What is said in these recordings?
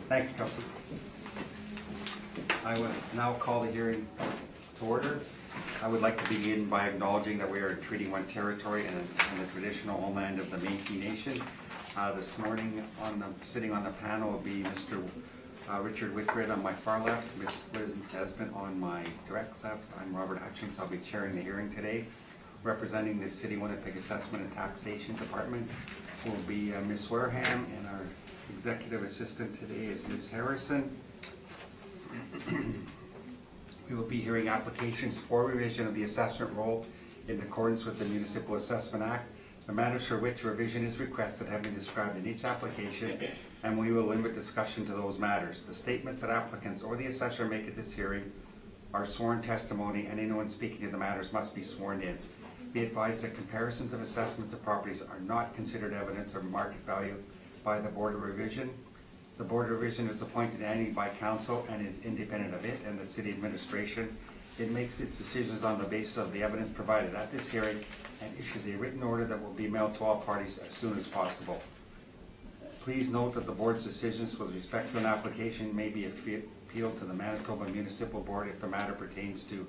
Thanks, Kelsey. I would now call the hearing to order. I would like to begin by acknowledging that we are in Treaty 1 territory and the traditional homeland of the Métis Nation. This morning, sitting on the panel will be Mr. Richard Whitbread on my far left, Ms. Liz Desmond on my direct left. I'm Robert Hutchings. I'll be chairing the hearing today. Representing the City Winnipeg Assessment and Taxation Department will be Ms. Wareham, and our executive assistant today is Ms. Harrison. We will be hearing applications for revision of the assessment roll in accordance with the Municipal Assessment Act. The matters for which revision is requested have been described in each application, and we will limit discussion to those matters. The statements that applicants or the assessor make at this hearing are sworn testimony, and anyone speaking to the matters must be sworn in. Be advised that comparisons of assessments of properties are not considered evidence of market value by the Board of Revision. The Board of Revision is appointed annually by Council and is independent of it and the City Administration. It makes its decisions on the basis of the evidence provided at this hearing and issues a written order that will be mailed to all parties as soon as possible. Please note that the Board's decisions with respect to an application may be appealed to the Manitoba Municipal Board if the matter pertains to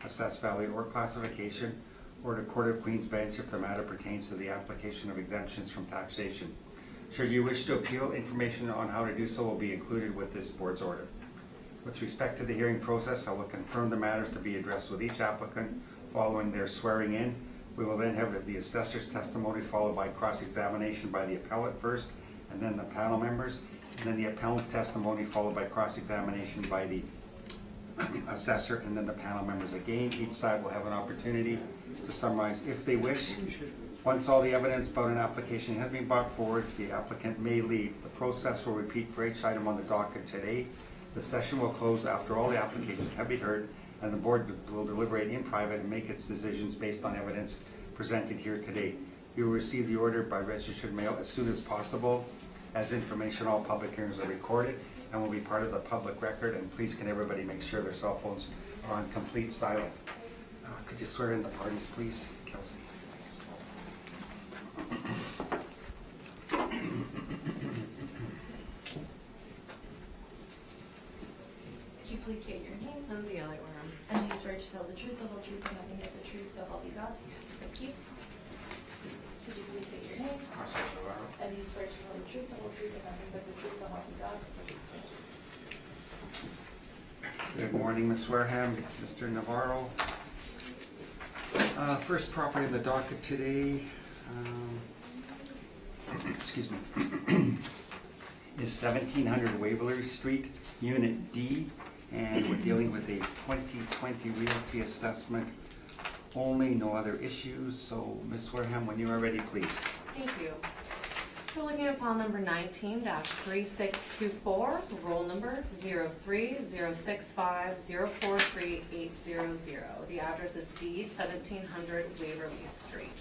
assessed value or classification, or to Court of Queen's Bench if the matter pertains to the application of exemptions from taxation. Should you wish to appeal, information on how to do so will be included with this Board's order. With respect to the hearing process, I will confirm the matters to be addressed with each applicant following their swearing in. We will then have the assessor's testimony followed by cross-examination by the appellant first, and then the panel members, and then the appellant's testimony followed by cross-examination by the assessor, and then the panel members again. Each side will have an opportunity to summarize if they wish. Once all the evidence about an application has been brought forward, the applicant may leave. The process will repeat for each item on the docket today. The session will close after all the applications have been heard, and the Board will deliberate in private and make its decisions based on evidence presented here today. You will receive the order by registered mail as soon as possible. As information, all public hearings are recorded and will be part of the public record, and please can everybody make sure their cell phones are on complete silent. Could you swear in the parties, please? Kelsey, thanks. Could you please state your name? Lindsay Elliott Wareham. And you swear to tell the truth, the whole truth, and nothing but the truth, so help you God? Yes. Thank you. Could you please state your name? And you swear to tell the truth, the whole truth, and nothing but the truth, so help you God? Good morning, Ms. Wareham, Mr. Navarro. First property in the docket today, excuse me, is 1700 Waverly Street, Unit D, and we're dealing with a 2020 realty assessment only, no other issues. So, Ms. Wareham, when you are ready, please. Thank you. We're looking at file number 19-3624, roll number 03065043800. The address is D 1700 Waverly Street.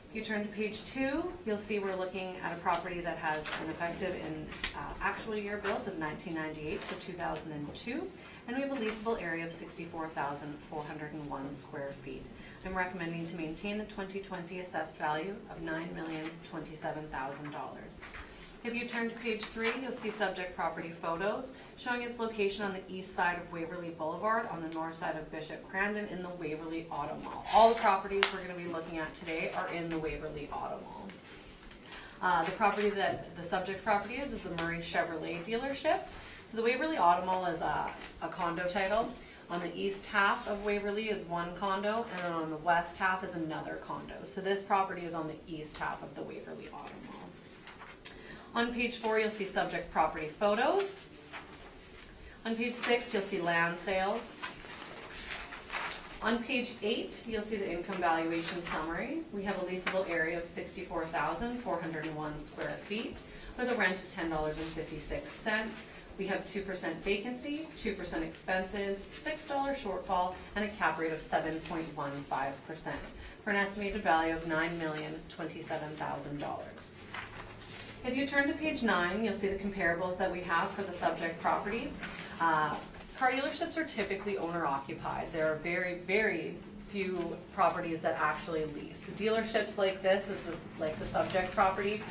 If you turn to page 2, you'll see we're looking at a property that has an effective and actual year built of 1998 to 2002, and we have a leasable area of 64,401 square feet. I'm recommending to maintain the 2020 assessed value of $9,027,000. If you turn to page 3, you'll see subject property photos showing its location on the east side of Waverly Boulevard on the north side of Bishop Crandon in the Waverly Auto Mall. All the properties we're going to be looking at today are in the Waverly Auto Mall. The property that the subject property is the Murray Chevrolet dealership. So the Waverly Auto Mall is a condo title. On the east half of Waverly is one condo, and then on the west half is another condo. So this property is on the east half of the Waverly Auto Mall. On page 4, you'll see subject property photos. On page 6, you'll see land sales. On page 8, you'll see the income valuation summary. We have a leasable area of 64,401 square feet with a rent of $10.56. We have 2% vacancy, 2% expenses, $6 shortfall, and a cap rate of 7.15% for an estimated value of $9,027,000. If you turn to page 9, you'll see the comparables that we have for the subject property. Car dealerships are typically owner-occupied. There are very, very few properties that actually lease. The dealerships like this, like the subject property,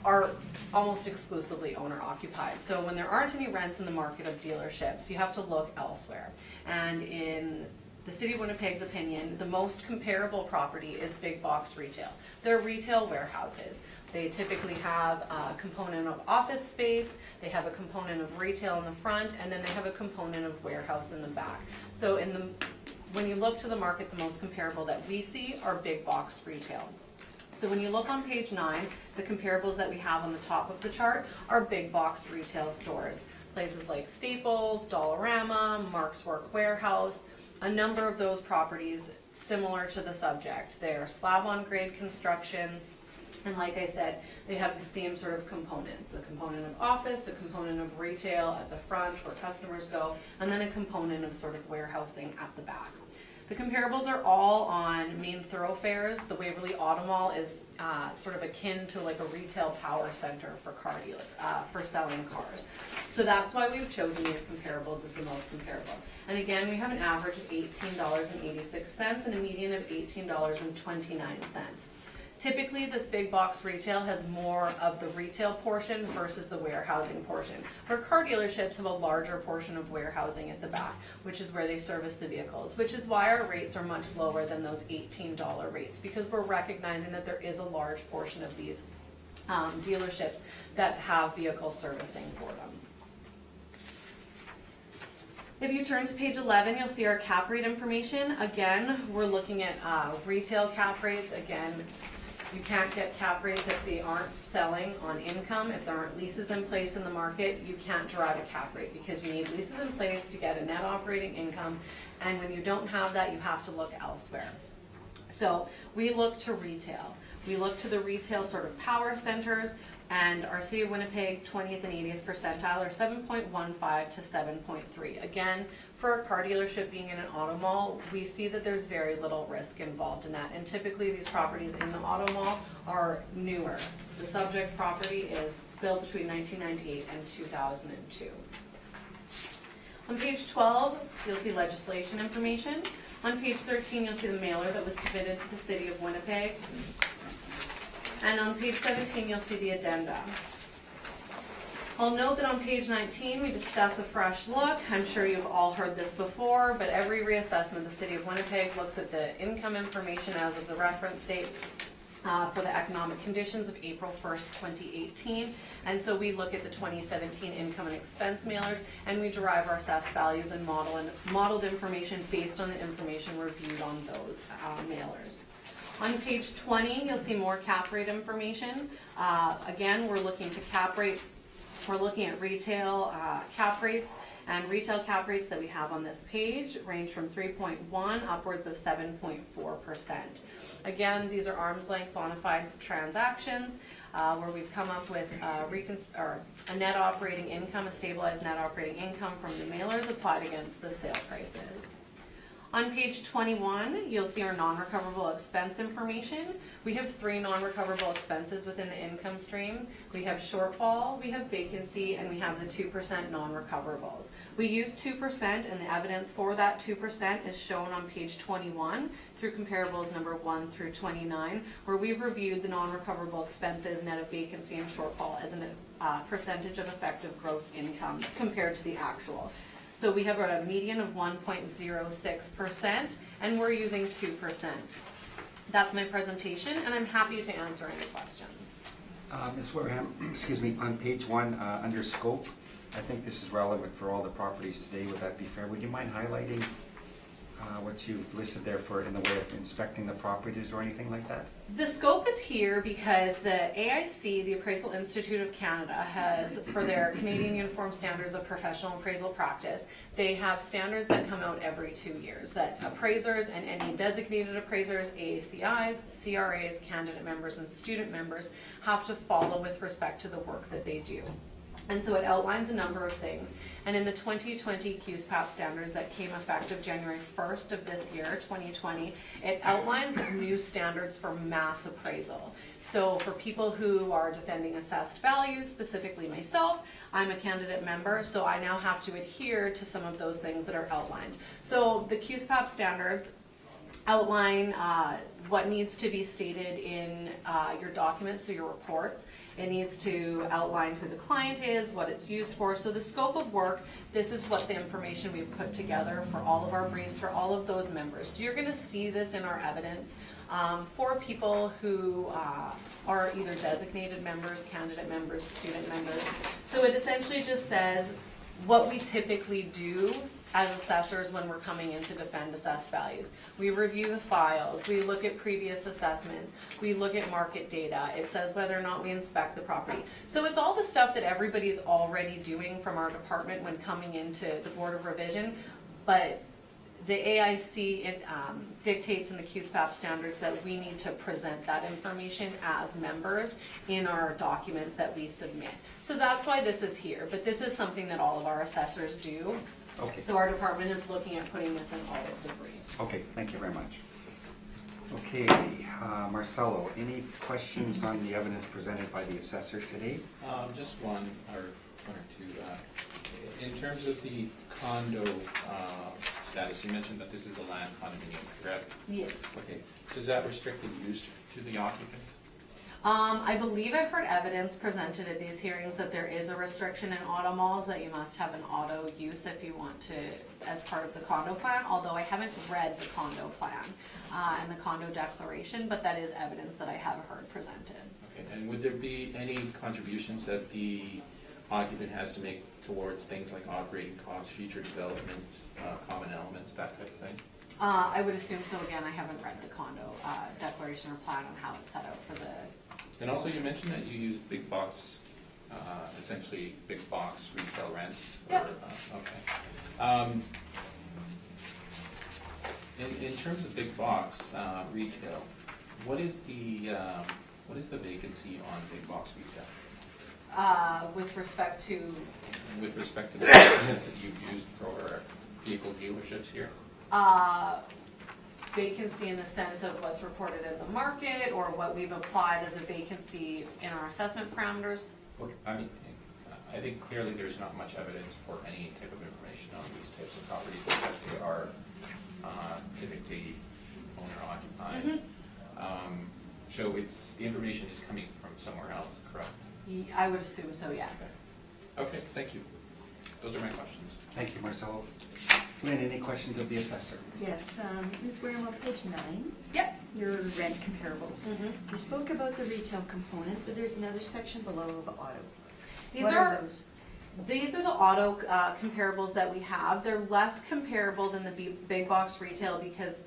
are almost exclusively owner occupied. So when there aren't any rents in the market of dealerships, you have to look elsewhere. And in the City of Winnipeg's opinion, the most comparable property is big box retail. They're retail warehouses. They typically have a component of office space, they have a component of retail in the front, and then they have a component of warehouse in the back. So when you look to the market, the most comparable that we see are big box retail. So when you look on page 9, the comparables that we have on the top of the chart are big box retail stores. Places like Staples, Dollarama, Mark's Work Warehouse, a number of those properties similar to the subject. They're slab on grade construction, and like I said, they have the same sort of components. A component of office, a component of retail at the front where customers go, and then a component of sort of warehousing at the back. The comparables are all on main thoroughfares. The Waverly Auto Mall is sort of akin to like a retail power center for for selling cars. So that's why we've chosen these comparables as the most comparable. And again, we have an average of $18.86 and a median of $18.29. Typically, this big box retail has more of the retail portion versus the warehousing portion, where car dealerships have a larger portion of warehousing at the back, which is where they service the vehicles, which is why our rates are much lower than those $18 rates, because we're recognizing that there is a large portion of these dealerships that have vehicle servicing for them. If you turn to page 11, you'll see our cap rate information. Again, we're looking at retail cap rates. Again, you can't get cap rates if they aren't selling on income. If there aren't leases in place in the market, you can't derive a cap rate because you need leases in place to get a net operating income. And when you don't have that, you have to look elsewhere. So we look to retail. We look to the retail sort of power centers, and our City of Winnipeg 20th and 80th percentile are 7.15 to 7.3. Again, for a car dealership being in an auto mall, we see that there's very little risk involved in that. And typically these properties in the auto mall are newer. The subject property is built between 1998 and 2002. On page 12, you'll see legislation information. On page 13, you'll see the mailer that was submitted to the City of Winnipeg. And on page 17, you'll see the addenda. I'll note that on page 19, we discuss a fresh look. I'm sure you've all heard this before, but every reassessment, the City of Winnipeg looks at the income information as of the reference date for the economic conditions of April 1st, 2018. And so we look at the 2017 income and expense mailers, and we derive our assessed values and modeled information based on the information reviewed on those mailers. On page 20, you'll see more cap rate information. Again, we're looking to cap rate. We're looking at retail cap rates, and retail cap rates that we have on this page range from 3.1 upwards of 7.4%. Again, these are arm's length bona fide transactions where we've come up with a net operating income, a stabilized net operating income from the mailers applied against the sale prices. On page 21, you'll see our non-recoverable expense information. We have 3 non-recoverable expenses within the income stream. We have shortfall, we have vacancy, and we have the 2% non-recoverables. We use 2%, and the evidence for that 2% is shown on page 21 through comparables number 1 through 29, where we've reviewed the non-recoverable expenses net of vacancy and shortfall as a percentage of effective gross income compared to the actual. So we have a median of 1.06%, and we're using 2%. That's my presentation, and I'm happy to answer any questions. Ms. Wareham, excuse me, on page 1, under scope, I think this is relevant for all the properties today. Would that be fair? Would you mind highlighting what you've listed there for in the way of inspecting the properties or anything like that? The scope is here because the AIC, the Appraisal Institute of Canada, has, for their Canadian Uniform Standards of Professional Appraisal Practice, they have standards that come out every 2 years that appraisers and any designated appraisers, AACIs, CRAs, candidate members, and student members have to follow with respect to the work that they do. And so it outlines a number of things. And in the 2020 QSPAP standards that came effective January 1st of this year, 2020, it outlines new standards for mass appraisal. So for people who are defending assessed values, specifically myself, I'm a candidate member, so I now have to adhere to some of those things that are outlined. So the QSPAP standards outline what needs to be stated in your documents, so your reports, It needs to outline who the client is, what it's used for. So the scope of work, this is what the information we've put together for all of our briefs, for all of those members. So you're gonna see this in our evidence for people who are either designated members, candidate members, student members. So it essentially just says what we typically do as assessors when we're coming in to defend assessed values. We review the files, we look at previous assessments, we look at market data, it says whether or not we inspect the property. So it's all the stuff that everybody's already doing from our department when coming into the Board of Revision, but the AIC dictates in the QSPAP standards that we need to present that information as members in our documents that we submit. So that's why this is here, but this is something that all of our assessors do. Okay. So our department is looking at putting this in all of the briefs. Okay, thank you very much. Okay, Marcelo, any questions on the evidence presented by the assessor today? Just one or two. In terms of the condo status, you mentioned that this is a land condominium, correct? Yes. Okay. Does that restrict the use to the occupant? I believe I've heard evidence presented at these hearings that there is a restriction in auto malls that you must have an auto use if you want to, as part of the condo plan, although I haven't read the condo plan and the condo declaration, but that is evidence that I have heard presented. Okay. And would there be any contributions that the occupant has to make towards things like operating costs, future development, common elements, that type of thing? I would assume so. Again, I haven't read the condo declaration or plan on how it's set out for the. And also, you mentioned that you use big box, essentially big box retail rents. Yep. Okay. In terms of big box retail, what is the vacancy on big box retail? With respect to. With respect to the percent that you've used for vehicle dealerships here? Vacancy in the sense of what's reported in the market or what we've applied as a vacancy in our assessment parameters. Look, I mean, I think clearly there's not much evidence for any type of information on these types of properties because they are typically owner occupied. So the information is coming from somewhere else, correct? I would assume so, yes. Okay, thank you. Those are my questions. Thank you, Marcelo. Lynn, any questions of the assessor? Yes, Ms. Wareham, on page 9, Yep. your rent comparables. You spoke about the retail component, but there's another section below of auto. These What are those? These are the auto comparables that we have. They're less comparable than the big box retail because,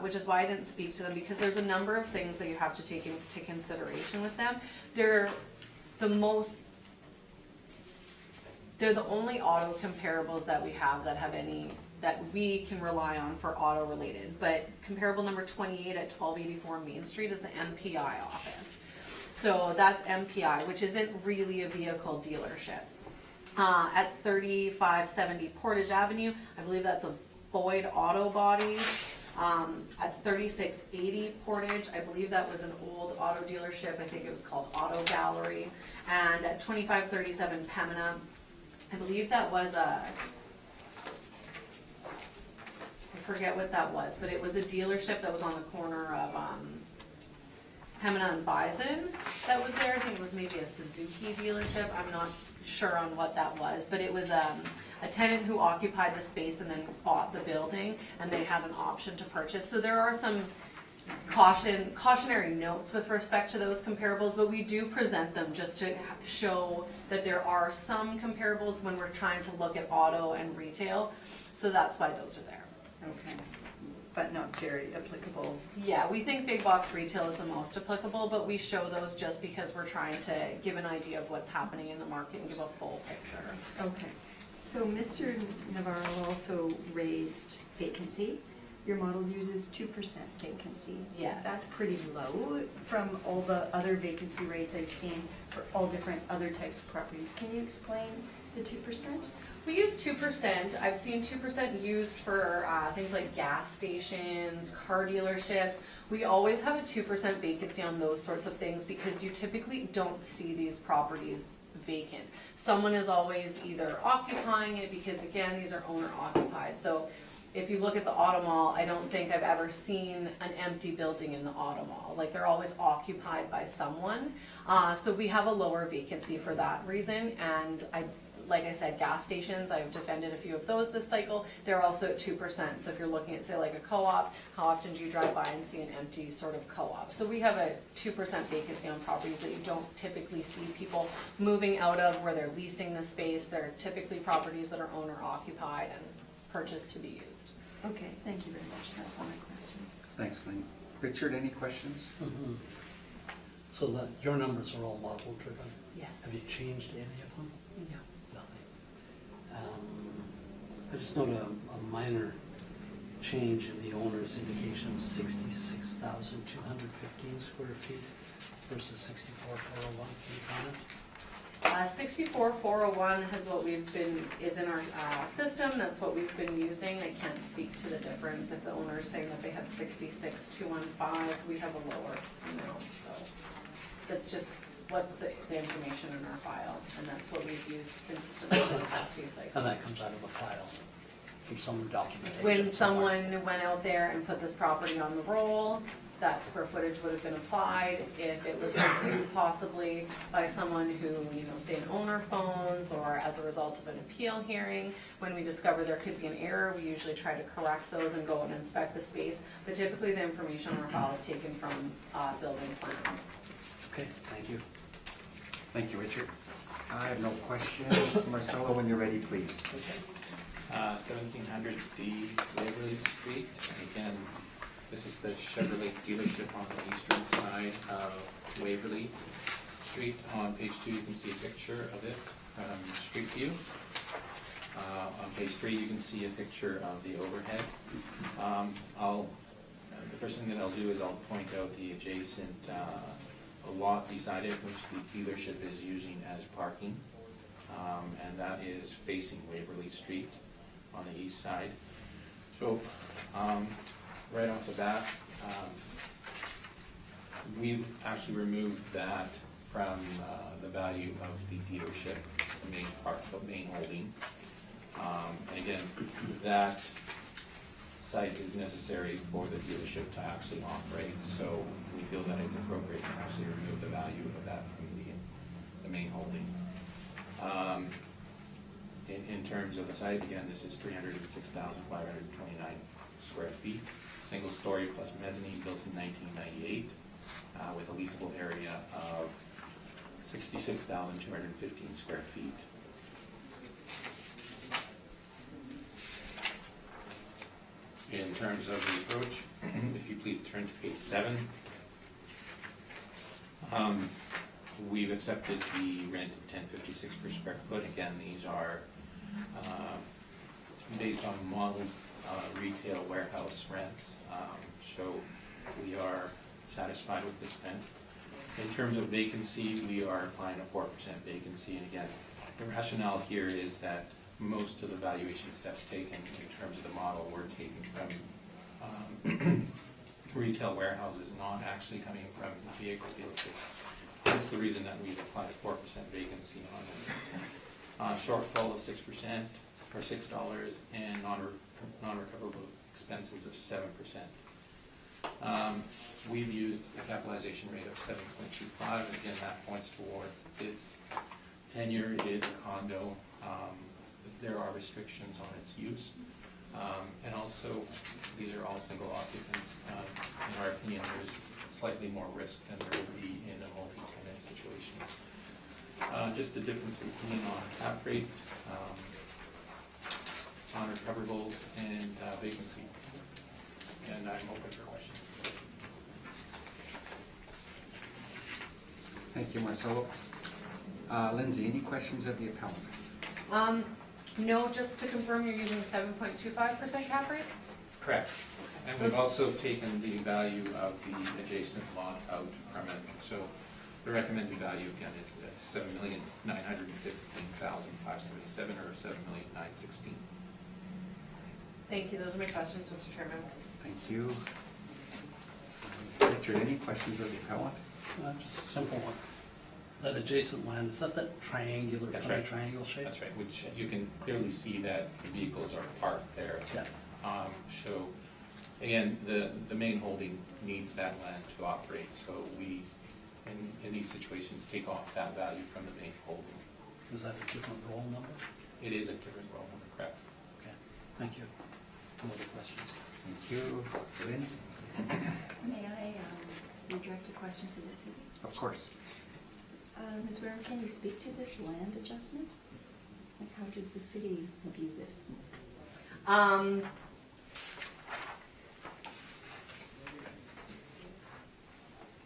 which is why I didn't speak to them, because there's a number of things that you have to take into consideration with them. They're the only auto comparables that we have that we can rely on for auto related. But comparable number 28 at 1284 Main Street is the MPI office. So that's MPI, which isn't really a vehicle dealership. At 3570 Portage Avenue, I believe that's a Boyd Auto Body. At 3680 Portage, I believe that was an old auto dealership. I think it was called Auto Gallery. And at 2537 Pembina, I believe that was I forget what that was, but it was a dealership that was on the corner of Pembina and Bison that was there. I think it was maybe a Suzuki dealership. I'm not sure on what that was, but it was a tenant who occupied the space and then bought the building, and they had an option to purchase. So there are some cautionary notes with respect to those comparables, but we do present them just to show that there are some comparables when we're trying to look at auto and retail. So that's why those are there. Okay, but not very applicable. Yeah, we think big box retail is the most applicable, but we show those just because we're trying to give an idea of what's happening in the market and give a full picture. Okay, so Mr. Navarro also raised vacancy. Your model uses 2% vacancy. Yes. That's pretty low from all the other vacancy rates I've seen for all different other types of properties. Can you explain the 2%? We use 2%. I've seen 2% used for things like gas stations, car dealerships. We always have a 2% vacancy on those sorts of things because you typically don't see these properties vacant. Someone is always either occupying it because, again, these are owner occupied. So if you look at the auto mall, I don't think I've ever seen an empty building in the auto mall. Like, they're always occupied by someone. So we have a lower vacancy for that reason, and like I said, gas stations, I've defended a few of those this cycle. They're also at 2%. So if you're looking at, say, like a co-op, how often do you drive by and see an empty sort of co-op? So we have a 2% vacancy on properties that you don't typically see people moving out of where they're leasing the space. They're typically properties that are owner occupied and purchased to be used. Okay, thank you very much. That's all my question. Thanks, Lynn. Richard, any questions? Mhm. So that, your numbers are all model driven? Yes. Have you changed any of them? No. Nothing. I just noted a minor change in the owner's indication of 66,215 square feet versus 64,401. Can you comment? 64401 has what we've been, is in our system, that's what we've been using. I can't speak to the difference. If the owner's saying that they have 66215, we have a lower amount, so. That's just what's the information in our file, and that's what we've used consistently for the past few cycles. And that comes out of a file from some documentation. When somewhere. someone went out there and put this property on the roll, that square footage would have been applied. If it was reviewed possibly by someone who, say an owner phones, or as a result of an appeal hearing, when we discover there could be an error, we usually try to correct those and go and inspect the space. But typically the information on our file is taken from building plans. Okay, thank you. Thank you, Richard. I have no questions. Marcelo, when you're ready, please. 1700 D Waverly Street. Again, this is the Chevrolet dealership on the eastern side of Waverly Street. On page 2, you can see a picture of it from street view. On page 3, you can see a picture of the overhead. The first thing that I'll do is I'll point out the adjacent lot beside it, which the dealership is using as parking. And that is facing Waverly Street on the east side. So, right off the bat, we've actually removed that from the value of the dealership, the main part, the main holding. And again, that site is necessary for the dealership to actually operate, so we feel that it's appropriate to actually remove the value of that from the main holding. In terms of the site, again, this is 306,529 square feet, single story plus mezzanine, built in 1998, with a leasable area of 66,215 square feet. In terms of the approach, if you please turn to page 7. We've accepted the rent of $10.56 per square foot. Again, these are based on modeled retail warehouse rents. So we are satisfied with this rent. In terms of vacancy, we are applying a 4% vacancy. And again, the rationale here is that most of the valuation steps taken in terms of the model were taken from retail warehouses, not actually coming from vehicle dealerships. That's the reason that we've applied a 4% vacancy on this. Shortfall of 6% or $6, and non-recoverable expenses of 7%. We've used a capitalization rate of 7.25, and again, that points towards its tenure. It is a condo. There are restrictions on its use. And also, these are all single occupants. In our opinion, there's slightly more risk than there would be in a multi-tenant situation. Just the difference between on cap rate, non-recoverables, and vacancy. And I'm open for questions. Thank you, Marcelo. Lindsay, any questions of the appellant? No, just to confirm, you're using 7.25% cap rate? Correct. And we've also taken the value of the adjacent lot out from it. So the recommended value again is $7,915,577 or $7,916,000. Thank you, those are my questions, Mr. Chairman. Thank you. Richard, any questions of the appellant? Just a simple one. That adjacent land, is that That's funny right. triangle shape? That's right, which you can clearly see that the vehicles are parked there. Yeah. show, again, the main holding needs that land to operate, so we, in these situations, take off that value from the main holding. Is that a different roll number? It is a different roll number, correct? Okay, thank you. No other questions? Thank you. Lynn? May I redirect a question to the city? Of course. Ms. Ware, can you speak to this land adjustment? Like, how does the city view this?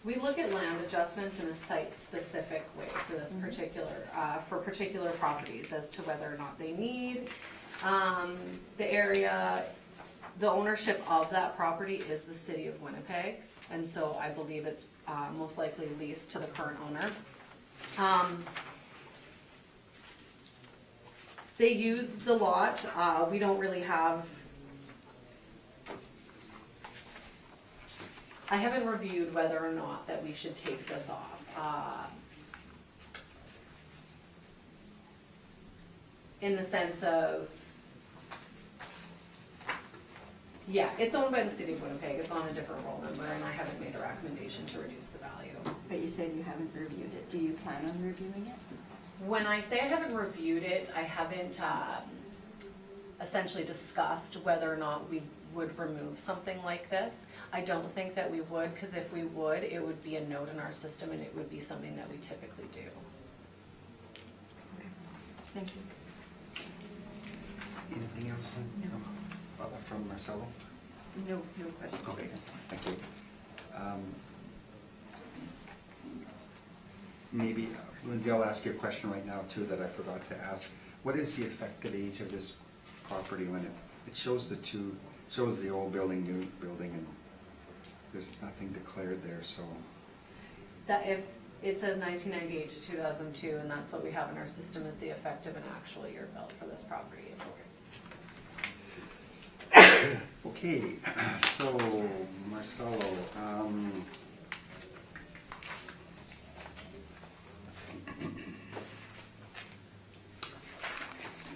We look at land adjustments in a site-specific way for this particular, for particular properties as to whether or not they need. The area, the ownership of that property is the city of Winnipeg, and so I believe it's most likely leased to the current owner. They use the lot, we don't really have, I haven't reviewed whether or not that we should take this off. In the sense of, yeah, it's owned by the city of Winnipeg, it's on a different roll number, and I haven't made a recommendation to reduce the value. But you said you haven't reviewed it. Do you plan on reviewing it? When I say I haven't reviewed it, I haven't essentially discussed whether or not we would remove something like this. I don't think that we would, because if we would, it would be a note in our system and it would be something that we typically do. Okay. Thank you. Anything else? No. From Marcelo? No questions. Okay, thank you. Maybe, Lindsay, I'll ask you a question right now too that I forgot to ask. What is the effective age of this property when it shows shows the old building, new building, and there's nothing declared there, so. That if, it says 1998 to 2002, and that's what we have in our system as the effective and actual year built for this property. Okay, so Marcelo,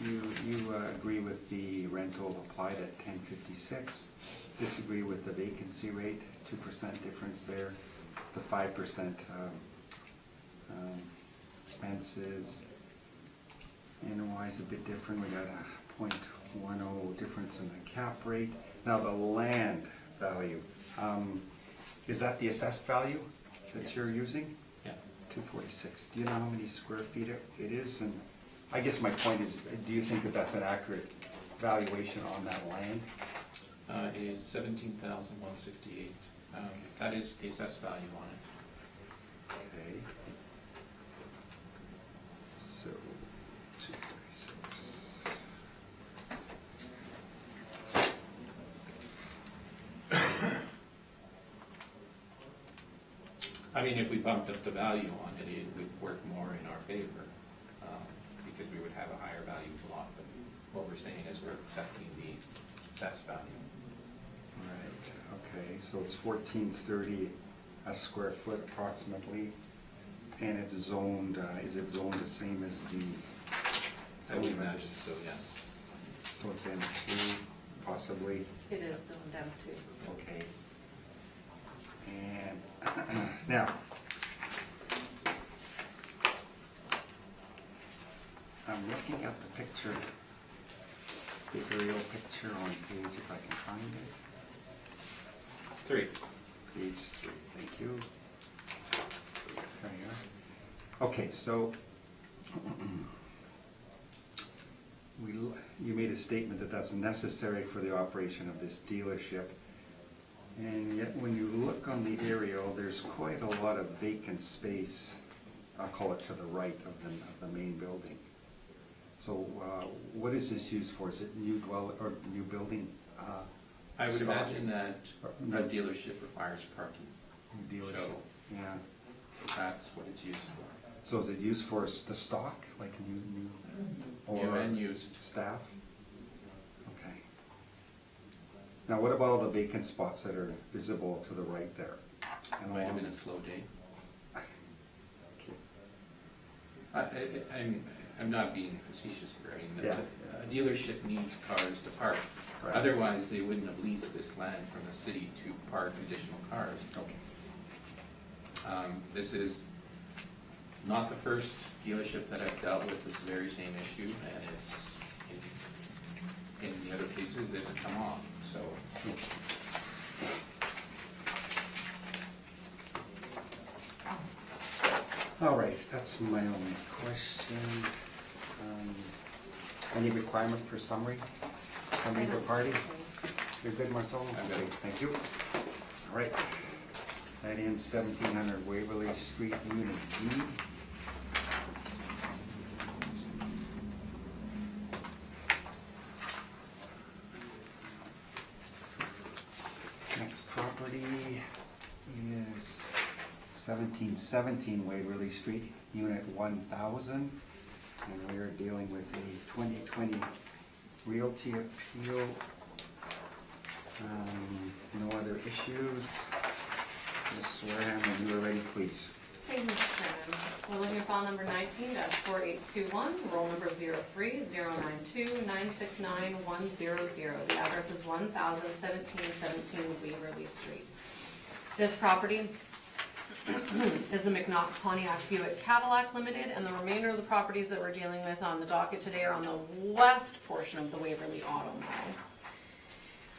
you agree with the rental applied at 1056, disagree with the vacancy rate, 2% difference there, the 5% expenses. NOI is a bit different, we got a 0.10 difference in the cap rate. Now the land value, is that the assessed value that Yes. you're using? Yeah. 246. Do you know how many square feet it is? And I guess my point is, do you think that that's an accurate valuation on that land? It is 17,168. That is the assessed value on it. Okay. So, 246. I mean, if we bumped up the value on it, it would work more in our favor, because we would have a higher value lot, but what we're saying is we're accepting the assessed value. Right, okay, so it's 1430 a square foot approximately, and it's zoned, is it zoned the same as the? I would imagine so, yes. So it's M2, possibly, It is zoned M2. okay. And now, I'm looking at the picture, the aerial picture on page, if I can find it. 3. Page 3, thank you. There you are. Okay, so you made a statement that that's necessary for the operation of this dealership. And yet when you look on the aerial, there's quite a lot of vacant space, I'll call it to the right of the main building. So what is this used for? Is it new building? I would stock? imagine that a dealership requires parking. New dealership, So- yeah. That's what it's used for. So is it used for the stock, like new? New and used. Staff? Okay. Now what about all the vacant spots that are visible to the right there? And Might have along- been a slow day. Okay. I'm not being facetious here. I mean, Yeah. a dealership needs cars to park. Correct. Otherwise, they wouldn't have leased this land from the city to park additional cars. This is not the first dealership that I've dealt with this very same issue, and it's, in the other cases, it's come off, so. All right, that's my only question. Any requirement for summary from either party? You're good, Marcelo? I'm good. Okay, thank you. All right. That ends 1700 Waverly Street, Unit D. Next property is 1717 Waverly Street, Unit 1000. And we are dealing with a 2020 Realty Appeal. No other issues. Ms. Wareham, when you are ready, please. Thank you, Mr. Chairman. We're looking at file number 19-4821, roll number 03-092-969-100. The address is 1017 Waverly Street. This property is the McNaught Pontiac Buick Cadillac Limited, and the remainder of the properties that we're dealing with on the docket today are on the west portion of the Waverly Auto Mall.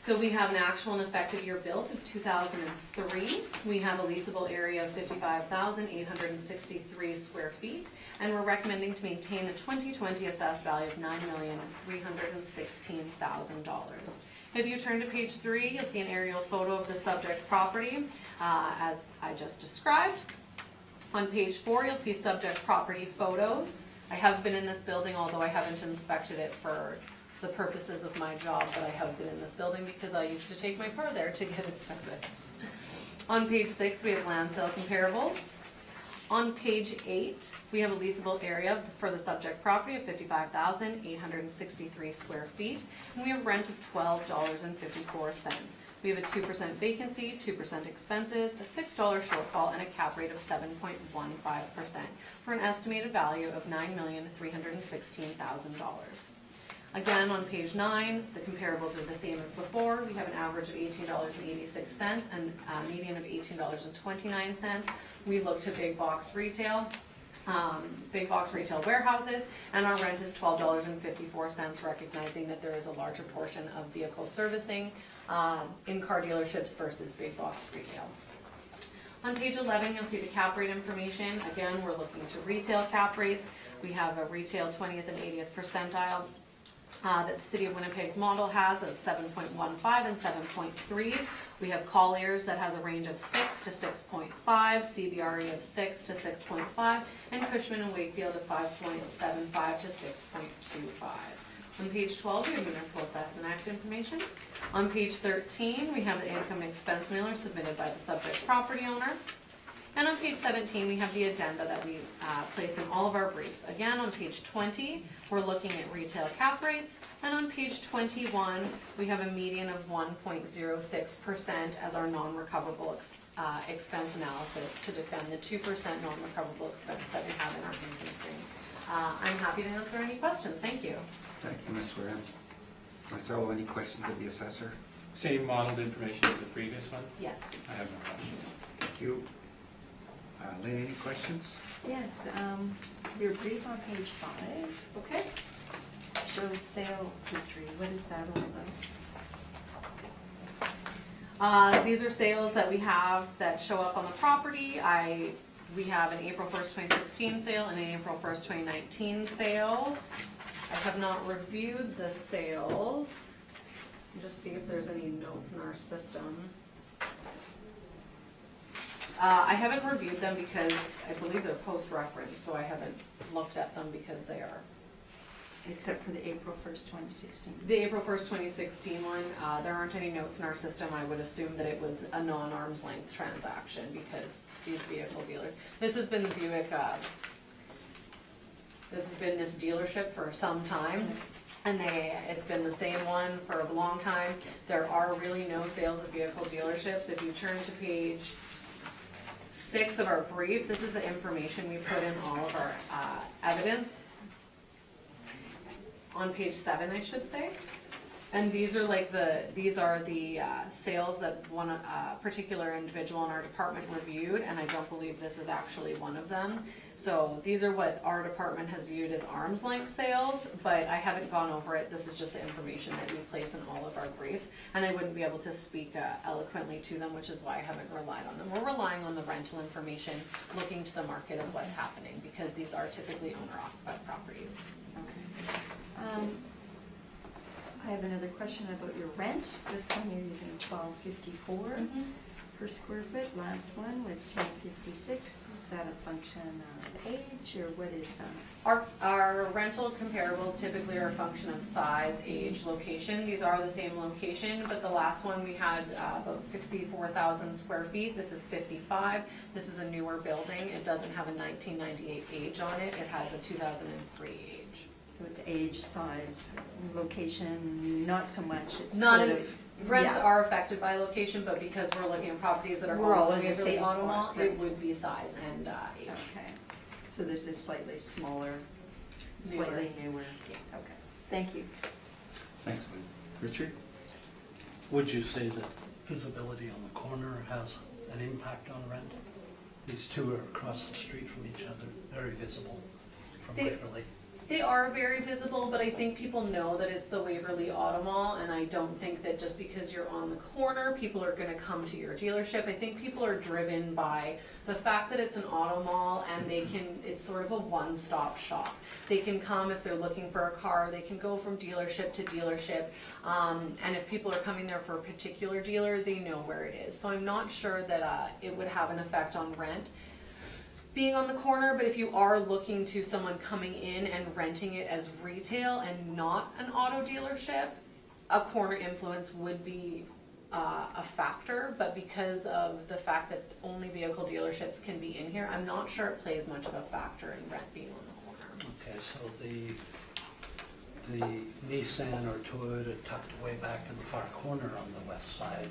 So we have an actual and effective year built of 2003. We have a leasable area of 55,863 square feet, and we're recommending to maintain the 2020 assessed value of $9,316,000. If you turn to page 3, you'll see an aerial photo of the subject property, as I just described. On page 4, you'll see subject property photos. I have been in this building, although I haven't inspected it for the purposes of my job, but I have been in this building because I used to take my car there to get it serviced. On page 6, we have land sale comparables. On page 8, we have a leasable area for the subject property of 55,863 square feet, and we have rent of $12.54. We have a 2% vacancy, 2% expenses, a $6 shortfall, and a cap rate of 7.15%, for an estimated value of $9,316,000. Again, on page 9, the comparables are the same as before. We have an average of $18.86 and a median of $18.29. We look to big box retail warehouses, and our rent is $12.54, recognizing that there is a larger portion of vehicle servicing in car dealerships versus big box retail. On page 11, you'll see the cap rate information. Again, we're looking to retail cap rates. We have a retail 20th and 80th percentile that the City of Winnipeg's model has of 7.15 and 7.3. We have Colliers that has a range of 6 to 6.5, CBRE of 6 to 6.5, and Cushman and Wakefield of 5.75 to 6.25. On page 12, we have Municipal Assessment Act information. On page 13, we have the income and expense mailer submitted by the subject property owner. And on page 17, we have the addenda that we place in all of our briefs. Again, on page 20, we're looking at retail cap rates. And on page 21, we have a median of 1.06% as our non-recoverable expense analysis to defend the 2% non-recoverable expense that we have in our income stream. I'm happy to answer any questions. Thank you. Thank you, Ms. Wareham. Marcelo, any questions of the assessor? Same modeled information as the previous one? Yes. I have no questions. Thank you. Lynn, any questions? Yes, your brief on page 5, Okay. shows sale history. What is that all about? These are sales that we have that show up on the property. We have an April 1st, 2016 sale and an April 1st, 2019 sale. I have not reviewed the sales. Just see if there's any notes in our system. I haven't reviewed them because I believe they're post-reference, so I haven't looked at them because they are. Except for the April 1st, 2016. The April 1st, 2016 one, there aren't any notes in our system. I would assume that it was a non-arm's length transaction because these vehicle dealers, this has been the Buick, this has been this dealership for some time. And it's been the same one for a long time. There are really no sales of vehicle dealerships. If you turn to page 6 of our brief, this is the information we put in all of our evidence. on page 7, I should say. And these are the sales that one particular individual in our department reviewed, and I don't believe this is actually one of them. So these are what our department has viewed as arm's length sales, but I haven't gone over it. This is just the information that we place in all of our briefs, and I wouldn't be able to speak eloquently to them, which is why I haven't relied on them. We're relying on the rental information, looking to the market of what's happening, because these are typically owner-occupied properties. Okay. I have another question about your rent. This one you're using $12.54 per square foot. Last one was $10.56. Is that a function of age, or what is that? Our rental comparables typically are a function of size, age, location. These are the same location, but the last one we had about 64,000 square feet. This is 55. This is a newer building. It doesn't have a 1998 age on it. It has a 2003 age. So it's age, size, location, not so much. It's None sort of, rents yeah. are affected by location, but because we're looking at properties that are We're all all in the Waverly same Auto spot, Mall, right. it would be size and age. Okay. So this is slightly smaller, slightly newer. Yeah. Okay. Thank you. Thanks, Lynn. Richard? Would you say that visibility on the corner has an impact on rent? These two are across the street from each other, very visible from They- Waverly. They are very visible, but I think people know that it's the Waverly Auto Mall, and I don't think that just because you're on the corner, people are gonna come to your dealership. I think people are driven by the fact that it's an auto mall, and it's sort of a one-stop shop. They can come if they're looking for a car, they can go from dealership to dealership, and if people are coming there for a particular dealer, they know where it is. So I'm not sure that it would have an effect on rent being on the corner, but if you are looking to someone coming in and renting it as retail and not an auto dealership, a corner influence would be a factor, but because of the fact that only vehicle dealerships can be in here, I'm not sure it plays much of a factor in rent being on the corner. Okay, so the Nissan or Toyota tucked way back in the far corner on the west side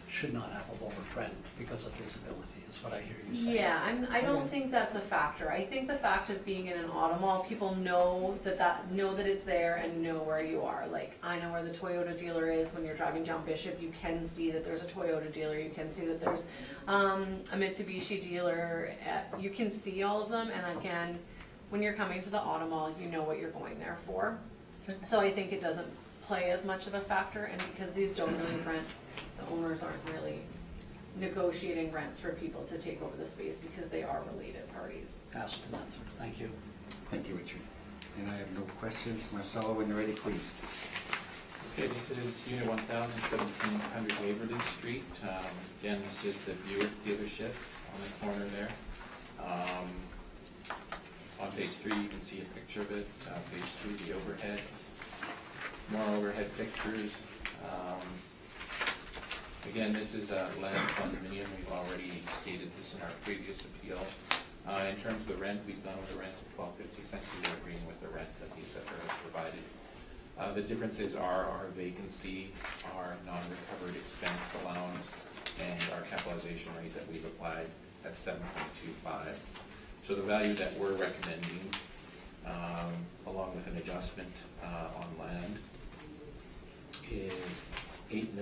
should not have a lower rent because of visibility, is what I hear you saying. Yeah, I don't think that's a factor. I think the fact of being in an auto mall, people know that it's there and know where you are. Like, I know where the Toyota dealer is. When you're driving down Bishop, you can see that there's a Toyota dealer. You can see that there's a Mitsubishi dealer. You can see all of them, and again, when you're coming to the auto mall, you know what you're going there for. So I think it doesn't play as much of a factor, and because these don't really rent, the owners aren't really negotiating rents for people to take over the space because they are related parties. Asked and answered, thank you. Thank you, Richard. And I have no questions. Marcelo, when you're ready, please. Okay, this is Unit 1000, 1700 Waverly Street. Again, this is the Buick dealership on the corner there. On page 3, you can see a picture of it. Page 2, the overhead. More overhead pictures. Again, this is a land condominium. We've already stated this in our previous appeal. In terms of the rent, we've gone with a rent of $12.50. Essentially, we're agreeing with the rent that the assessor has provided. The differences are our vacancy, our non-recovered expense allowance, and our capitalization rate that we've applied at 7.25. So the value that we're recommending, along with an adjustment on land, is $8,241,124.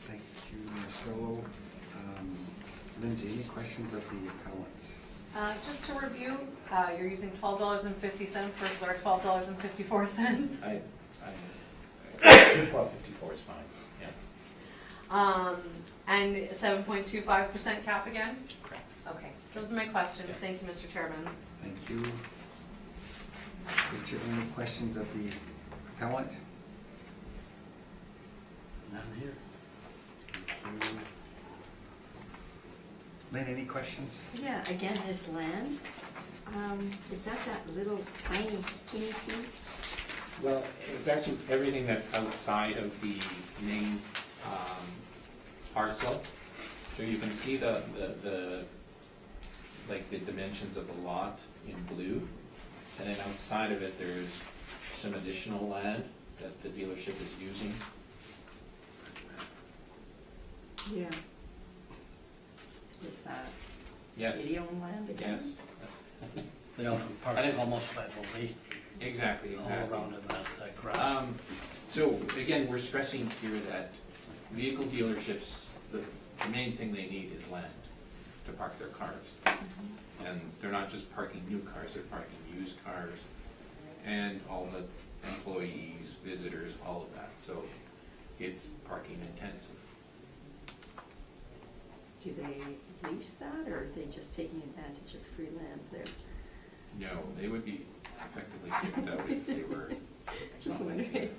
Thank you, Marcelo. Lindsay, any questions of the appellant? Just to review, you're using $12.50 versus our $12.54. I 12.54 is fine, yeah. And 7.25% cap again? Correct. Okay, those are my questions. Thank you, Mr. Chairman. Thank you. Richard, any questions of the appellant? None here. Thank you. Lynn, any questions? Yeah, again, this land, is that little tiny skinny piece? Well, it's actually everything that's outside of the main parcel. So you can see the dimensions of the lot in blue. And then outside of it, there's some additional land that the dealership is using. Yeah. Is that Yes. city-owned land again? Yes, They often park And it- almost by the lake, exactly, all exactly. around in that grass. So again, we're stressing here that vehicle dealerships, the main thing they need is land to park their cars. And they're not just parking new cars, they're parking used cars and all the employees, visitors, all of that. So it's parking intensive. Do they lease that, or are they just taking advantage of free land there? No, they would be effectively kicked out if they were Just not licensed. wondering.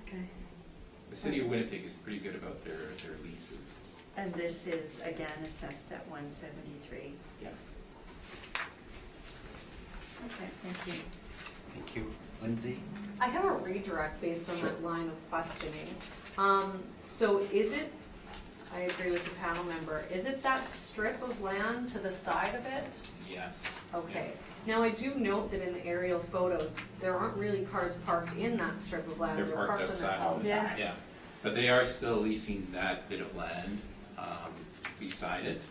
Okay. The city of Winnipeg is pretty good about their leases. And this is again assessed at 173. Yeah. Okay, thank you. Thank you. Lindsay? I have a redirect based on that line of questioning. So is it, I agree with the panel member, is it that strip of land to the side of it? Yes. Okay, now I do note that in the aerial photos, there aren't really cars parked in that strip of land. They're parked on the outside. outside. Yeah. Yeah, but they are still leasing that bit of land beside it.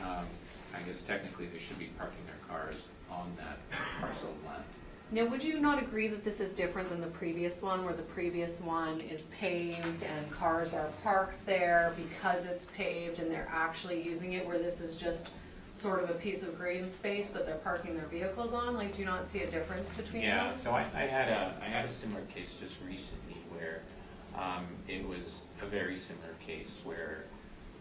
I guess technically they should be parking their cars on that parcel of land. Now, would you not agree that this is different than the previous one, where the previous one is paved and cars are parked there because it's paved and they're actually using it, where this is just sort of a piece of green space that they're parking their vehicles on? Like, do you not see a difference between those? Yeah, so I had a similar case just recently where it was a very similar case where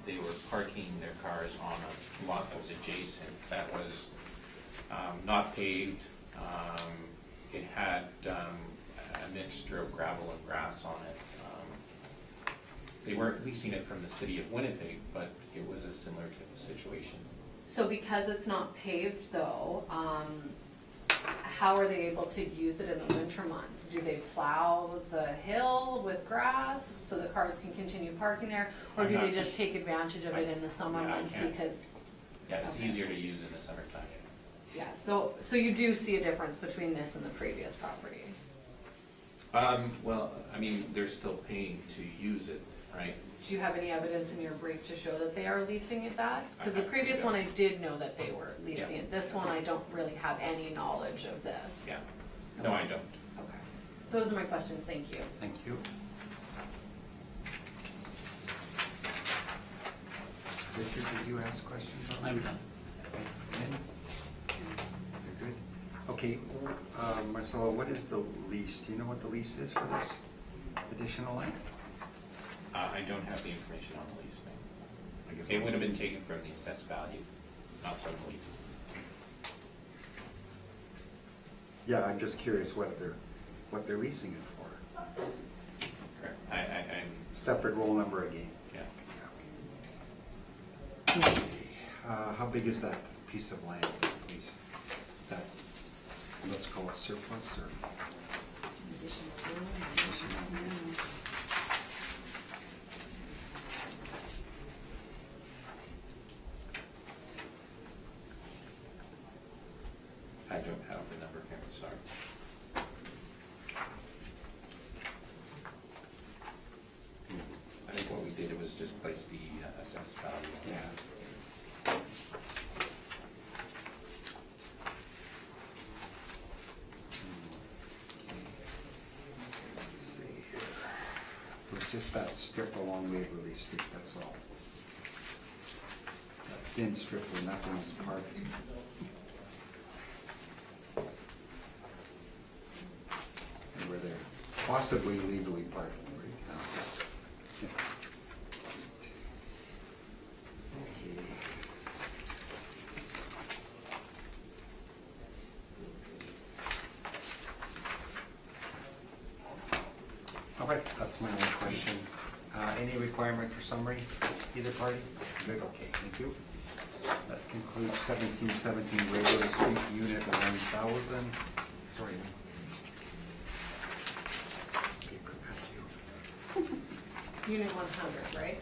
they were parking their cars on a lot that was adjacent, that was not paved. It had a mixture of gravel and grass on it. They weren't leasing it from the city of Winnipeg, but it was a similar type of situation. So because it's not paved though, how are they able to use it in the winter months? Do they plow the hill with grass so the cars can continue parking there? Or I'm do they not just s- take advantage of it in the summer Yeah, I months can't. because, Yeah, it's Okay. easier to use in the summertime. yeah, so you do see a difference between this and the previous property? Well, I mean, they're still paying to use it, right? Do you have any evidence in your brief to show that they are leasing it that? Because the I- previous one, I did know that they were leasing Yeah. it. This one, I don't really have any knowledge of this. Yeah. No, I don't. Okay. Those are my questions, thank you. Thank you. Richard, did you ask questions on that? I'm done. Lynn? You're good? Okay, Marcelo, what is the lease? Do you know what the lease is for this additional land? I don't have the information on the lease, no. I guess It I- would have been taken from the assessed value, not from the lease. Yeah, I'm just curious what they're leasing it for. Correct. I'm, Separate roll number again. yeah. Okay. How big is that piece of land, please? That, let's call it surplus or? Some additional room. I don't have the number here, sorry. I think what we did was just place the assessed value. Yeah. Let's see here. It was just that strip along Waverly Street, that's all. That thin strip where nothing was parked. And where they're possibly illegally parked, right? Yeah. Okay. All right, that's my only question. Any requirement for summary, either party? Good, okay, thank you. That concludes 1717 Waverly Street, Unit 1000. Sorry. Paper cut you. Unit 100, right?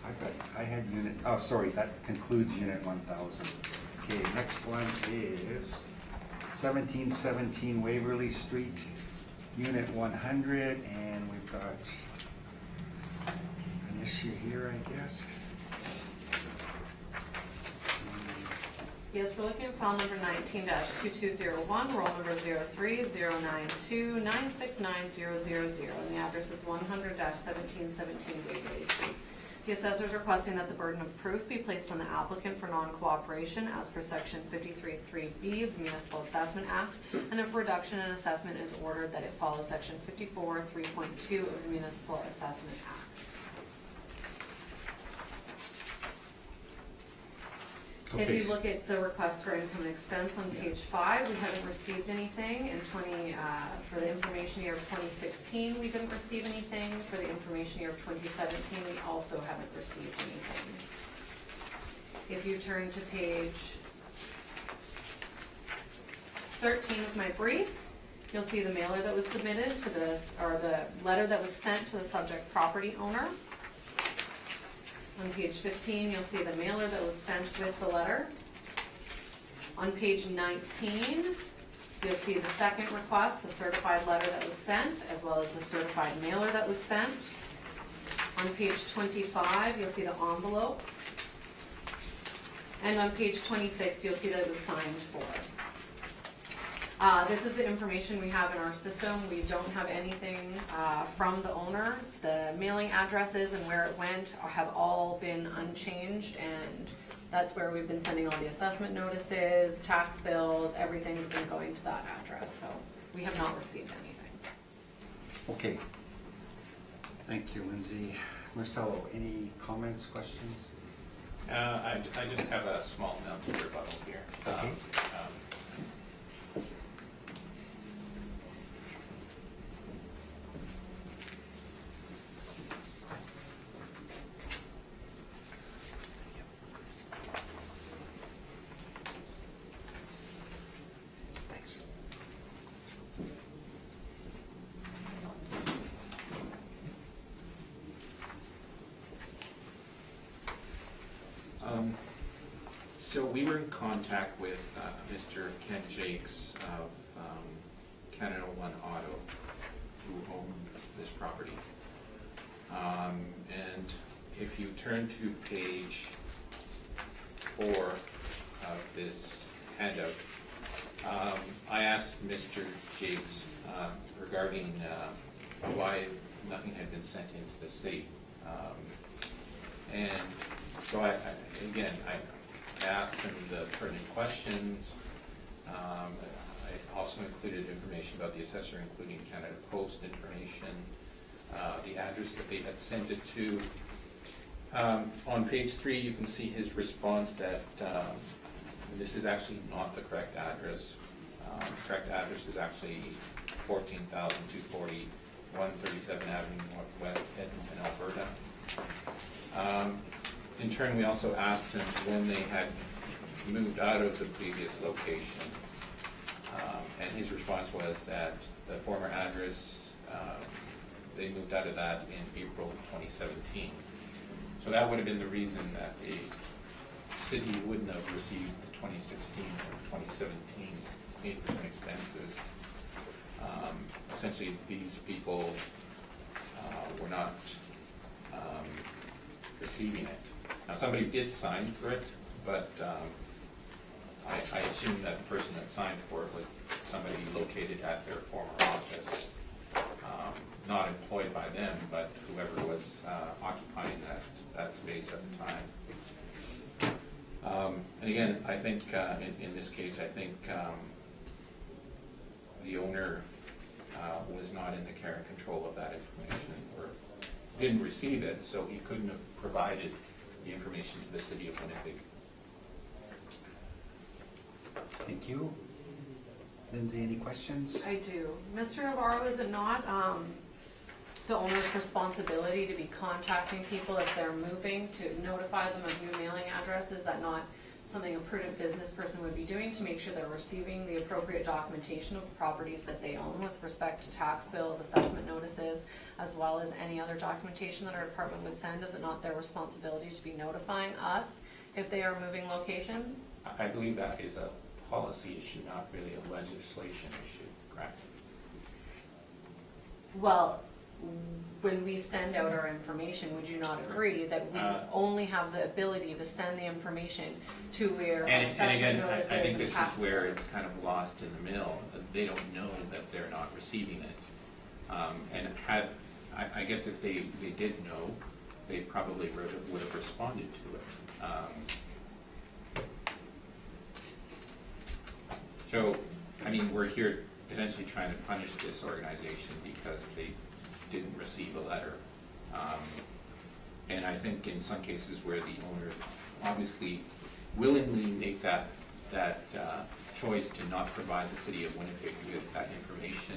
I I had unit, oh, sorry, that concludes unit 1,000. Okay, next one is 1717 Waverly Street, unit 100, and we've got an issue here, I guess. Yes, we're looking at file number 19-2201, roll number 03-092-969000, and the address is 100-1717 Waverly Street. The assessor is requesting that the burden of proof be placed on the applicant for non-cooperation as per section 53(3)B of the Municipal Assessment Act, and if reduction in assessment is ordered, that it follows section 54(3.2) of the Municipal Assessment Act. If Okay. you look at the request for income and expense on page 5, we haven't received anything. For the information year of 2016, we didn't receive anything. For the information year of 2017, we also haven't received anything. If you turn to page 13 of my brief, you'll see the mailer that was submitted to this, or the letter that was sent to the subject property owner. On page 15, you'll see the mailer that was sent with the letter. On page 19, you'll see the second request, the certified letter that was sent, as well as the certified mailer that was sent. On page 25, you'll see the envelope. And on page 26, you'll see that it was signed for. This is the information we have in our system. We don't have anything from the owner. The mailing addresses and where it went have all been unchanged, and that's where we've been sending all the assessment notices, tax bills, everything's been going to that address, so we have not received anything. Okay. Thank you, Lindsay. Marcelo, any comments, questions? I just have a small amount of rebuttal here. Okay. Thanks. So we were in contact with Mr. Ken Jakes of Canada One Auto, who owned this property. And if you turn to page 4 of this handout, I asked Mr. Jakes regarding why nothing had been sent into the city. And so I asked him the pertinent questions. I also included information about the assessor, including Canada Post information, the address that they had sent it to. On page 3, you can see his response that this is actually not the correct address. The correct address is actually 14,240 137 Avenue Northwest, Edmonton, Alberta. In turn, we also asked him when they had moved out of the previous location. And his response was that the former address, they moved out of that in April of 2017. So that would have been the reason that the city wouldn't have received the 2016 or 2017 income and expenses. Essentially, these people were not receiving it. Now, somebody did sign for it, but I assume that the person that signed for it was somebody located at their former office, not employed by them, but whoever was occupying that space at the time. And again, I think in this case, I think the owner was not in the care and control of that information, or didn't receive it, so he couldn't have provided the information to the city of Winnipeg. Thank you. Lindsay, any questions? I do. Mr. Navarro, is it not the owner's responsibility to be contacting people if they're moving, to notify them of new mailing addresses? Is that not something a prudent business person would be doing to make sure they're receiving the appropriate documentation of the properties that they own with respect to tax bills, assessment notices, as well as any other documentation that our department would send? Is it not their responsibility to be notifying us if they are moving locations? I believe that is a policy issue, not really a legislation issue, correct? Well, when we send out our information, would you not agree that we only have the ability to send the information to where our And assessment again, notices I think and this is tax where bills? it's kind of lost in the middle. They don't know that they're not receiving it. And I guess if they did know, they probably would have responded to it. So, I mean, we're here essentially trying to punish this organization because they didn't receive a letter. And I think in some cases where the owners obviously willingly make that choice to not provide the city of Winnipeg with that information,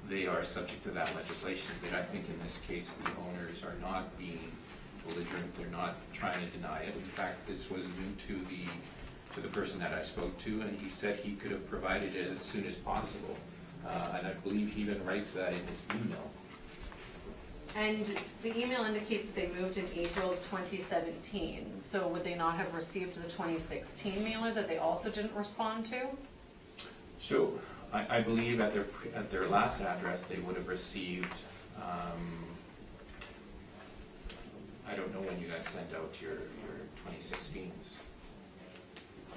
they are subject to that legislation. But I think in this case, the owners are not being belligerent, they're not trying to deny it. In fact, this was new to the person that I spoke to, and he said he could have provided it as soon as possible. And I believe he even writes that in his email. And the email indicates that they moved in April of 2017, so would they not have received the 2016 mailer that they also didn't respond to? So, I believe at their last address, they would have received, I don't know when you guys send out your 2016s.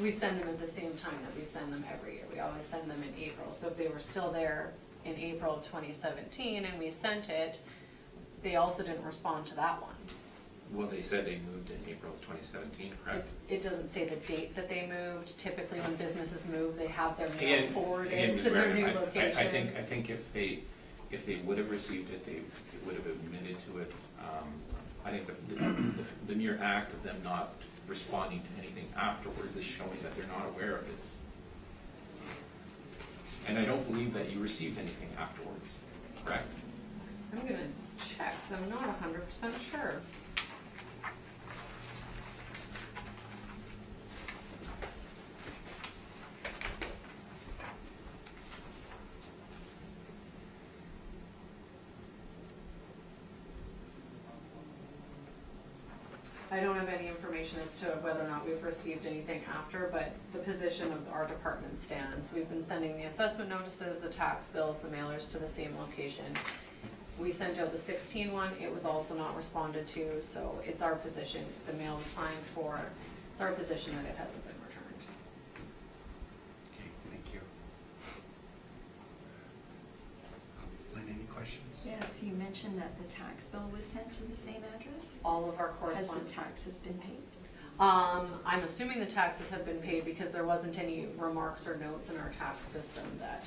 We send them at the same time that we send them every year. We always send them in April. So if they were still there in April of 2017 and we sent it, they also didn't respond to that one. Well, they said they moved in April of 2017, correct? It doesn't say the date that they moved. Typically when businesses move, they have their mail Again, forwarded to their new location. I think if they would have received it, they would have admitted to it. I think the mere act of them not responding to anything afterwards is showing that they're not aware of this. And I don't believe that you received anything afterwards, correct? I'm gonna check, 'cause I'm not 100% sure. I don't have any information as to whether or not we've received anything after, but the position of our department stands. We've been sending the assessment notices, the tax bills, the mailers to the same location. We sent out the 16 one, it was also not responded to, so it's our position, the mail was signed for, it's our position that it hasn't been returned. Okay, thank you. Lynn, any questions? Yes, you mentioned that the tax bill was sent to the same address. All of our Has the correspondence. taxes been paid? I'm assuming the taxes have been paid because there wasn't any remarks or notes in our tax system that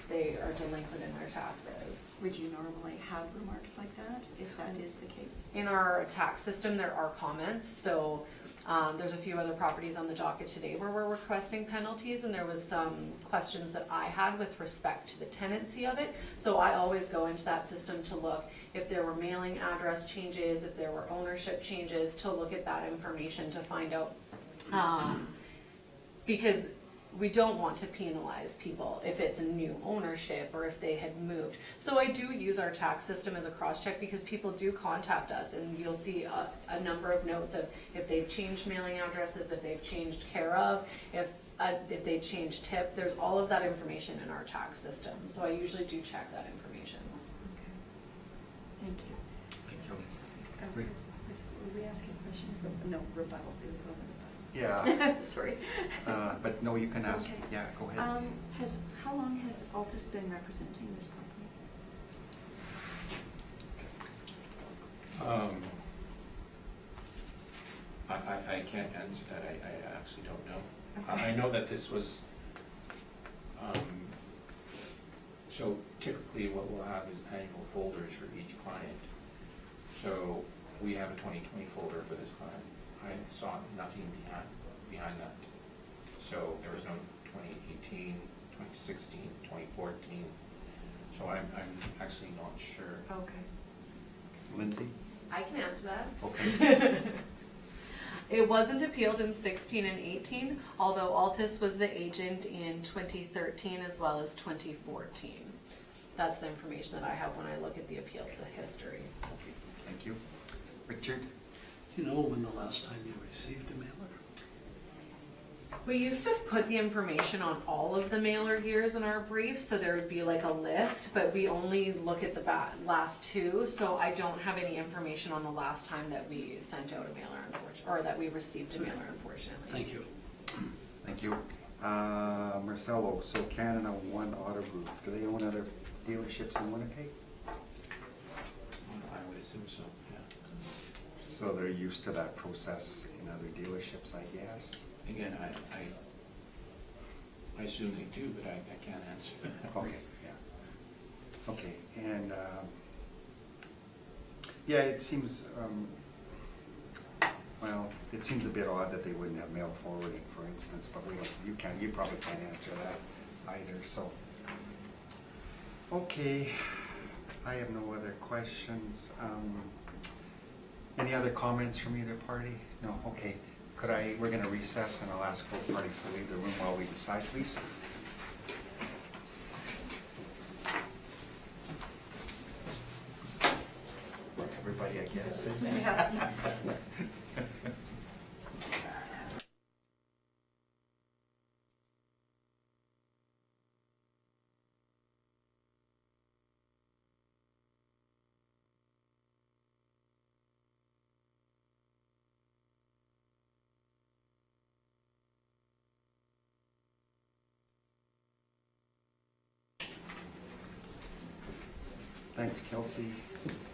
they are delinquent in their taxes. Would you normally have remarks like that, if that is the case? In our tax system, there are comments, so there's a few other properties on the docket today where we're requesting penalties, and there was some questions that I had with respect to the tenancy of it. So I always go into that system to look if there were mailing address changes, if there were ownership changes, to look at that information to find out. Because we don't want to penalize people if it's a new ownership or if they had moved. So I do use our tax system as a cross-check because people do contact us, and you'll see a number of notes of if they've changed mailing addresses, if they've changed care of, if they changed tip. There's all of that information in our tax system. So I usually do check that information. Thank you. Thank you. Were we asking questions? No, rebuttal, it was over Yeah, rebuttal. Sorry. but no, you can ask, Okay. yeah, go ahead. How long has Altus been representing this property? I can't answer that, I actually don't know. Okay. I know that this was, so typically what we'll have is annual folders for each client. So we have a 2020 folder for this client. I saw nothing behind that. So there was no 2018, 2016, 2014. So I'm actually not sure. Okay. Lindsay? I can answer that. Okay. It wasn't appealed in 16 and 18, although Altus was the agent in 2013 as well as 2014. That's the information that I have when I look at the appeals history. Okay, thank you. Richard? Do you know when the last time you received a mailer? We used to put the information on all of the mailer years in our brief, so there would be like a list, but we only look at the last two, so I don't have any information on the last time that we sent out a mailer, unfortunately, or that we received a mailer, unfortunately. Thank you. Thank you. Marcelo, so Canada One Auto Group, do they own other dealerships in Winnipeg? I would assume so, yeah. So they're used to that process in other dealerships, I guess? Again, I assume they do, but I can't answer that. Okay, yeah. Okay, and, yeah, it seems, well, it seems a bit odd that they wouldn't have mail forwarding, for instance, but you probably can't answer that either, so. Okay, I have no other questions. Any other comments from either party? No, okay. We're gonna recess and I'll ask both parties to leave the room while we decide, please. Everybody, I guess, is. Yeah, yes. Thanks, Kelsey.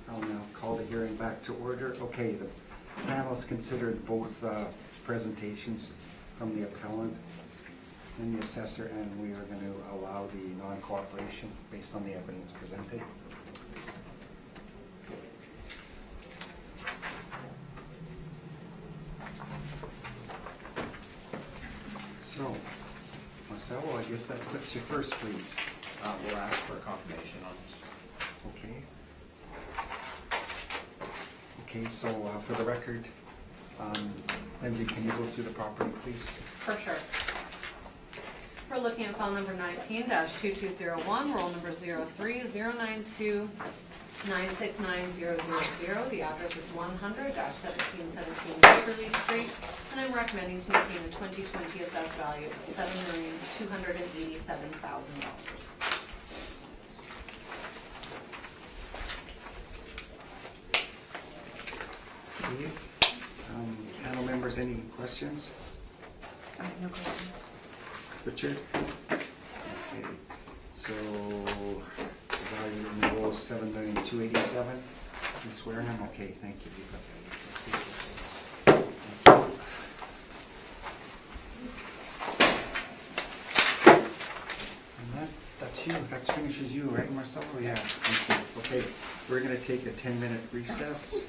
I'll now call the hearing back to order. Okay, the panel's considered both presentations from the appellant and the assessor, and we are going to allow the non-cooperation based on the evidence presented. So, Marcelo, I guess that puts you first, please. We'll ask for a confirmation on this. Okay. Okay, so for the record, Lindsay, can you go through the property, please? For sure. We're looking at file number 19-2201, roll number 03092 969-000. The address is 100-1717 Waverly Street, and I'm recommending to maintain a 2020 assessed value of $7,287,000. Okay. Panel members, any questions? I have no questions. Richard? Okay, so the value in the roll is $7,287,000. You swear him? Okay, thank you. You got that. Let's see. And that's you. That finishes you, right, Marcelo? Yeah. Thank you. Okay, we're gonna take a 10-minute recess.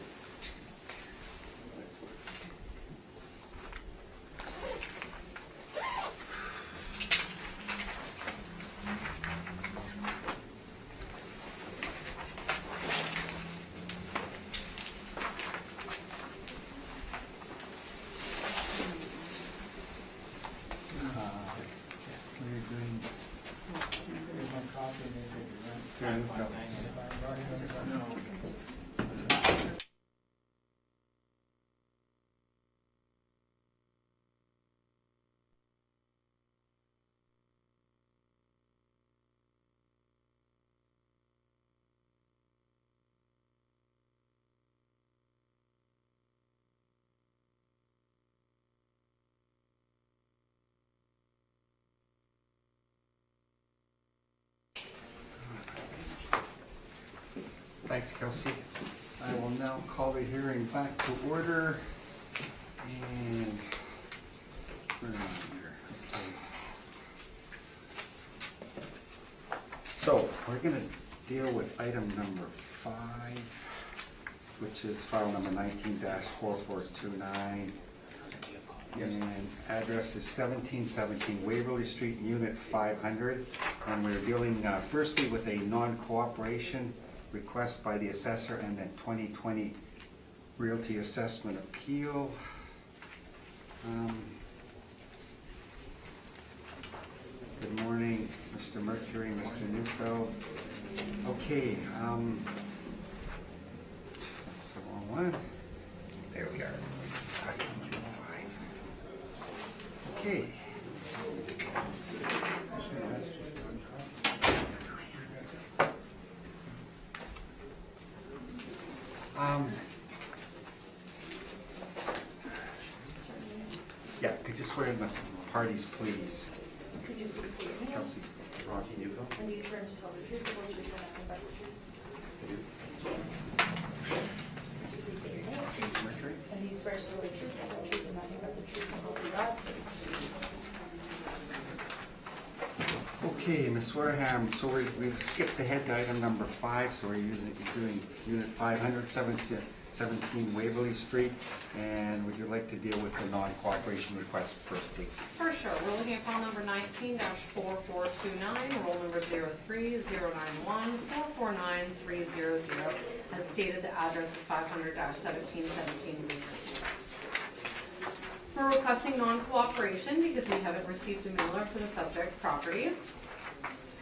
Thanks, Kelsey. I will now call the hearing back to order. And where am I here? Okay. So we're going to deal with item number 5, which is file number 19-4429. And address is 1717 Waverly Street, Unit 500. And we're dealing firstly with a non-cooperation request by the assessor and then 2020 realty assessment appeal. Good morning, Mr. Mercury, Mr. Neufeld. Okay, that's the wrong one. There we are. Document 5. Okay. Yeah, could you swear in the parties, please? Could you please state your name? Kelsey, Rocky Newville. And do you swear to tell the truth, the whole truth, and nothing but the truth? Could you please state your name? Mercury. And do you swear to tell the truth, the whole truth, and nothing but the truth, so help you God? Okay, Ms. Wareham, so we've skipped ahead to item number 5, so we're doing unit 517 Waverly Street, and would you like to deal with the non-cooperation request first, please? For sure, we're looking at file number 19-4429, roll number 03091449300. As stated, the address is 500-1717 Waverly. We're requesting non-cooperation because we haven't received a mailer for the subject property.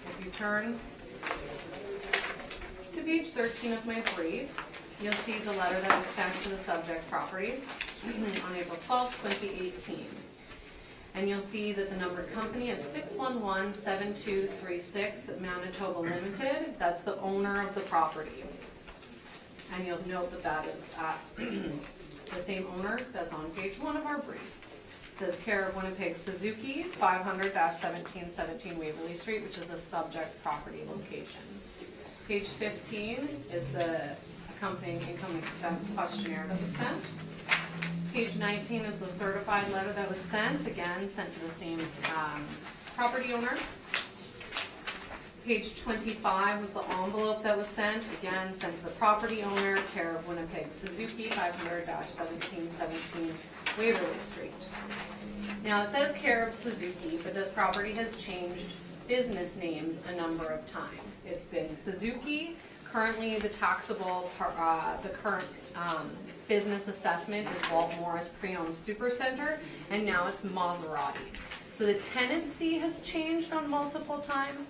If you turn to page 13 of my brief, you'll see the letter that was sent to the subject property on April 12, 2018. And you'll see that the numbered company is 611-7236 Manitoba Limited. That's the owner of the property. And you'll note that that is the same owner that's on page 1 of our brief. It says care of Winnipeg Suzuki, 500-1717 Waverly Street, which is the subject property location. Page 15 is the accompanying income expense questionnaire that was sent. Page 19 is the certified letter that was sent, again, sent to the same property owner. Page 25 was the envelope that was sent, again, sent to the property owner, care of Winnipeg Suzuki, 500-1717 Waverly Street. Now, it says care of Suzuki, but this property has changed business names a number of times. It's been Suzuki, currently the taxable, the current business assessment is Walt Morris Pre-Owned Supercenter, and now it's Maserati. So the tenancy has changed on multiple times.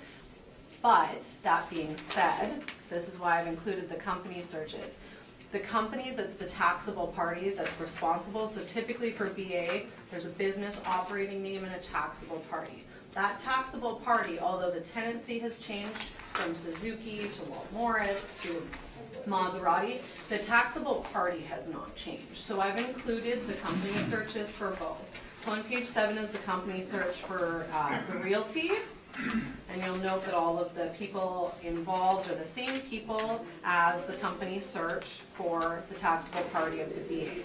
But, that being said, this is why I've included the company searches. The company that's the taxable party that's responsible, so typically for BA, there's a business operating name and a taxable party. That taxable party, although the tenancy has changed from Suzuki to Walt Morris to Maserati, the taxable party has not changed. So I've included the company searches for both. So on page 7 is the company search for the realty. And you'll note that all of the people involved are the same people as the company search for the taxable party of the BA.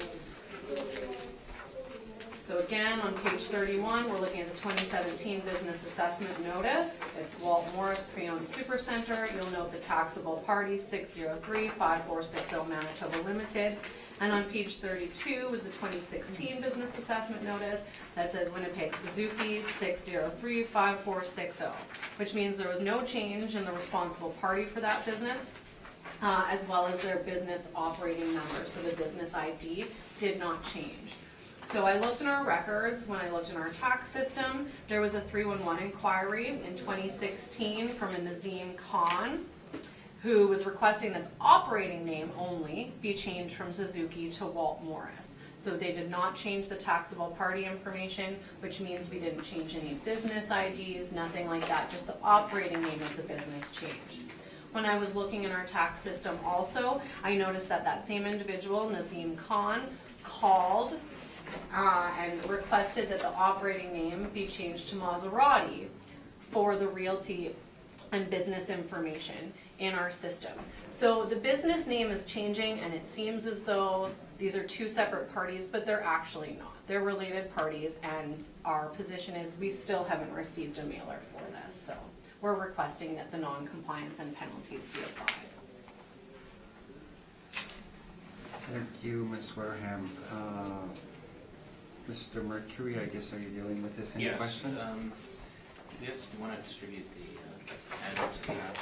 So again, on page 31, we're looking at the 2017 business assessment notice. It's Walt Morris Pre-Owned Supercenter. You'll note the taxable party 603-5460 Manitoba Limited. And on page 32 is the 2016 business assessment notice that says Winnipeg Suzuki 603-5460, which means there was no change in the responsible party for that business, as well as their business operating number. So the business ID did not change. So I looked in our records, when I looked in our tax system, there was a 311 inquiry in 2016 from a Nazim Khan, who was requesting that the operating name only be changed from Suzuki to Walt Morris. So they did not change the taxable party information, which means we didn't change any business IDs, nothing like that, just the operating name of the business changed. When I was looking in our tax system also, I noticed that that same individual, Nazim Khan, called and requested that the operating name be changed to Maserati for the realty and business information in our system. So the business name is changing, and it seems as though these are two separate parties, but they're actually not. They're related parties, and our position is we still haven't received a mailer for this. So we're requesting that the non-compliance and penalties be applied. Thank you, Ms. Wareham. Mr. Mercury, I guess, are you dealing with this? Any questions? Yes, do you want to distribute the handouts that you have?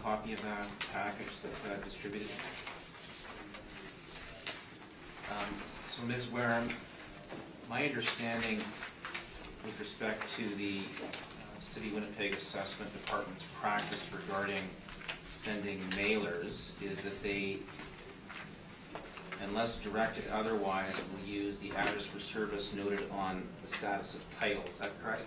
copy of that package that I distributed. So Ms. Wareham, my understanding with respect to the City of Winnipeg Assessment Department's practice regarding sending mailers is that they, unless directed otherwise, will use the address for service noted on the status of title. Is that correct?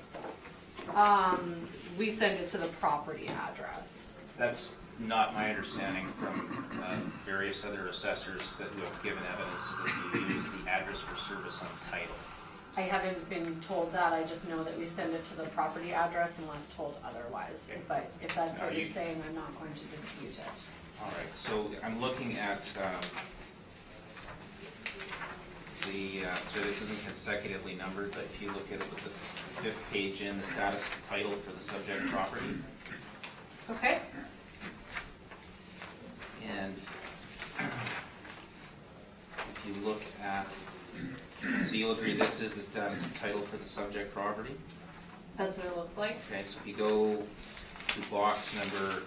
We send it to the property address. That's not my understanding from various other assessors that who have given evidence, is that you use the address for service on title. I haven't been told that, I just know that we send it to the property address unless told otherwise. Okay. But if that's Now what you're you- saying, I'm not going to dispute it. All right, so I'm looking at so this isn't consecutively numbered, but if you look at it with the fifth page in, the status of title for the subject property, Okay? and if you look at, so you'll agree this is the status of title for the subject property? That's what it looks like? Okay, so if you go to box number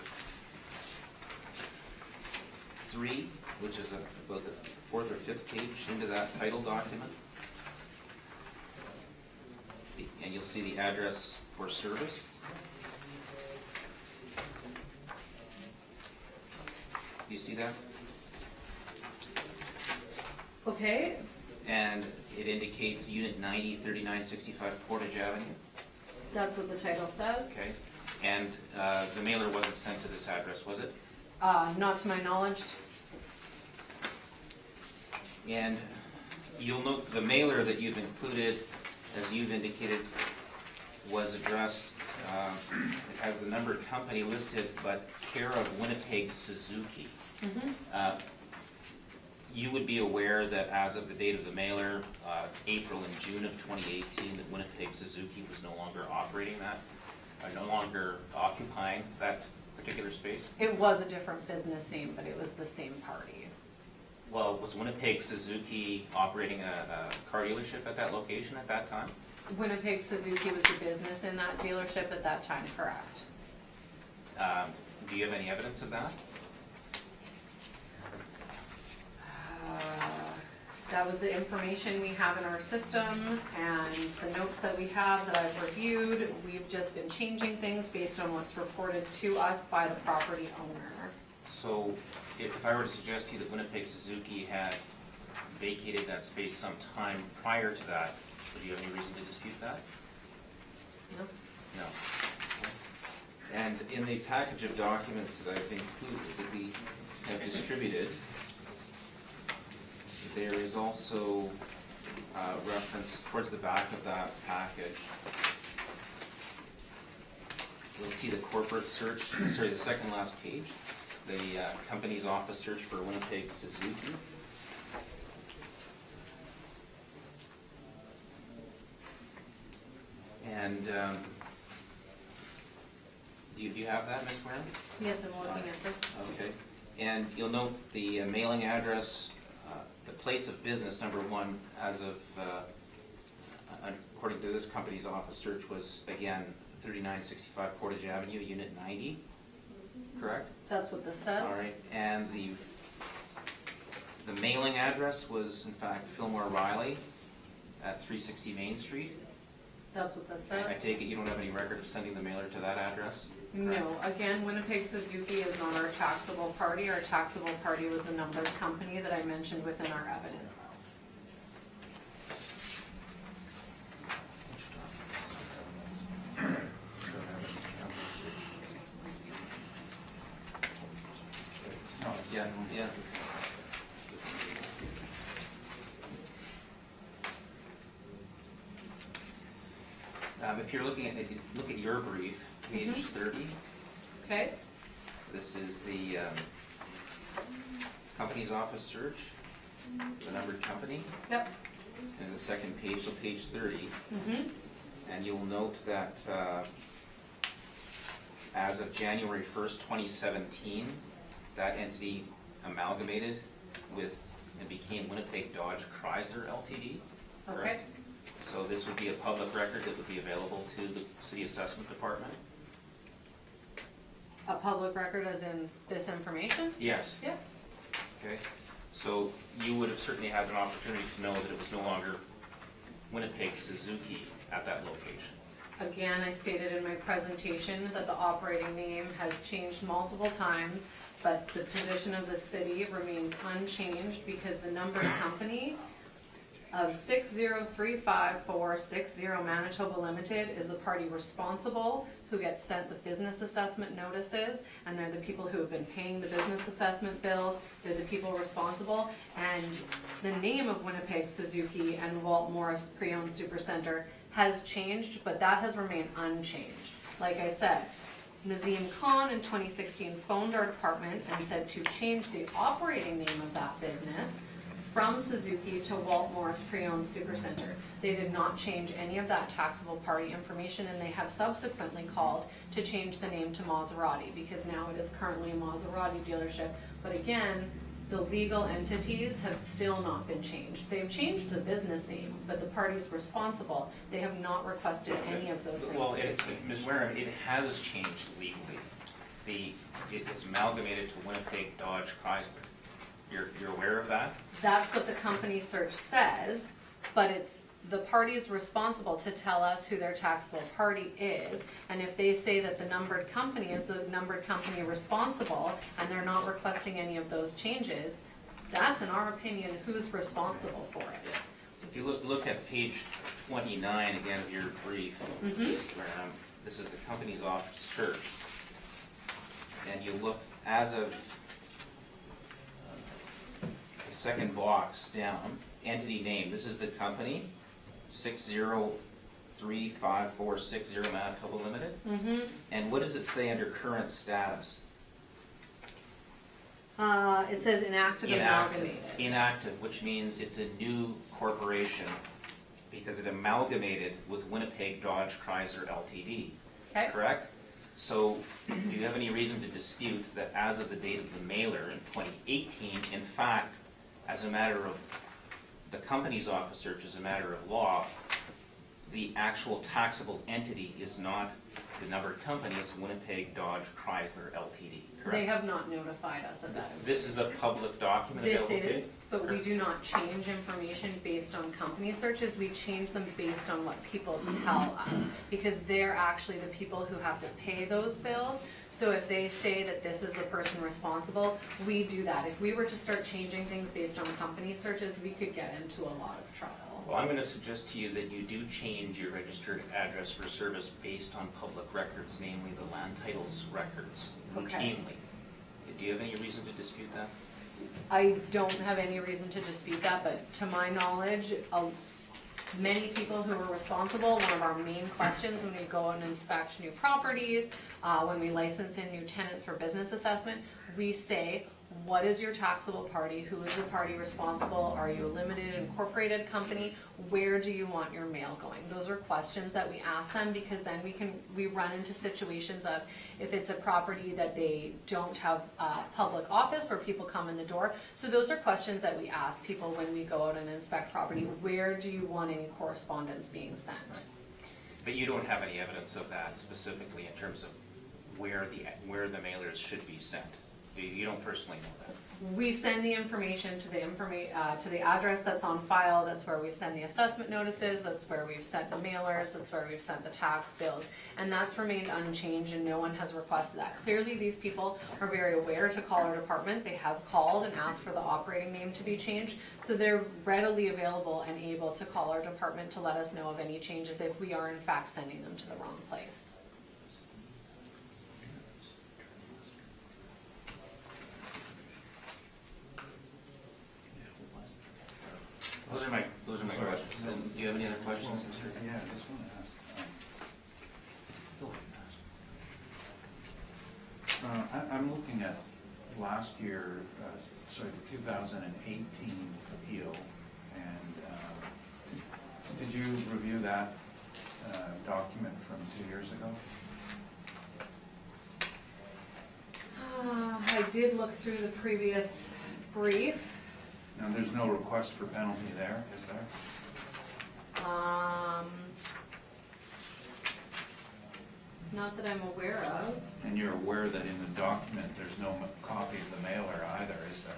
3, which is about the fourth or fifth page into that title document, and you'll see the address for service. Do you see that? Okay, And it indicates Unit 90, 3965 Portage Avenue. that's what the title says. Okay, and the mailer wasn't sent to this address, was it? Not to my knowledge. And you'll note the mailer that you've included, as you've indicated, was addressed, it has the numbered company listed, but care of Winnipeg Suzuki. You would be aware that as of the date of the mailer, April and June of 2018, that Winnipeg Suzuki was no longer operating that, or no longer occupying that particular space? It was a different business name, but it was the same party. Well, was Winnipeg Suzuki operating a car dealership at that location at that time? Winnipeg Suzuki was the business in that dealership at that time, correct? Do you have any evidence of that? That was the information we have in our system and the notes that we have that I've reviewed. We've just been changing things based on what's reported to us by the property owner. So if I were to suggest to you that Winnipeg Suzuki had vacated that space some time prior to that, would you have any reason to dispute that? No? No. And in the package of documents that I've included, that we have distributed, there is also reference towards the back of that package. You'll see the corporate search, sorry, the second last page, the company's office search for Winnipeg Suzuki. And do you have that, Ms. Warren? Yes, I'm looking at this. Okay. And you'll note the mailing address, the place of business, number 1, as of, according to this company's office search, was, again, 3965 Portage Avenue, Unit 90, correct? That's what this says? All right, and the mailing address was, in fact, Fillmore Riley at 360 Main Street. That's what this And I says? take it you don't have any record of sending the mailer to that address? No, again, Winnipeg Suzuki is not our taxable party. Our taxable party was the numbered company that I mentioned within our evidence. Yeah, yeah. If you're looking at, if you look at your brief, page 30, Okay? this is the company's office search, the numbered company, Yep. and the second page, so page 30. Mm-hmm. And you'll note that as of January 1st, 2017, that entity amalgamated with and became Winnipeg Dodge Chrysler Ltd. Okay. correct? So this would be a public record that would be available to the City Assessment Department. A public record as in this information? Yes. Yeah. Okay, so you would have certainly had an opportunity to know that it was no longer Winnipeg Suzuki at that location. Again, I stated in my presentation that the operating name has changed multiple times, but the position of the city remains unchanged because the numbered company of 6035460 Manitoba Limited is the party responsible who gets sent the business assessment notices, and they're the people who have been paying the business assessment bills, they're the people responsible, and the name of Winnipeg Suzuki and Walt Morris Pre-Owned Supercenter has changed, but that has remained unchanged. Like I said, Nazim Khan in 2016 phoned our department and said to change the operating name of that business from Suzuki to Walt Morris Pre-Owned Supercenter. They did not change any of that taxable party information, and they have subsequently called to change the name to Maserati, because now it is currently a Maserati dealership. But again, the legal entities have still not been changed. They've changed the business name, but the parties responsible, they have not requested any of those things. Well, Ms. Wareham, it has changed legally. It's amalgamated to Winnipeg Dodge Chrysler. You're aware of that? That's what the company search says, but it's the parties responsible to tell us who their taxable party is. And if they say that the numbered company is the numbered company responsible, and they're not requesting any of those changes, that's in our opinion who's responsible for it. If you look at page 29 again of your brief, Wareham, this is the company's office search. And you look as of the second box down, entity name, this is the company, 6035460 Manitoba Limited. And what does it say under current status? It says inactive amalgamated. Inactive, which means it's a new corporation because it amalgamated with Winnipeg Dodge Chrysler Ltd. Okay. Correct? So do you have any reason to dispute that as of the date of the mailer in 2018, in fact, as a matter of the company's office search, as a matter of law, the actual taxable entity is not the numbered company, it's Winnipeg Dodge Chrysler Ltd, correct? They have not notified us of that. This is a public document This available to you? is, but we do not change information based on company searches, we change them based on what people tell us. Because they're actually the people who have to pay those bills, so if they say that this is the person responsible, we do that. If we were to start changing things based on company searches, we could get into a lot of trouble. Well, I'm gonna suggest to you that you do change your registered address for service based on public records, namely the land titles records, Okay. routinely. Do you have any reason to dispute that? I don't have any reason to dispute that, but to my knowledge, many people who are responsible, one of our main questions when we go and inspect new properties, when we license in new tenants for business assessment, we say, what is your taxable party? Who is the party responsible? Are you a limited incorporated company? Where do you want your mail going? Those are questions that we ask them, because then we run into situations of if it's a property that they don't have public office where people come in the door. So those are questions that we ask people when we go out and inspect property. Where do you want any correspondence being sent? But you don't have any evidence of that specifically in terms of where the mailers should be sent. You don't personally know that. We send the information to the address that's on file. That's where we send the assessment notices. That's where we've sent the mailers. That's where we've sent the tax bills. And that's remained unchanged, and no one has requested that. Clearly, these people are very aware to call our department. They have called and asked for the operating name to be changed. So they're readily available and able to call our department to let us know of any changes if we are in fact sending them to the wrong place. Those are my questions. And do you have any other questions, Mr. Yeah, I just want to ask, I'm looking at last year, the 2018 appeal, and did you review that document from 2 years ago? I did look through the previous brief. Now, there's no request for penalty there, is there? Not that I'm aware of. And you're aware that in the document, there's no copy of the mailer either, is there?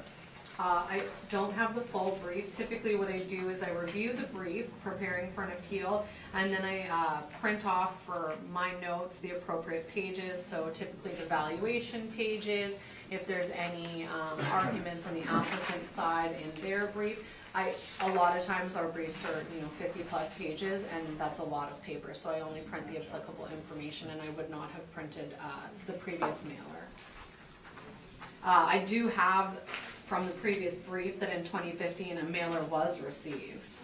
I don't have the full brief. Typically what I do is I review the brief, preparing for an appeal, and then I print off for my notes the appropriate pages, so typically the valuation pages, if there's any arguments on the applicant side in their brief. A lot of times our briefs are, 50+ pages, and that's a lot of paper, so I only print the applicable information, and I would not have printed the previous mailer. I do have from the previous brief that in 2015 a mailer was received.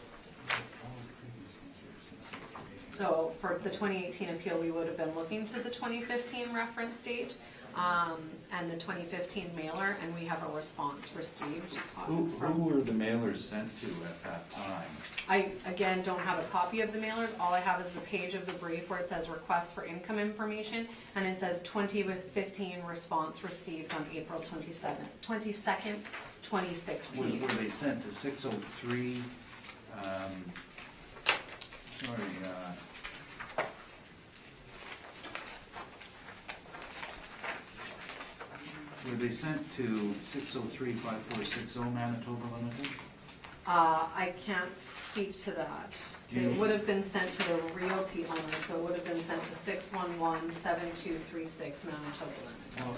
So for the 2018 appeal, we would have been looking to the 2015 reference date and the 2015 mailer, and we have a response received. Who were the mailers sent to at that time? I, again, don't have a copy of the mailers. All I have is the page of the brief where it says request for income information, and it says 2015 response received on April 22nd, 2016. Were they sent to 603, were they sent to 603-5460 Manitoba Limited? I can't speak to that. They would have been sent to the realty owner, so it would have been sent to 611-7236 Manitoba Limited. Well,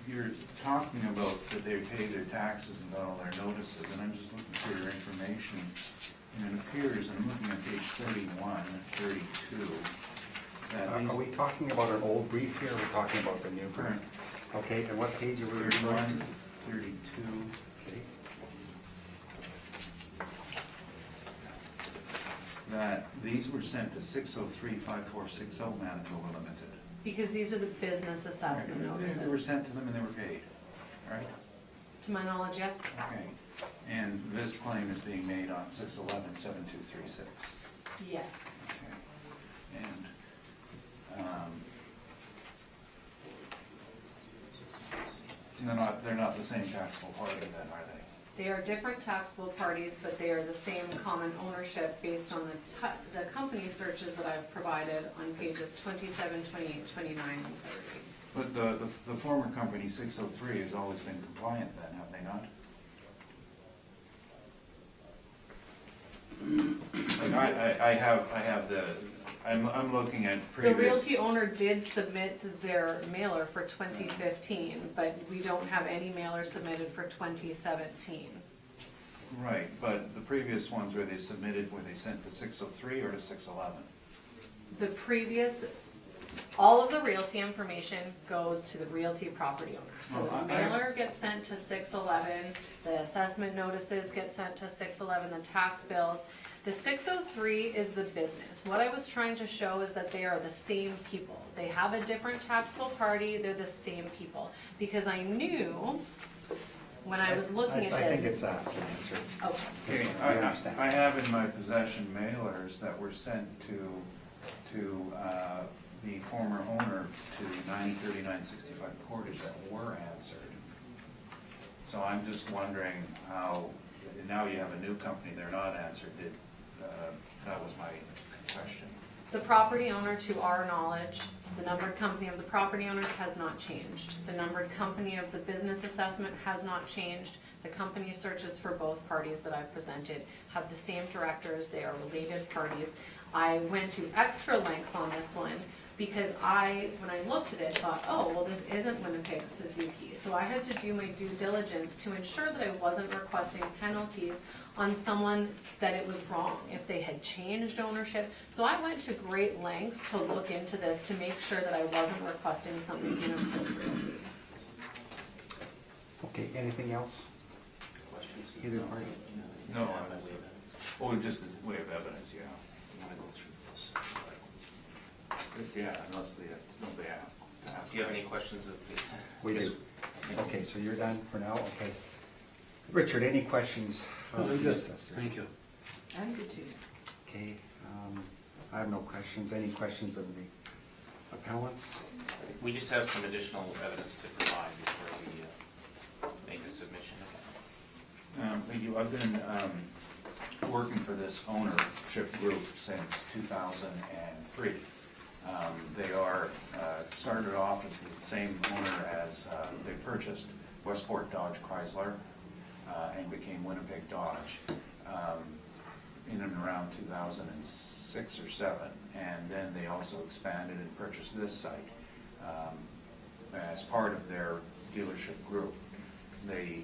you're talking about that they pay their taxes and got all their notices, and I'm just looking for your information. And it appears, I'm looking at page 31, 32, that these. Are we talking about an old brief here, or we're talking about the new brief? Okay, and what page are we referring 31, to? 32. Okay. That these were sent to 603-5460 Manitoba Limited. Because these are the business assessment They were notices. sent to them and they were paid, right? To my knowledge, yes. Okay. And this claim is being made on 611-7236. Yes. Okay. And, they're not the same taxable party then, are they? They are different taxable parties, but they are the same common ownership based on the company searches that I've provided on pages 27, 28, 29, and 30. But the former company, 603, has always been compliant then, have they not? Like I have I'm looking at The previous. realty owner did submit their mailer for 2015, but we don't have any mailer submitted for 2017. Right, but the previous ones where they submitted, were they sent to 603 or to 611? All of the realty information goes to the realty property owner. So Well, the mailer gets sent to 611, the assessment notices get sent to 611, the tax bills. The 603 is the business. What I was trying to show is that they are the same people. They have a different taxable party, they're the same people. Because I knew, when I was looking at I think this. it's asked and answered. Okay. Okay, We understand. I have in my possession mailers that were sent to the former owner to 903965 Portage that were answered. So I'm just wondering how, now you have a new company, they're not answered, that was my question. The property owner, to our knowledge, the numbered company of the property owner has not changed. The numbered company of the business assessment has not changed. The company searches for both parties that I've presented have the same directors, they are related parties. I went to extra lengths on this one because when I looked at it, thought, oh, well, this isn't Winnipeg Suzuki. So I had to do my due diligence to ensure that I wasn't requesting penalties on someone that it was wrong, if they had changed ownership. So I went to great lengths to look into this to make sure that I wasn't requesting something inappropriately. Okay, anything else? Questions? Either party? No, just as way of evidence, yeah. You want to go through this? Yeah, unless they have, nobody have to ask. Do you have any questions of? We Yes. do. Okay, so you're done for now, okay. Richard, any questions? of the assessor? Thank you. I'm good too. Okay, I have no questions. Any questions of the appellants? We just have some additional evidence to provide before we make a submission. Thank you. I've been working for this ownership group since 2003. They are, started off as the same owner as, they purchased Westport Dodge Chrysler and became Winnipeg Dodge in and around 2006 or 7. And then they also expanded and purchased this site as part of their dealership group. They,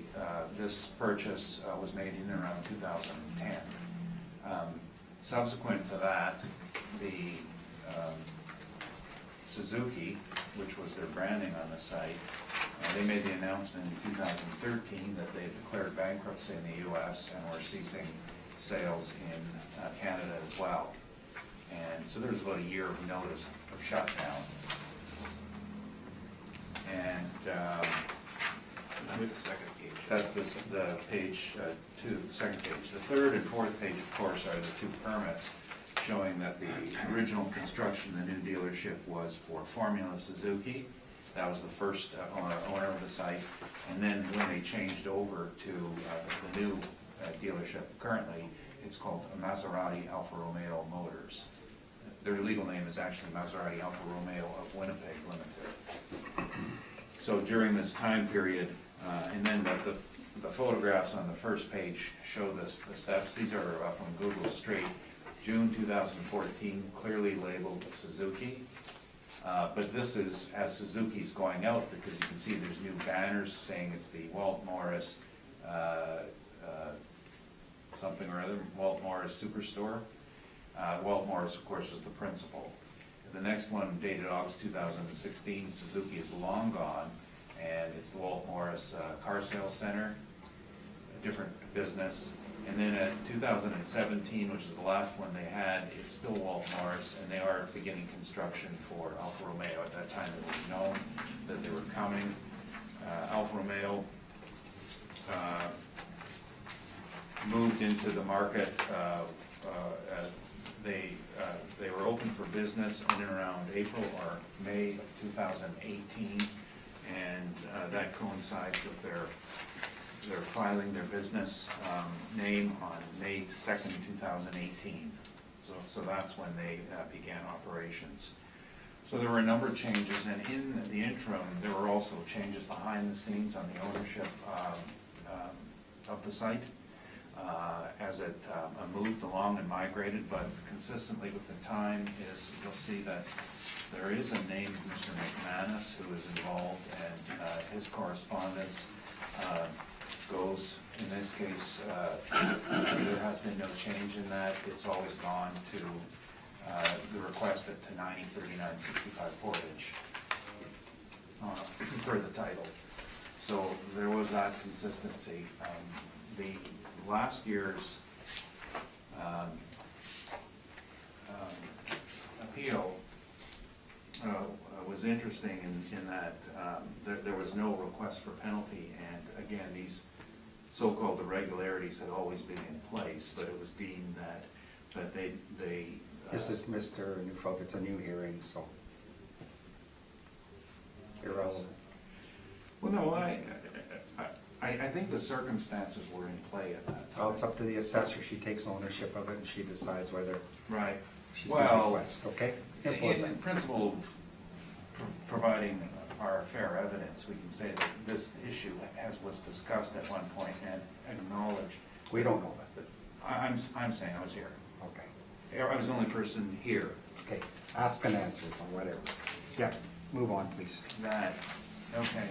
this purchase was made in and around 2010. Subsequent to that, the Suzuki, which was their branding on the site, they made the announcement in 2013 that they declared bankruptcy in the US and were ceasing sales in Canada as well. And so there was about a year of notice of shutdown. And That's the second page. that's the page 2, second page. The third and fourth page, of course, are the two permits showing that the original construction, the new dealership, was for Formula Suzuki. That was the first owner of the site. And then when they changed over to the new dealership currently, it's called Maserati Alfa Romeo Motors. Their legal name is actually Maserati Alfa Romeo of Winnipeg Limited. So during this time period, and then the photographs on the first page show this, the steps. These are from Google Street, June 2014, clearly labeled Suzuki. But this is as Suzuki's going out, because you can see there's new banners saying it's the Walt Morris something or other, Walt Morris Superstore. Walt Morris, of course, was the principal. The next one, dated August 2016, Suzuki is long gone, and it's the Walt Morris Car Sales Center, a different business. And then at 2017, which is the last one they had, it's still Walt Morris, and they are beginning construction for Alfa Romeo. At that time, it was known that they were coming. Alfa Romeo moved into the market. They were open for business in and around April or May of 2018, and that coincides with their filing their business name on May 2nd, 2018. So that's when they began operations. So there were a number of changes, and in the interim, there were also changes behind the scenes on the ownership of the site as it moved along and migrated, but consistently with the time is, you'll see that there is a named Mr. McManus who is involved, and his correspondence goes, in this case, there has been no change in that. It's always gone to the request to 903965 Portage for the title. So there was that consistency. The last year's appeal was interesting in that there was no request for penalty, and again, these so-called irregularities had always been in place, but it was deemed that they This is Mr. Neufeld, it's a new hearing, so. Irrelevant. well, no, I think the circumstances were in play at that time. Well, it's up to the assessor, she takes ownership of it and she decides whether Right. she's gonna Well, request, okay? Simple as in that. principle, providing our fair evidence, we can say that this issue was discussed at one point and acknowledged. We don't know that, I'm saying I was here. okay. I was the only person here. Okay, ask and answer, or whatever. Yeah, move on, please. That, okay.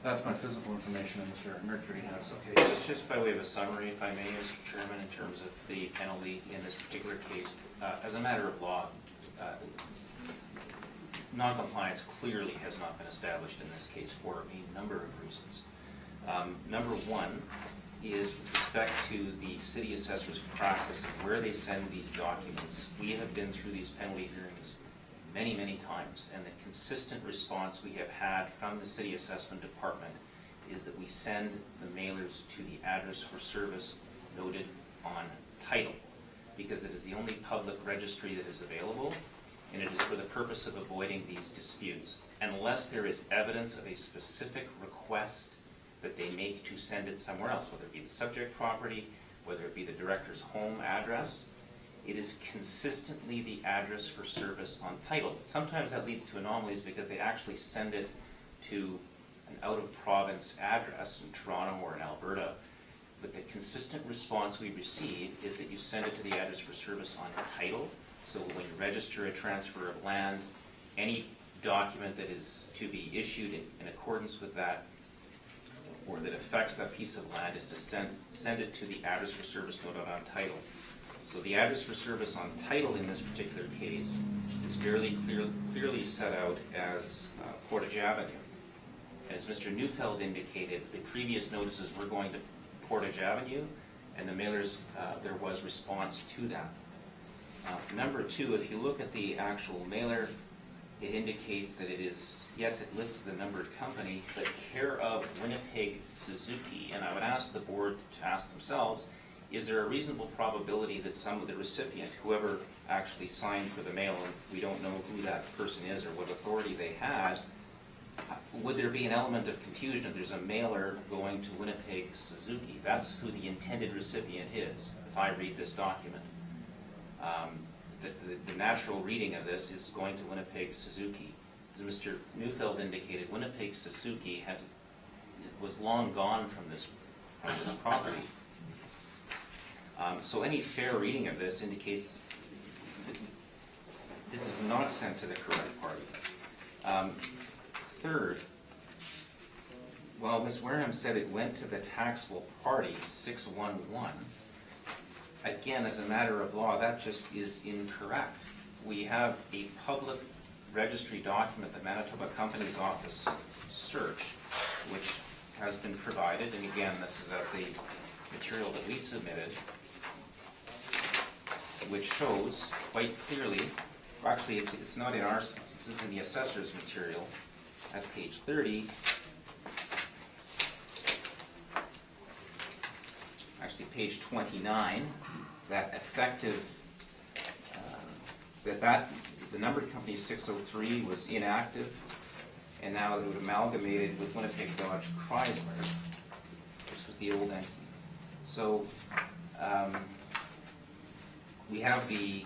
That's my physical information, and Mr. Mercury has. Okay, just by way of a summary, if I may, Mr. Chairman, in terms of the penalty in this particular case, as a matter of law, noncompliance clearly has not been established in this case for a number of reasons. Number one is with respect to the city assessor's practice of where they send these documents. We have been through these penalty hearings many, many times, and the consistent response we have had from the city assessment department is that we send the mailers to the address for service noted on title, because it is the only public registry that is available, and it is for the purpose of avoiding these disputes. Unless there is evidence of a specific request that they make to send it somewhere else, whether it be the subject property, whether it be the director's home address, it is consistently the address for service on title. Sometimes that leads to anomalies because they actually send it to an out-of-province address in Toronto or in Alberta. But the consistent response we receive is that you send it to the address for service on title. So when you register a transfer of land, any document that is to be issued in accordance with that or that affects that piece of land is to send it to the address for service noted on title. So the address for service on title in this particular case is fairly clearly set out as Portage Avenue. As Mr. Neufeld indicated, the previous notices were going to Portage Avenue, and the mailers, there was response to that. Number two, if you look at the actual mailer, it indicates that it is, yes, it lists the numbered company, but care of Winnipeg Suzuki. And I would ask the board to ask themselves, is there a reasonable probability that some of the recipient, whoever actually signed for the mail, and we don't know who that person is or what authority they had, would there be an element of confusion if there's a mailer going to Winnipeg Suzuki? That's who the intended recipient is, if I read this document. The natural reading of this is going to Winnipeg Suzuki. As Mr. Neufeld indicated, Winnipeg Suzuki was long gone from this property. So any fair reading of this indicates that this is not sent to the correct party. Third, well, Ms. Wareham said it went to the taxable party, 611. Again, as a matter of law, that just is incorrect. We have a public registry document, the Manitoba Companies Office search, which has been provided, and again, this is at the material that we submitted, which shows quite clearly, actually it's not in ours, this is in the assessor's material at page 30. Actually, page 29, that effective, the numbered company 603 was inactive, and now it would amalgamated with Winnipeg Dodge Chrysler. This was the old entity. So we have the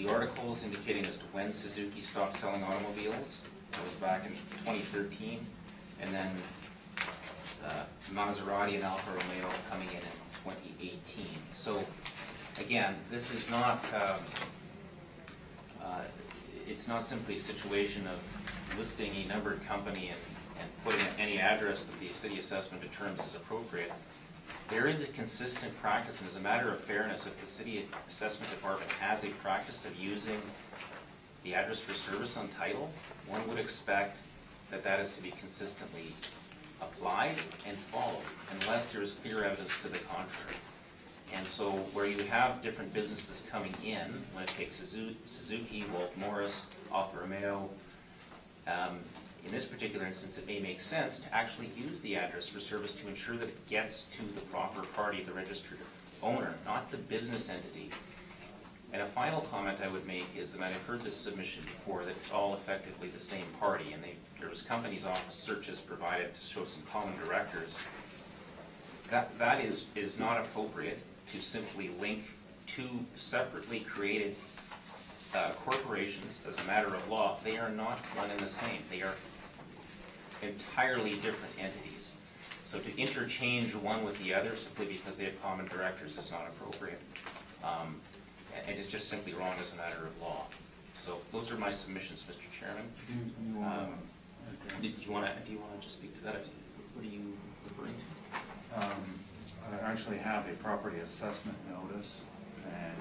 articles indicating as to when Suzuki stopped selling automobiles. That was back in 2013, and then Maserati and Alfa Romeo coming in 2018. So again, this is not, it's not simply a situation of listing a numbered company and putting any address that the city assessment determines is appropriate. There is a consistent practice, and as a matter of fairness, if the city assessment department has a practice of using the address for service on title, one would expect that that is to be consistently applied and followed, unless there is clear evidence to the contrary. And so where you have different businesses coming in, when it takes Suzuki, Walt Morris, Alfa Romeo, in this particular instance, it may make sense to actually use the address for service to ensure that it gets to the proper party, the registered owner, not the business entity. And a final comment I would make is that I've heard this submission before, that it's all effectively the same party, and there was company's office searches provided to show some common directors. That is not appropriate to simply link two separately created corporations as a matter of law. They are not one and the same. They are entirely different entities. So to interchange one with the other simply because they have common directors is not appropriate. And it's just simply wrong as a matter of law. So those are my submissions, Mr. Chairman. Do you want to just speak to that? What are you referring to? I actually have a property assessment notice, and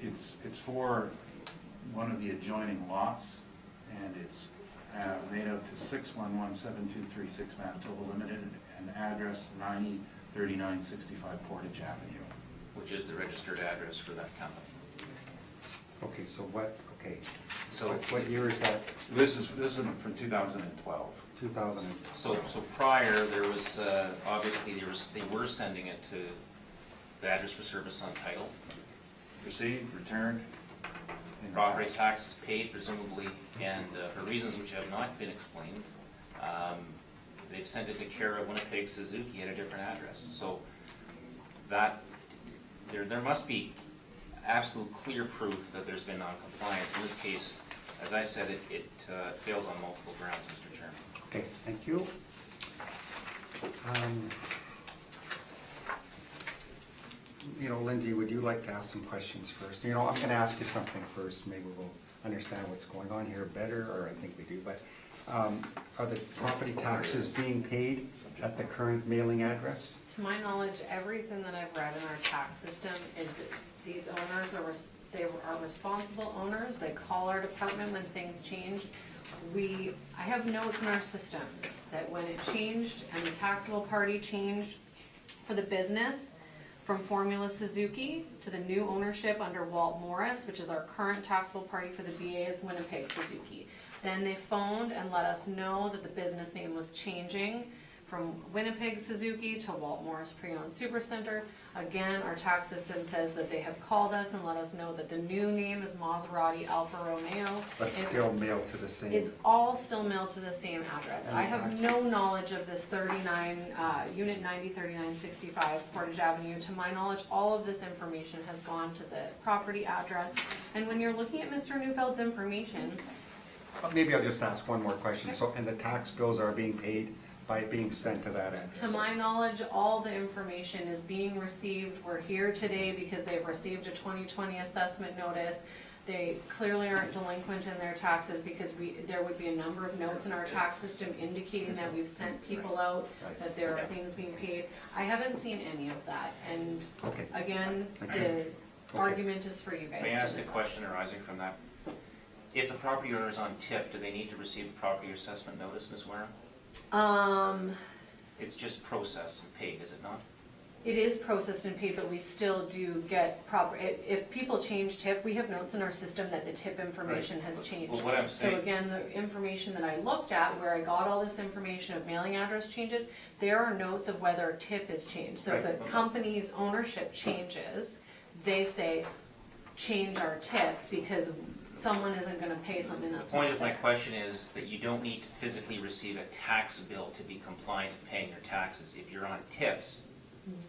it's for one of the adjoining lots, and it's made out to 611-7236 Manitoba Limited, and address 903965 Portage Avenue. Which is the registered address for that company. Okay, so So what year is that? This is from 2012. 2000. So prior, there was, obviously, they were sending it to the address for service on title. Received, returned. in the Property past. taxes paid presumably, and for reasons which have not been explained, they've sent it to care of Winnipeg Suzuki at a different address. So that, there must be absolute clear proof that there's been non-compliance. In this case, as I said, it fails on multiple grounds, Mr. Chairman. Okay, thank you. Lindsay, would you like to ask some questions first? I'm gonna ask you something first, maybe we'll understand what's going on here better, or I think we do, but are the property taxes being paid at the current mailing address? To my knowledge, everything that I've read in our tax system is that these owners are responsible owners. They call our department when things change. I have notes in our system that when it changed and the taxable party changed for the business from Formula Suzuki to the new ownership under Walt Morris, which is our current taxable party for the BA, is Winnipeg Suzuki. Then they phoned and let us know that the business name was changing from Winnipeg Suzuki to Walt Morris Pre-Owned Supercenter. Again, our tax system says that they have called us and let us know that the new name is Maserati Alfa Romeo. But And still mailed to the same? it's all still mailed to the same address. And I the have tax- no knowledge of this 39, Unit 90, 3965 Portage Avenue. To my knowledge, all of this information has gone to the property address. And when you're looking at Mr. Neufeld's information, Maybe I'll just ask one more question. So, and the tax bills are being paid by being sent to that address? to my knowledge, all the information is being received. We're here today because they've received a 2020 assessment notice. They clearly aren't delinquent in their taxes because there would be a number of notes in our tax system indicating that we've sent people out, that there are things being paid. I haven't seen any of that, and Okay. again, Thank the you. argument is for you guys May I to ask a decide. question arising from that? If the property owner is on tip, do they need to receive a property assessment notice, Ms. Warren? It's just processed and paid, is it not? It is processed and paid, but we still do get proper, if people change tip, we have notes in our system that the tip information has changed. Well, what I'm So saying, again, the information that I looked at, where I got all this information of mailing address changes, there are notes of whether tip is changed. So if a Right, okay. company's ownership changes, they say, change our tip, because someone isn't gonna pay something the that's not point of my theirs. question is that you don't need to physically receive a tax bill to be compliant to paying your taxes. If you're on tips,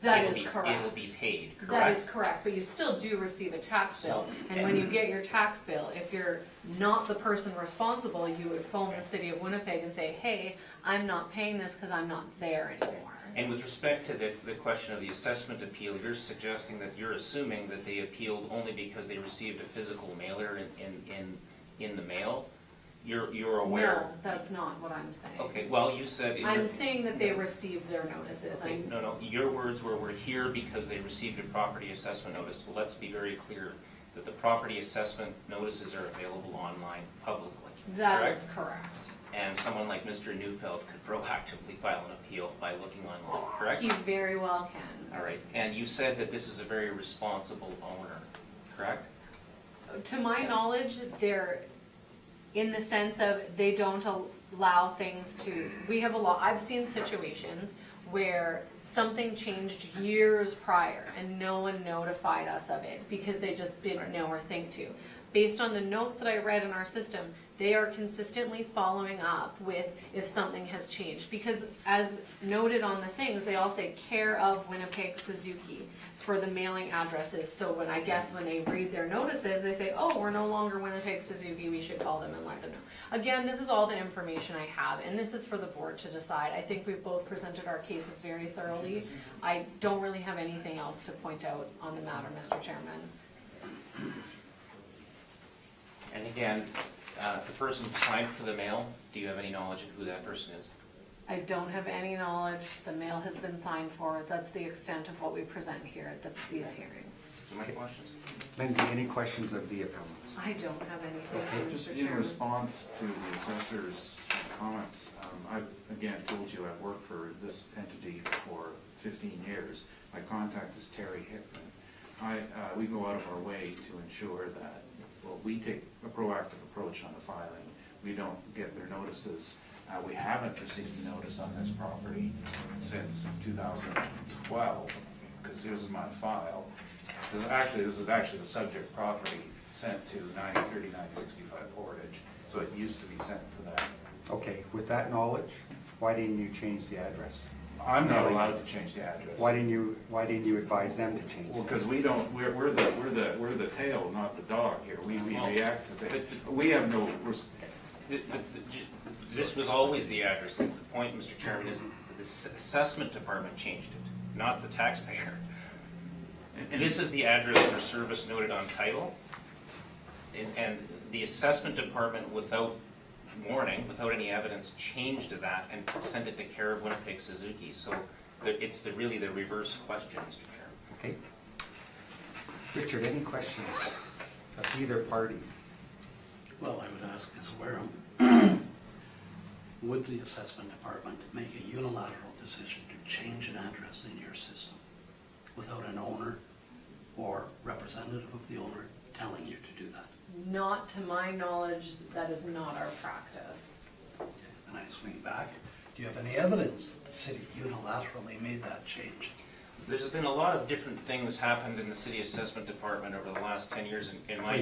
That it'll is be- correct. It'll be paid, correct? That is correct, but you still do receive a tax bill, and when you get your tax bill, if you're not the person responsible, you would phone the city of Winnipeg and say, hey, I'm not paying this because I'm not there anymore. And with respect to the question of the assessment appeal, you're suggesting that you're assuming that they appealed only because they received a physical mailer in the mail? You're aware? No, that's not what I'm saying. Okay, well, you said. in your- I'm saying that they received their notices. Okay, no, your words were, we're here because they received a property assessment notice. Well, let's be very clear that the property assessment notices are available online publicly, That correct? is correct. And someone like Mr. Neufeld could proactively file an appeal by looking online, correct? He very well can. All right, and you said that this is a very responsible owner, correct? To my knowledge, they're, in the sense of, they don't allow things to, I've seen situations where something changed years prior and no one notified us of it because they just didn't know or think to. Based on the notes that I read in our system, they are consistently following up with if something has changed. Because as noted on the things, they all say care of Winnipeg Suzuki for the mailing addresses. So when they read their notices, they say, oh, we're no longer Winnipeg Suzuki, we should call them and let them know. Again, this is all the information I have, and this is for the board to decide. I think we've both presented our cases very thoroughly. I don't really have anything else to point out on the matter, Mr. Chairman. And again, the person who signed for the mail, do you have any knowledge of who that person is? I don't have any knowledge. The mail has been signed for. That's the extent of what we present here at these hearings. So my questions? Lindsay, any questions of the appellants? I don't have anything, Okay. Just Mr. in Chairman. response to the assessor's comments, I've again told you I've worked for this entity for 15 years. My contact is Terry Hickman. We go out of our way to ensure that, well, we take a proactive approach on the filing. We don't get their notices. We haven't received a notice on this property since 2012, because here's my file. This is actually the subject property sent to 903965 Portage, so it used to be sent to that. Okay, with that knowledge, Why didn't you change the address? I'm not allowed to change the address. Why didn't you advise them to change Well, it? because we don't, we're the tail, not the dog here. We react to things. We have no, This was always the address. The point, Mr. Chairman, is that the assessment department changed it, not the taxpayer. And this is the address for service noted on title. And the assessment department, without warning, without any evidence, changed that and sent it to care of Winnipeg Suzuki. So it's really the reverse question, Mr. Chairman. Okay. Richard, any questions of either party? Well, I would ask Ms. Wareham, would the assessment department make a unilateral decision to change an address in your system without an owner or representative of the owner telling you to do that? Not to my knowledge, that is not our practice. And I swing back, do you have any evidence that the city unilaterally made that change? There's been a lot of different things happened in the city assessment department over the last 10 years in my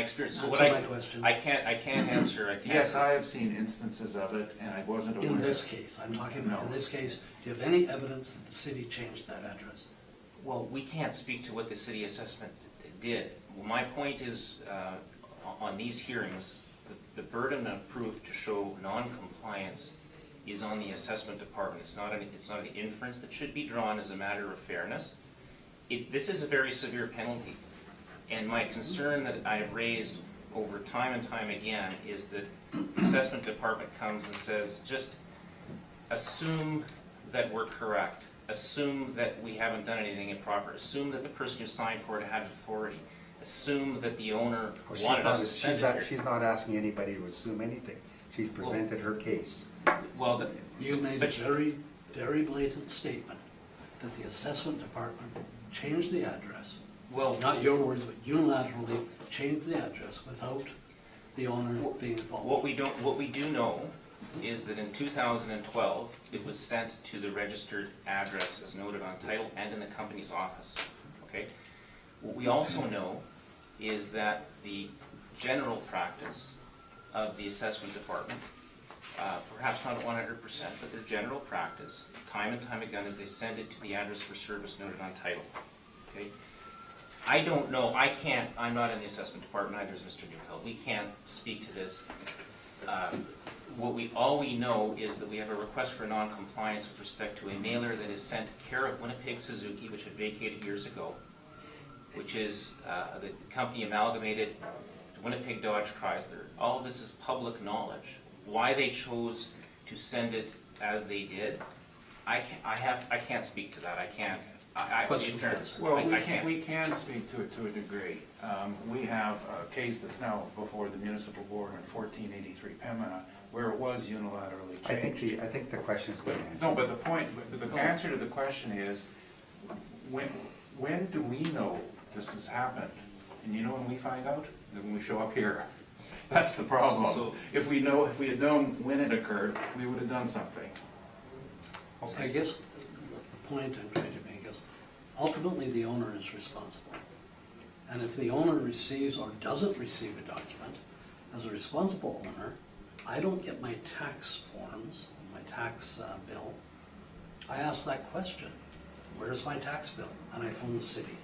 experience. So what Answer my question. I can't answer. yes, I have seen instances of it, and I wasn't aware. In this case, I'm talking about in No. this case, do you have any evidence that the city changed that address? Well, we can't speak to what the city assessment did. My point is, on these hearings, the burden of proof to show non-compliance is on the assessment department. It's not an inference that should be drawn as a matter of fairness. This is a very severe penalty. And my concern that I have raised over time and time again is that the assessment department comes and says, just assume that we're correct. Assume that we haven't done anything improper. Assume that the person who signed for it had authority. Assume that the owner Well, wanted us to send it here. she's not asking anybody to assume anything. She's presented her case. Well, You made a But- very, very blatant statement that the assessment department changed the address, well, not your words, but unilaterally changed the address without the owner being involved. what we do know is that in 2012, it was sent to the registered address as noted on title and in the company's office, okay? What we also know is that the general practice of the assessment department, perhaps not 100%, but their general practice, time and time again, is they send it to the address for service noted on title, okay? I don't know, I'm not in the assessment department, neither is Mr. Neufeld. We can't speak to this. All we know is that we have a request for non-compliance with respect to a mailer that is sent care of Winnipeg Suzuki, which had vacated years ago, which is the company amalgamated to Winnipeg Dodge Chrysler. All of this is public knowledge. Why they chose to send it as they did, I can't speak to that. I can't. Questions, fairness, Well, I can't. we can speak to it to a degree. We have a case that's now before the municipal board in 1483 Pembina, where it was unilaterally changed. I think the question's been answered. No, but the answer to the question is, when do we know this has happened? And you know when we find out? When we show up here. That's the problem. So- If we had known when it occurred, we would have done something. I guess the point I'm trying to make is, ultimately, the owner is responsible. And if the owner receives or doesn't receive a document, as a responsible owner, I don't get my tax forms, my tax bill. I ask that question, where's my tax bill? And I phone the city.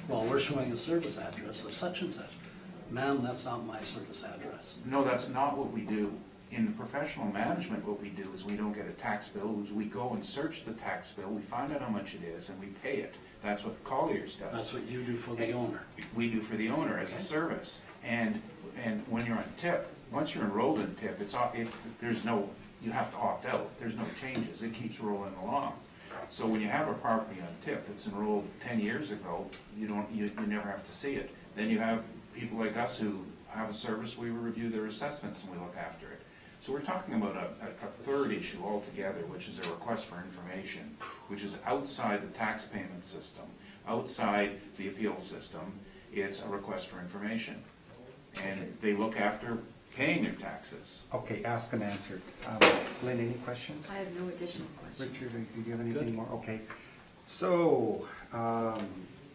Well, we're showing a service address of such and such. Ma'am, that's not my service address. No, that's not what we do. In professional management, what we do is we don't get a tax bill, is we go and search the tax bill, we find out how much it is, and we pay it. That's what Collier's does. That's what you do for the owner. We do for the owner as a service. And when you're on tip, once you're enrolled in tip, you have to opt out. There's no changes. It keeps rolling along. So when you have a property on tip that's enrolled 10 years ago, you never have to see it. Then you have people like us who have a service, we review their assessments and we look after it. So we're talking about a third issue altogether, which is a request for information, which is outside the tax payment system, outside the appeal system. It's a request for information. And they look after paying their taxes. Okay, asked and answered. Lynn, any questions? I have no additional questions. Richard, do you have anything Good. more? Okay. So,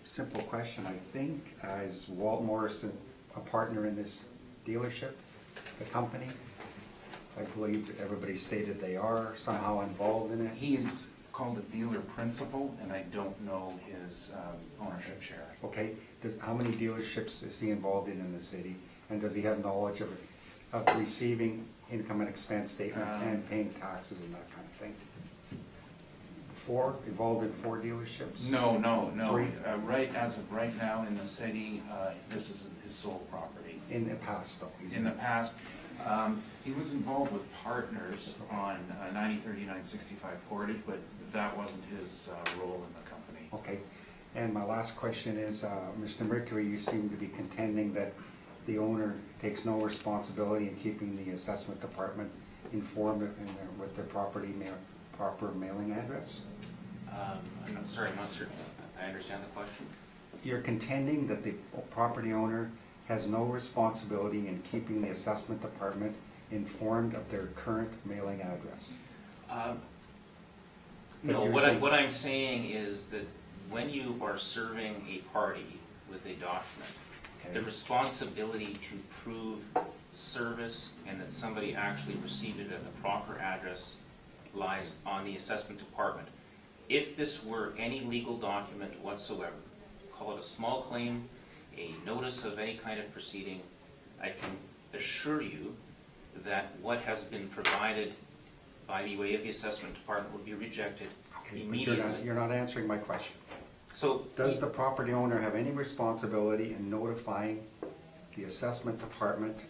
simple question, I think. Is Walt Morrison a partner in this dealership, the company? I believe everybody stated they are somehow involved in it. He's called a dealer principal, and I don't know his ownership share. Okay, how many dealerships is he involved in the city? And does he have knowledge of receiving income and expense statements and paying taxes and that kind of thing? Involved in 4 dealerships? No. 3? As of right now in the city, this is his sole property. In the past though? In the past, he was involved with partners on 903965 Portage, but that wasn't his role in the company. Okay, and my last question is, Mr. Mercury, you seem to be contending that the owner takes no responsibility in keeping the assessment department informed with their proper mailing address? I'm not certain I understand the question. You're contending that the property owner has no responsibility in keeping the assessment department informed of their current mailing address? No, you're what saying- what I'm saying is that when you are serving a party with a document, the Okay. responsibility to prove service and that somebody actually received it at the proper address lies on the assessment department. If this were any legal document whatsoever, call it a small claim, a notice of any kind of proceeding, I can assure you that what has been provided by the way of the assessment department would be rejected Okay, but immediately. you're not answering my question. So, Does the property owner have any responsibility in notifying the assessment department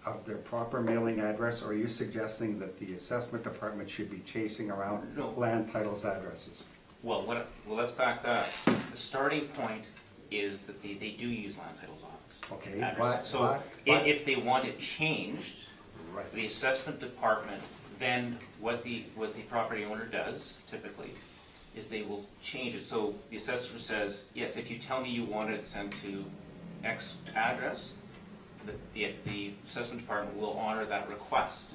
of their proper mailing address, or are you suggesting that the assessment department should be chasing around No. land titles addresses? well, let's back that up. The starting point is that they do use land titles office. Okay, address. So but- if they want it changed, Right. the assessment department, then what the property owner does typically is they will change it. So the assessor says, yes, if you tell me you want it sent to X address, the assessment department will honor that request.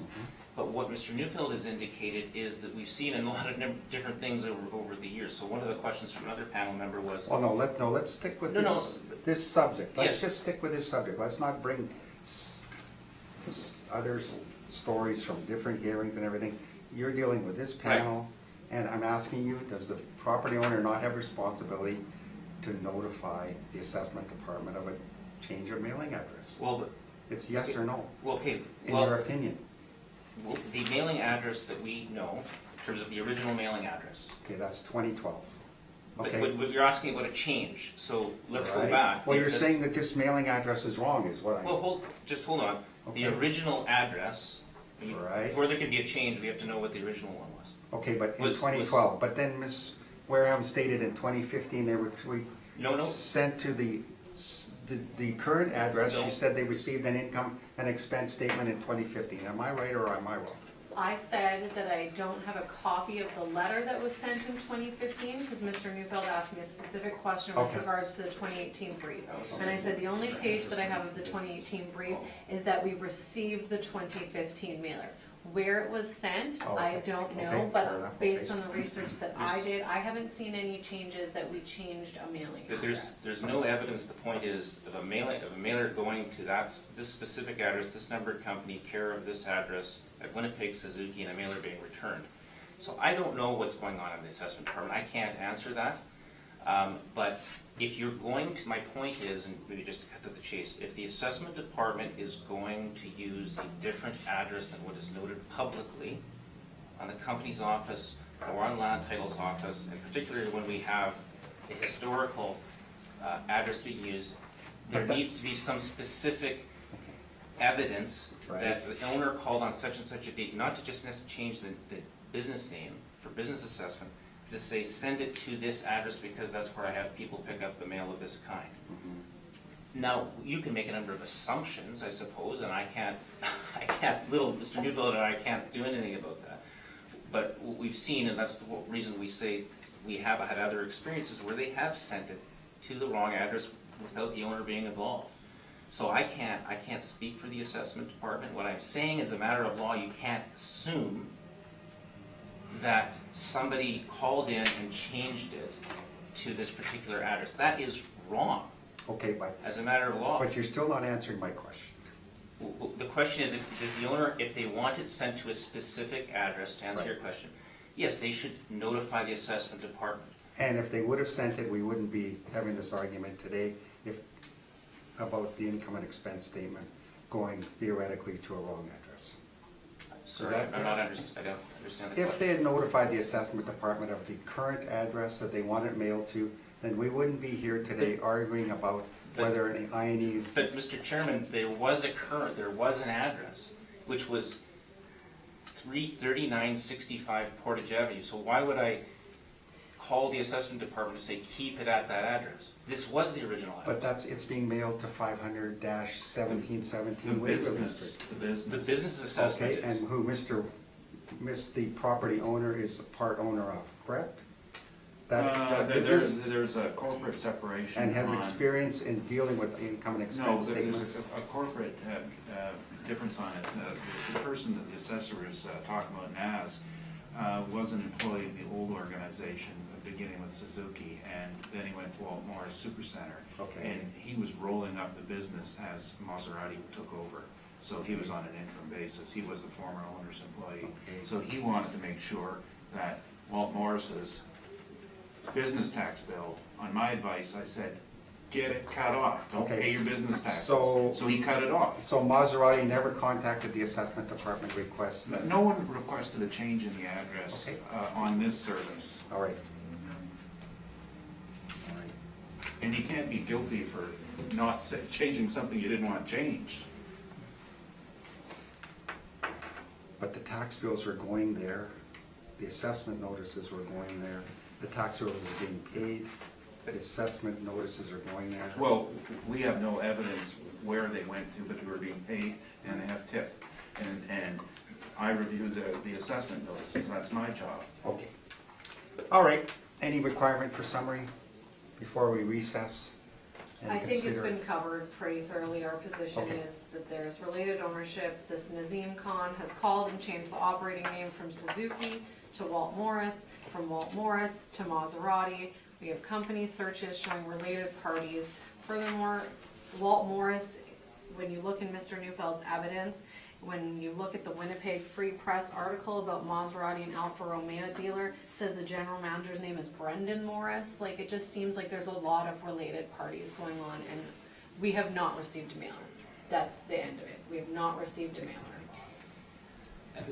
But what Mr. Newfield has indicated is that we've seen in a lot of different things over the years. So one of the questions from another panel member was, Oh, no, let's stick with No, this subject. Let's Yes. just stick with this subject. Let's not bring other stories from different hearings and everything. You're dealing with this panel, and I'm asking you, does the property owner not have responsibility to notify the assessment department of a change of mailing address? well, It's yes or no, okay, in your well, opinion. the mailing address that we know, in terms of the original mailing address, Okay, that's 2012. but Okay. what you're asking about a change, so let's go Right. back. Well, you're because- saying that this mailing address is wrong, is what Well, I'm, hold on. The Okay. original address, Right. before there can be a change, we have to know what the original one was. okay, but in Was- 2012, but then Ms. Wareham stated in 2015, we No, sent to the current address, No. she said they received an income and expense statement in 2015. Am I right or am I wrong? I said that I don't have a copy of the letter that was sent in 2015, because Mr. Newfeld asked me a specific question with Okay. regards to the 2018 brief. And I said the only page that I have of the 2018 brief is that we received the 2015 mailer. Where it was sent, Oh, I okay. don't Okay, know, fair but enough. based Okay. on the research that I did, I haven't seen any changes that we changed a mailing But address. there's no evidence, the point is, of a mailer going to this specific address, this numbered company, care of this address, at Winnipeg, Suzuki, and a mailer being returned. So I don't know what's going on in the assessment department, I can't answer that. But if you're going to, my point is, and maybe just to cut to the chase, if the assessment department is going to use a different address than what is noted publicly on the company's office or on land titles office, and particularly when we have the historical address being used, there needs to be some specific evidence that the owner called on such and such a date, not to just necessarily change the business name for business assessment, to say, send it to this address because that's where I have people pick up the mail of this kind. Now, you can make a number of assumptions, I suppose, and little Mr. Newfield and I can't do anything about that. But what we've seen, and that's the reason we say we have had other experiences where they have sent it to the wrong address without the owner being involved. So I can't speak for the assessment department. What I'm saying as a matter of law, you can't assume that somebody called in and changed it to this particular address. That is wrong Okay, as a matter of law. but you're still not answering my question. The question is, does the owner, if they want it sent to a specific address, to answer Right. your question, yes, they should notify the assessment department. And if they would have sent it, we wouldn't be having this argument today about the income and expense statement going theoretically to a wrong address. Sorry, that I don't understand the question. If they had notified the assessment department of the current address that they want it mailed to, then we wouldn't be here today arguing about whether an INE. But Mr. Chairman, there was an address, which was 33965 Portage Avenue, so why would I call the assessment department to say, keep it at that address? This was the original But address. it's being mailed to 500-1717 The Waverly business, Street. the business. The business assessment Okay, is. and who the property owner is the part owner of, correct? That business There's a corporate separation. and has on- experience in dealing with income and No, expense there's statements. a corporate difference on it. The person that the assessor is talking about, Naz, was an employee of the old organization, beginning with Suzuki, and then he went to Walt Morris Supercenter. Okay. And he was rolling up the business as Maserati took over. So he was on an interim basis. He was the former owner's employee. Okay. So he wanted to make sure that Walt Morris's business tax bill, on my advice, I said, get it cut off, don't Okay. pay your business taxes. So- So he cut it off. So Maserati never contacted the assessment department request? No one requested a change in the address Okay. on this service. All right. All right. And you can't be guilty for not changing something you didn't want changed. But the tax bills were going there, the assessment notices were going there, the tax bills were being paid, the assessment notices are going there. Well, we have no evidence where they went to, but they were being paid and they have tip. And I reviewed the assessment notices, that's my job. Okay. All right, any requirement for summary before we recess? and I think it's consider- been covered pretty thoroughly. Our position Okay. is that there's related ownership. This Nazim Khan has called and changed the operating name from Suzuki to Walt Morris, from Walt Morris to Maserati. We have company searches showing related parties. Furthermore, Walt Morris, when you look in Mr. Neufeld's evidence, when you look at the Winnipeg Free Press article about Maserati and Alfa Romeo dealer, it says the general manager's name is Brendan Morris. Like, it just seems like there's a lot of related parties going on, and we have not received a mailer. That's the end of it. We have not received a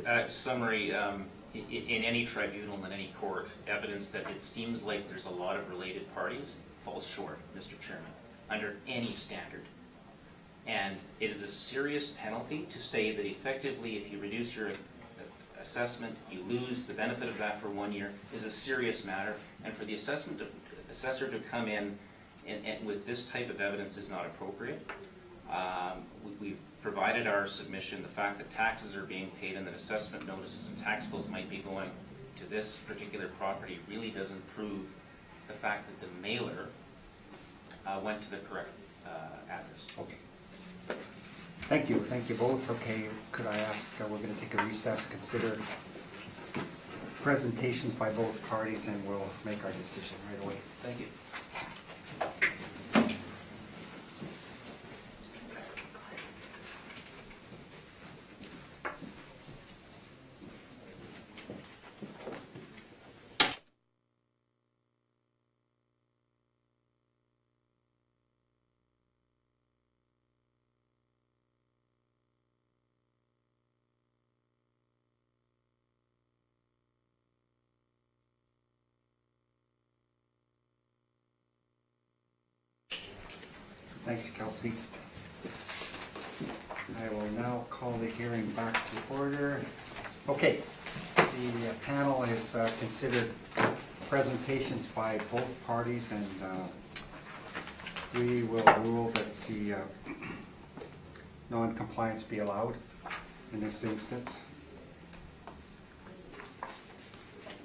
mailer. Summary, in any tribunal, in any court, evidence that it seems like there's a lot of related parties falls short, Mr. Chairman, under any standard. And it is a serious penalty to say that effectively, if you reduce your assessment, you lose the benefit of that for 1 year, is a serious matter. And for the assessor to come in and with this type of evidence is not appropriate. We've provided our submission, the fact that taxes are being paid and that assessment notices and tax bills might be going to this particular property really doesn't prove the fact that the mailer went to the correct address. Okay. Thank you both. Okay, could I ask, we're gonna take a recess, consider presentations by both parties, and we'll make our decision right away. Thank you. Thanks, Kelsey. I will now call the hearing back to order. Okay, the panel has considered presentations by both parties, and we will rule that the non-compliance be allowed in this instance.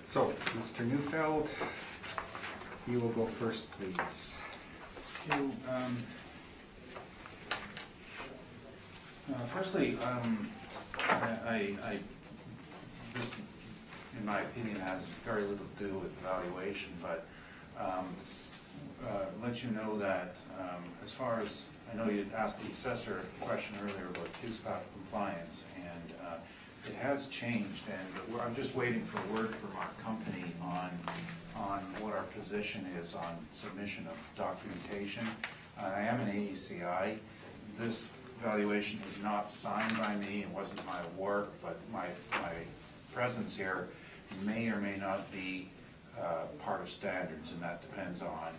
So, Mr. Neufeld, you will go first, please. Firstly, this, in my opinion, has very little to do with valuation, but let you know that as far as, I know you asked the assessor a question earlier about two-stop compliance, and it has changed, and I'm just waiting for word from our company on what our position is on submission of documentation. I am an AECI. This valuation is not signed by me, it wasn't my work, but my presence here may or may not be part of standards, and that depends on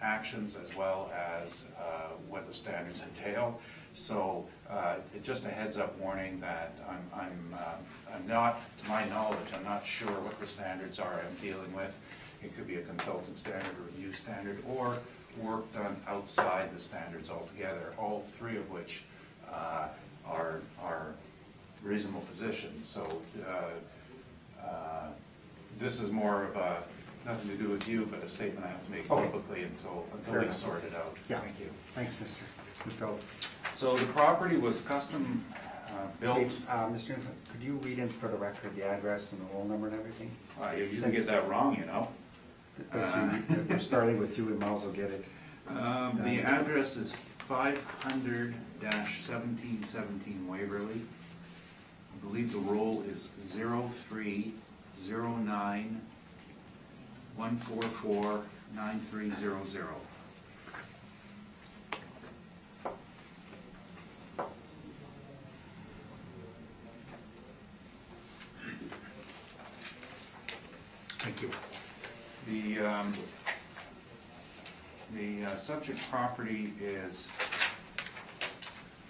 actions as well as what the standards entail. So just a heads up warning that I'm not, to my knowledge, I'm not sure what the standards are I'm dealing with. It could be a consultant standard or review standard, or work done outside the standards altogether, all three of which are reasonable positions. So this is more of a, nothing to do with you, but a statement I have to make Okay. publicly until Fair we enough. sort it out. Yeah. Thank you. Thanks, Mr. Newfeld. So the property was custom built. Mr. Newfeld, could you read in for the record the address and the roll number and everything? You can get that wrong, you know. If we're starting with you, we might as well get it. The address is 500-1717 Waverly. I believe the roll is 0309-144-9300. Thank you. The subject property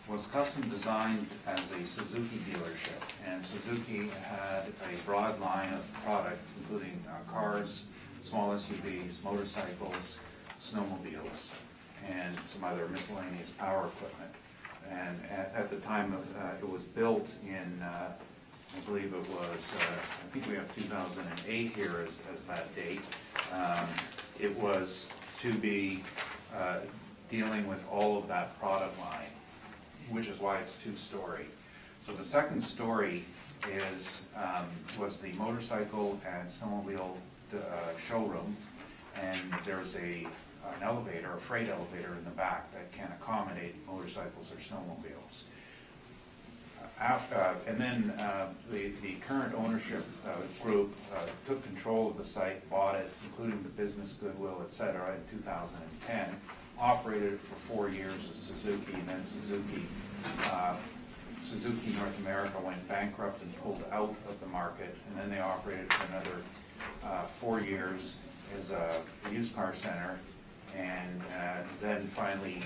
was custom designed as a Suzuki dealership, and Suzuki had a broad line of product, including cars, small SUVs, motorcycles, snowmobiles, and some other miscellaneous power equipment. And at the time it was built in, I believe it was, I think we have 2008 here as that date. It was to be dealing with all of that product line, which is why it's two-story. So the second story was the motorcycle and snowmobile showroom, and there's an elevator, a freight elevator in the back that can accommodate motorcycles or snowmobiles. And then the current ownership group took control of the site, bought it, including the business goodwill, et cetera, in 2010, operated it for 4 years as Suzuki, and then Suzuki North America went bankrupt and pulled out of the market, and then they operated for another 4 years as a used car center, and then finally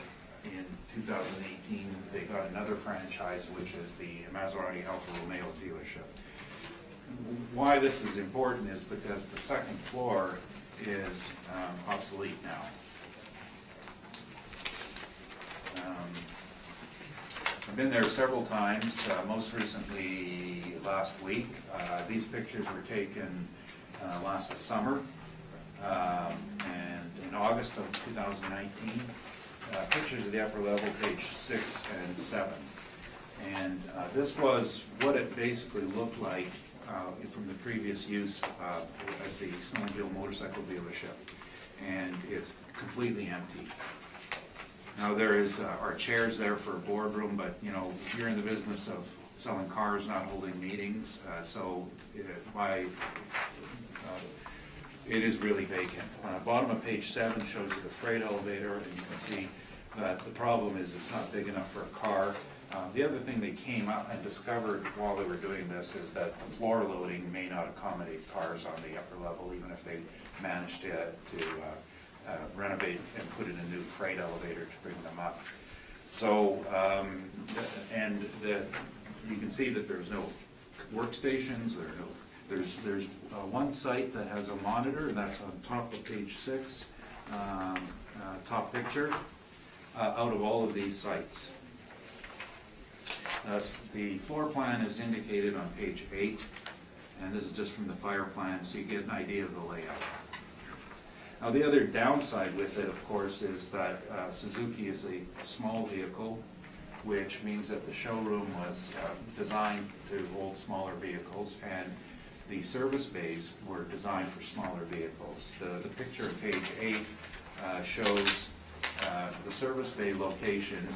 in 2018, they got another franchise, which is the Maserati Alfa Romeo dealership. Why this is important is because the second floor is obsolete now. I've been there several times, most recently last week. These pictures were taken last summer, and in August of 2019. Pictures of the upper level, page 6 and 7. And this was what it basically looked like from the previous use as the snowmobile motorcycle dealership. And it's completely empty. Now there are chairs there for a boardroom, but you know, you're in the business of selling cars, not holding meetings, so it is really vacant. Bottom of page 7 shows you the freight elevator, and you can see that the problem is it's not big enough for a car. The other thing they came out and discovered while they were doing this is that the floor loading may not accommodate cars on the upper level, even if they managed to renovate and put in a new freight elevator to bring them up. So, you can see that there's no workstations, there's one site that has a monitor, and that's on top of page 6, top picture, out of all of these sites. The floor plan is indicated on page 8, and this is just from the fire plan, so you get an idea of the layout. Now the other downside with it, of course, is that Suzuki is a small vehicle, which means that the showroom was designed to hold smaller vehicles, and the service bays were designed for smaller vehicles. The picture on page 8 shows the service bay location,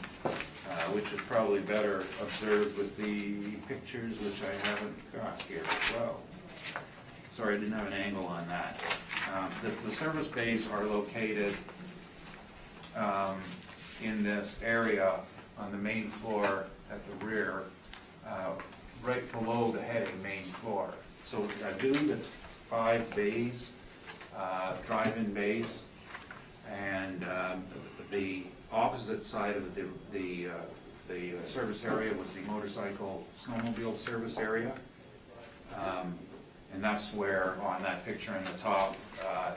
which is probably better observed with the pictures, which I haven't got here as well. Sorry, I didn't have an angle on that. The service bays are located in this area on the main floor at the rear, right below the heading main floor. So I believe it's 5 bays, drive-in bays, and the opposite side of the service area was the motorcycle snowmobile service area. And that's where, on that picture in the top,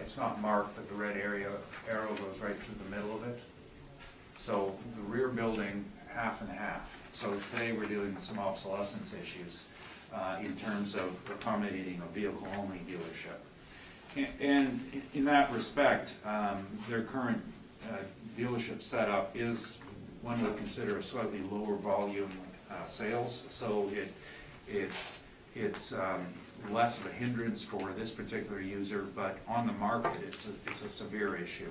it's not marked, but the red arrow goes right through the middle of it. So the rear building, half and half. So today we're dealing with some obsolescence issues in terms of accommodating a vehicle-only dealership. And in that respect, their current dealership setup is, one would consider, a slightly lower volume sales. So it's less of a hindrance for this particular user, but on the market, it's a severe issue.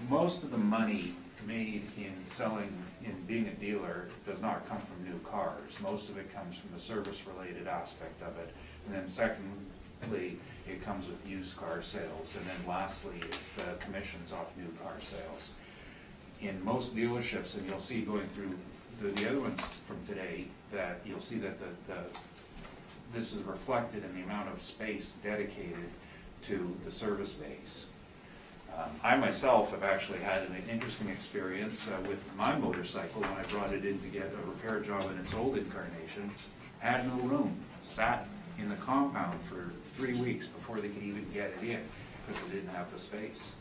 Most of the money made in selling, in being a dealer, does not come from new cars. Most of it comes from the service-related aspect of it. And then secondly, it comes with used car sales. And then lastly, it's the commissions off new car sales. In most dealerships, and you'll see going through the other ones from today, that you'll see that this is reflected in the amount of space dedicated to the service bays. I myself have actually had an interesting experience with my motorcycle when I brought it in to get a repair job in its old incarnation. Had no room, sat in the compound for 3 weeks before they could even get it in because they didn't have the space.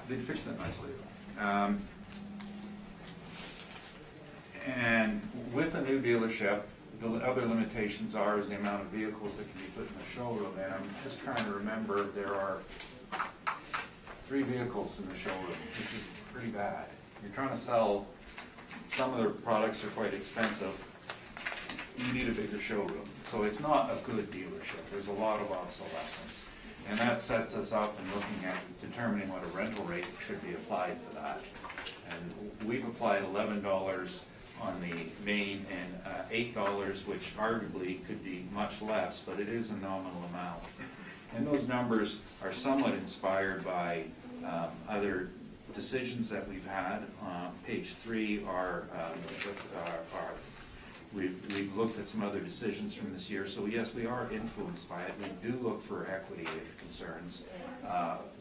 They fixed that nicely. And with a new dealership, the other limitations are is the amount of vehicles that can be put in the showroom. And I'm just trying to remember, there are 3 vehicles in the showroom, which is pretty bad. You're trying to sell, some of their products are quite expensive. You need a bigger showroom. So it's not a good dealership. There's a lot of obsolescence. And that sets us up in looking at determining what a rental rate should be applied to that. And we've applied $11 on the main and $8, which arguably could be much less, but it is a nominal amount. And those numbers are somewhat inspired by other decisions that we've had. Page 3 are we've looked at some other decisions from this year. So yes, we are influenced by it. We do look for equity concerns.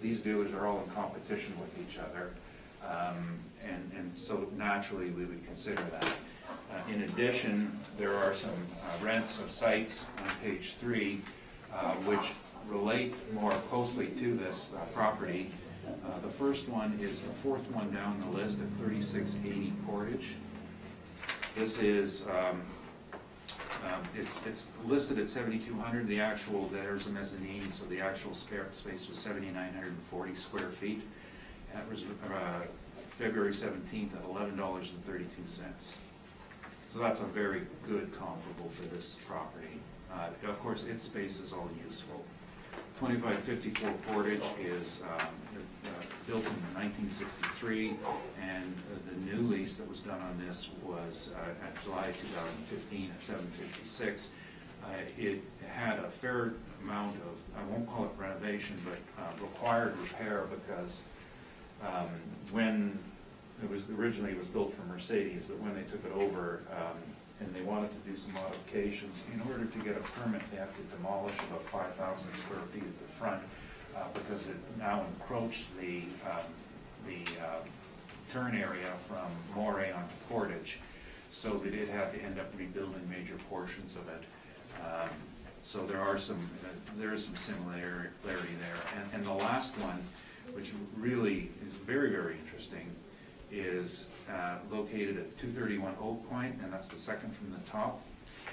These dealers are all in competition with each other. And so naturally we would consider that. In addition, there are some rents of sites on page 3 which relate more closely to this property. The first one is the 4th one down the list at 3680 Portage. This is, it's listed at 7,200. The actual, there's a mezzanine, so the actual spare space was 7,940 square feet. That was February 17th at $11.32. So that's a very good comparable for this property. Of course, its space is all useful. 2554 Portage is built in 1963, and the new lease that was done on this was at July 2015 at 756. It had a fair amount of, I won't call it renovation, but required repair, because when it was originally, it was built for Mercedes, but when they took it over and they wanted to do some modifications, in order to get a permit, they have to demolish about 5,000 square feet at the front because it now encroached the turn area from Moray onto Portage. So they did have to end up rebuilding major portions of it. So there is some similarity there. And the last one, which really is very, very interesting, is located at 231 Oak Point, and that's the second from the top.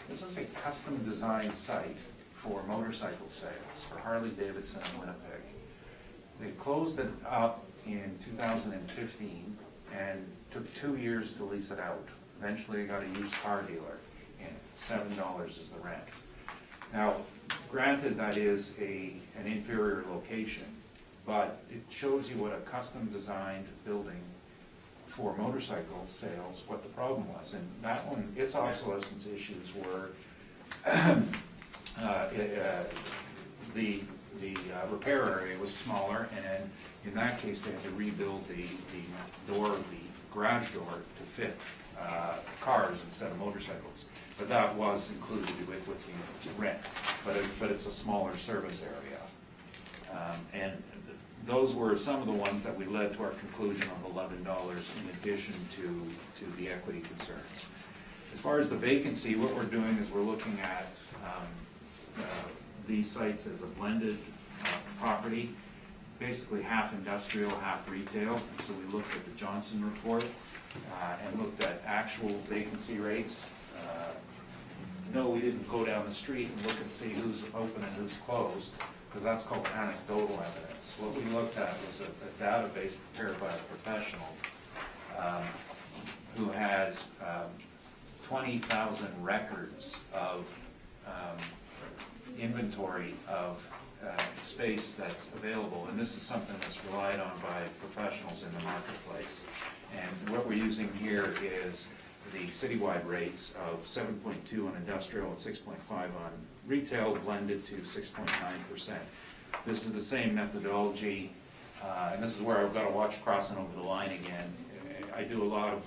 This is a custom designed site for motorcycle sales for Harley Davidson in Winnipeg. They closed it up in 2015 and took 2 years to lease it out. Eventually got a used car dealer. in it. $7 is the rent. Now, granted, that is an inferior location, but it shows you what a custom-designed building for motorcycle sales, what the problem was. And that one, its obsolescence issues were the repair area was smaller, and in that case, they had to rebuild the door, the garage door, to fit cars instead of motorcycles. But that was included with the rent, but it's a smaller service area. And those were some of the ones that we led to our conclusion of $11 in addition to the equity concerns. As far as the vacancy, what we're doing is we're looking at these sites as a blended property, basically half industrial, half retail. So we looked at the Johnson report and looked at actual vacancy rates. No, we didn't go down the street and look and see who's open and who's closed, because that's called anecdotal evidence. What we looked at was a database prepared by a professional who has 20,000 records of inventory of space that's available, and this is something that's relied on by professionals in the marketplace. And what we're using here is the citywide rates of 7.2 on industrial and 6.5 on retail, blended to 6.9%. This is the same methodology, and this is where I've got to watch crossing over the line again. I do a lot of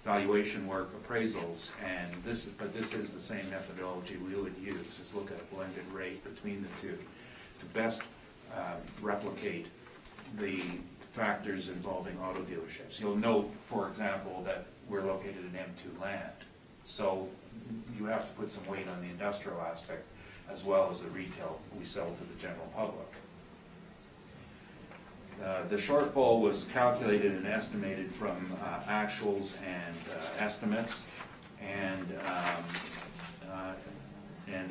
valuation work, appraisals, and this is the same methodology we would use, is look at a blended rate between the two to best replicate the factors involving auto dealerships. You'll note, for example, that we're located in M2 land, so you have to put some weight on the industrial aspect as well as the retail we sell to the general public. The shortfall was calculated and estimated from actuals and estimates, and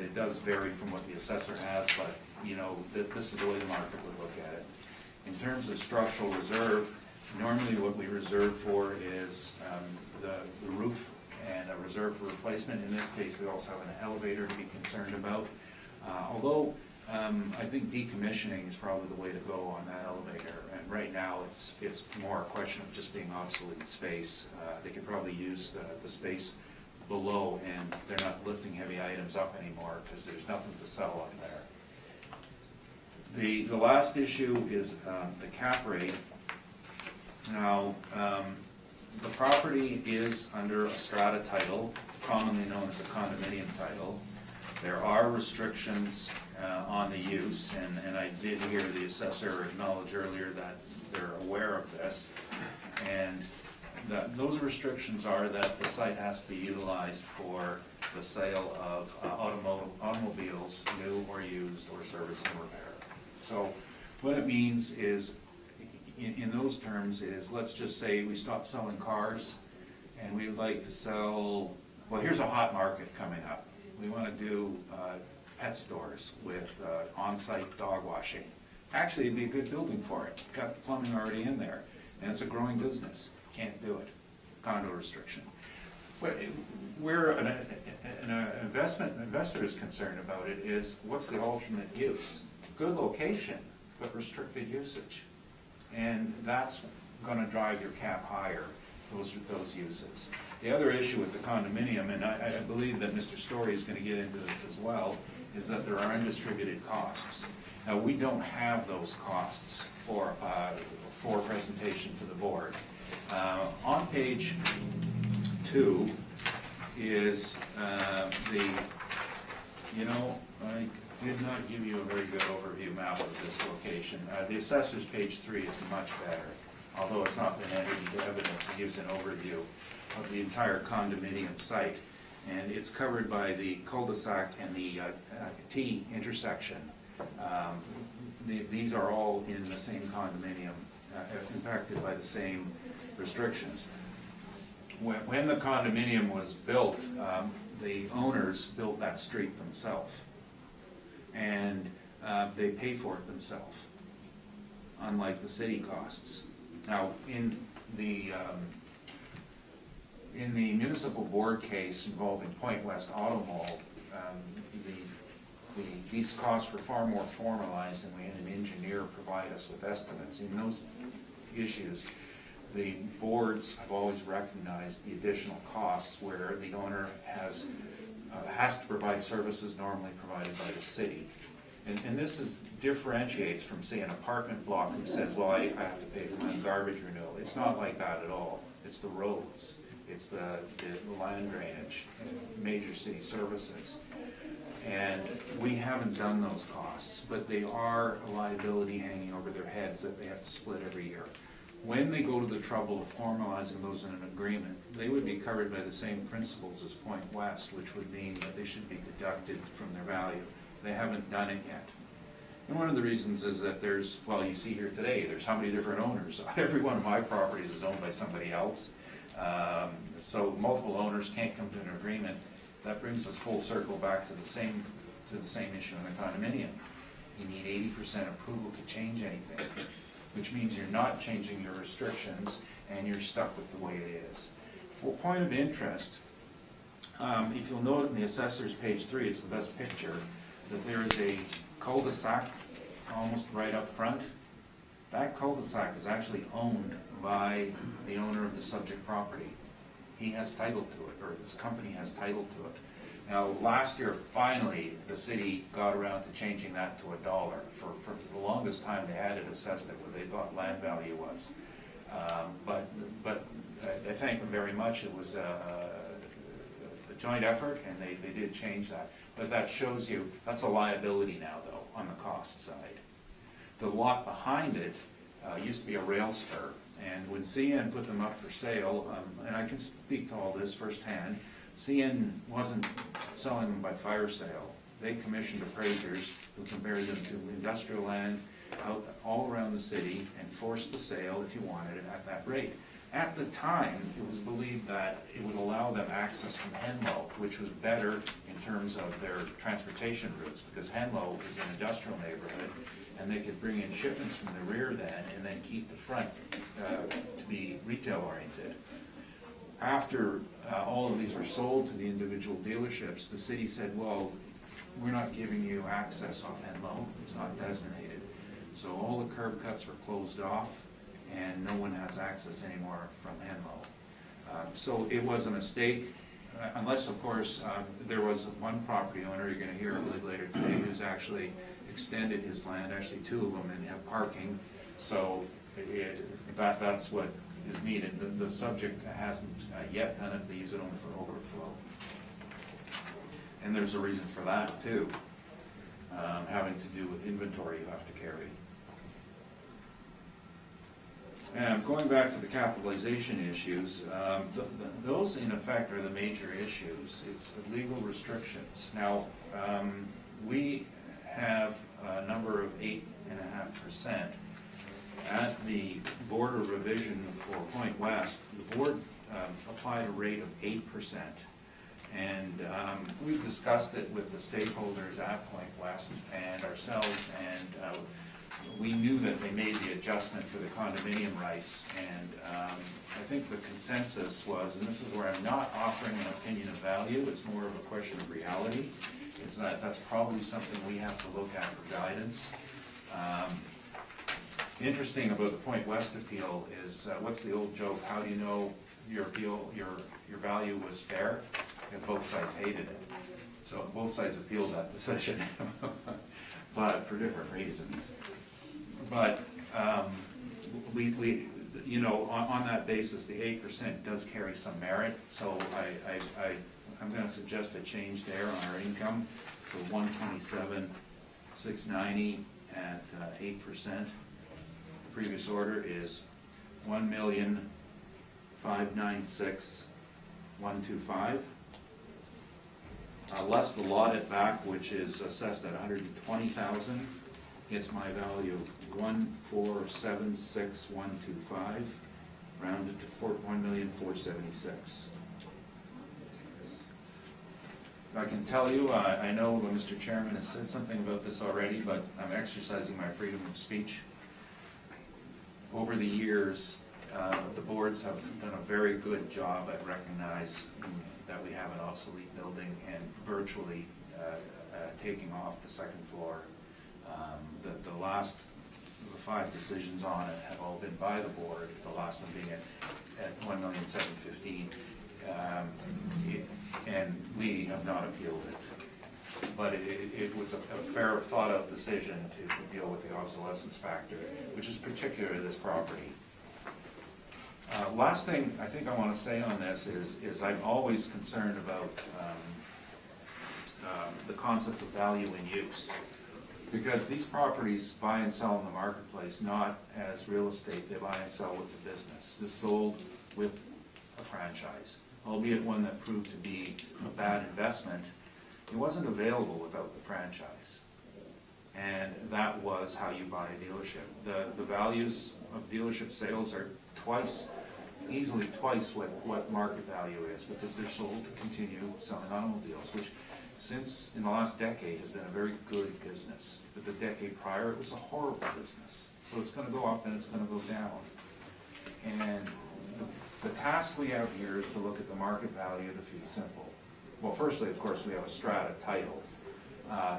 it does vary from what the assessor has, but you know, this is the way the market would look at it. In terms of structural reserve, normally what we reserve for is the roof and a reserve for replacement. In this case, we also have an elevator to be concerned about. Although I think decommissioning is probably the way to go on that elevator, and right now it's more a question of just being obsolete space. They could probably use the space below, and they're not lifting heavy items up anymore because there's nothing to sell up there. The last issue is the cap rate. Now, the property is under a strata title, commonly known as a condominium title. There are restrictions on the use, and I did hear the assessor acknowledge earlier that they're aware of this. And those restrictions are that the site has to be utilized for the sale of automobiles, new or used, or service and repair. So what it means is, in those terms, is let's just say we stop selling cars and we would like to sell, well, here's a hot market coming up. We want to do pet stores with on-site dog washing. Actually, it'd be a good building for it. Got the plumbing already in there, and it's a growing business. Can't do it. Condo restriction. Where an investor is concerned about it is, what's the alternate use? Good location, but restricted usage. And that's going to drive your cap higher, those uses. The other issue with the condominium, and I believe that Mr. Story is going to get into this as well, is that there are undistributed costs. Now, we don't have those costs for presentation to the board. On page 2 is I did not give you a very good overview map of this location. The assessor's page 3 is much better, although it's not been entered into evidence. It gives an overview of the entire condominium site, and it's covered by the cul-de-sac and the T intersection. These are all in the same condominium, impacted by the same restrictions. When the condominium was built, the owners built that street themselves, and they pay for it themselves, unlike the city costs. Now, in in the municipal board case involving Point West Auto Mall, these costs were far more formalized, and we had an engineer provide us with estimates. In those issues, the boards have always recognized the additional costs where the owner has to provide services normally provided by the city. And this differentiates from, say, an apartment block who says, well, I have to pay for my garbage renewal. It's not like that at all. It's the roads, it's the land drainage, major city services. And we haven't done those costs, but they are a liability hanging over their heads that they have to split every year. When they go to the trouble of formalizing those in an agreement, they would be covered by the same principles as Point West, which would mean that they should be deducted from their value. They haven't done it yet. And one of the reasons is that there's, well, you see here today, there's how many different owners. Every one of my properties is owned by somebody else. So multiple owners can't come to an agreement. That brings us full circle back to the same issue in the condominium. You need 80% approval to change anything, which means you're not changing your restrictions and you're stuck with the way it is. For point of interest, if you'll note in the assessor's page 3, it's the best picture, that there is a cul-de-sac almost right up front. That cul-de-sac is actually owned by the owner of the subject property. He has title to it, or this company has title to it. Now, last year, finally, the city got around to changing that to $1. For the longest time, they had it assessed at what they thought land value was. But I thank them very much. It was a joint effort, and they did change that. But that shows you, that's a liability now, though, on the cost side. The lot behind it used to be a rail spur, and when CN put them up for sale, and I can speak to all this firsthand, CN wasn't selling them by fire sale. They commissioned appraisers who compared them to industrial land out all around the city and forced the sale if you wanted it at that rate. At the time, it was believed that it would allow them access from Henlow, which was better in terms of their transportation routes, because Henlow is an industrial neighborhood, and they could bring in shipments from the rear then, and then keep the front to be retail-oriented. After all of these were sold to the individual dealerships, the city said, well, we're not giving you access off Henlow, it's not designated. So all the curb cuts were closed off, and no one has access anymore from Henlow. So it was a mistake, unless, of course, there was one property owner, you're going to hear a little later today, who's actually extended his land, actually 2 of them, and have parking. So that's what is needed. The subject hasn't yet done it, they use it only for overflow. And there's a reason for that, too, having to do with inventory you have to carry. And going back to the capitalization issues, those in effect are the major issues. It's the legal restrictions. Now, we have a number of 8.5%. At the border revision for Point West, the board applied a rate of 8%. And we've discussed it with the stakeholders at Point West and ourselves, and we knew that they made the adjustment for the condominium rights, and I think the consensus was, and this is where I'm not offering an opinion of value, it's more of a question of reality, is that that's probably something we have to look at for guidance. Interesting about the Point West appeal is, what's the old joke, how do you know your appeal, your value was fair? And both sides hated it. So both sides appealed that decision, but for different reasons. But we you know, on that basis, the 8% does carry some merit. So I'm going to suggest a change there on our income. So 127,690 at 8%. The previous order is 1,596,125. Less the lot at back, which is assessed at 120,000, gets my value of 1,476,125, rounded to 1,476,000. I can tell you, I know Mr. Chairman has said something about this already, but I'm exercising my freedom of speech. Over the years, The boards have done a very good job at recognizing that we have an obsolete building and virtually taking off the second floor. The last, the 5 decisions on it have all been by the board, the last one being at $1,715,000. And we have not appealed it. But it was a fair, thought-out decision to deal with the obsolescence factor, which is particular to this property. Last thing I think I want to say on this is I'm always concerned about the concept of value in use. Because these properties buy and sell in the marketplace not as real estate, they buy and sell with the business. This sold with a franchise, albeit one that proved to be a bad investment. It wasn't available without the franchise. And that was how you buy a dealership. The values of dealership sales are easily twice what market value is, because they're sold to continue selling automobiles, which since in the last decade has been a very good business. But the decade prior, it was a horrible business. So it's gonna go up and it's gonna go down. And the task we have here is to look at the market value of the fee simple. Well, firstly, of course, we have a strata title.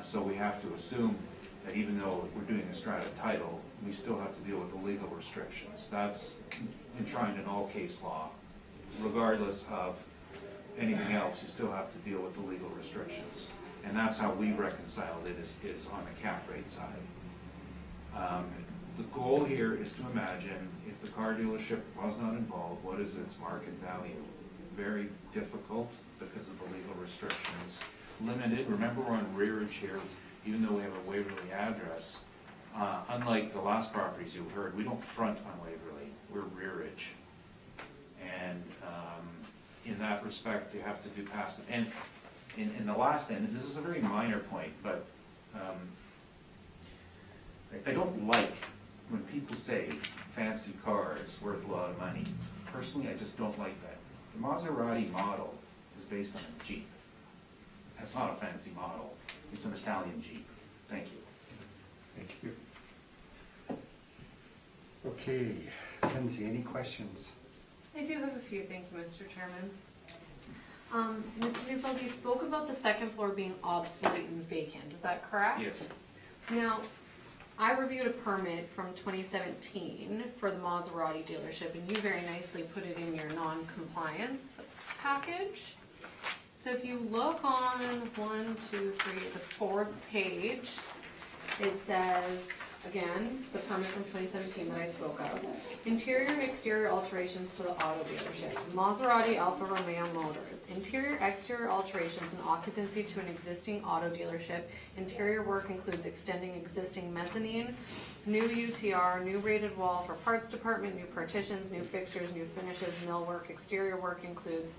So we have to assume that even though we're doing a strata title, we still have to deal with the legal restrictions. That's enshrined in all case law. Regardless of anything else, you still have to deal with the legal restrictions. And that's how we reconciled it, is on the cap rate side. The goal here is to imagine if the car dealership was not involved, what is its market value? Very difficult because of the legal restrictions. Limited, remember we're on rearage here, even though we have a Waverly address. Unlike the last properties you've heard, we don't front on Waverly, we're rearage. And in that respect, you have to do passive. And in the last end, and this is a very minor point, but I don't like when people say fancy cars worth a lot of money. Personally, I just don't like that. The Maserati model is based on a Jeep. That's not a fancy model. It's an Italian Jeep. Thank you. Thank you. Okay, Lindsay, any questions? I do have a few, thank you, Mr. Chairman. Mr. Neufeld, you spoke about the second floor being obsolete and vacant, is that correct? Yes. Now, I reviewed a permit from 2017 for the Maserati dealership, and you very nicely put it in your non-compliance package. So if you look on the 4th page, it says, again, the permit from 2017 that I spoke of. Interior and exterior alterations to the auto dealership. Maserati Alfa Romeo Motors. Interior exterior alterations and occupancy to an existing auto dealership. Interior work includes extending existing mezzanine, new UTR, new rated wall for parts department, new partitions, new fixtures, new finishes, millwork. Exterior work includes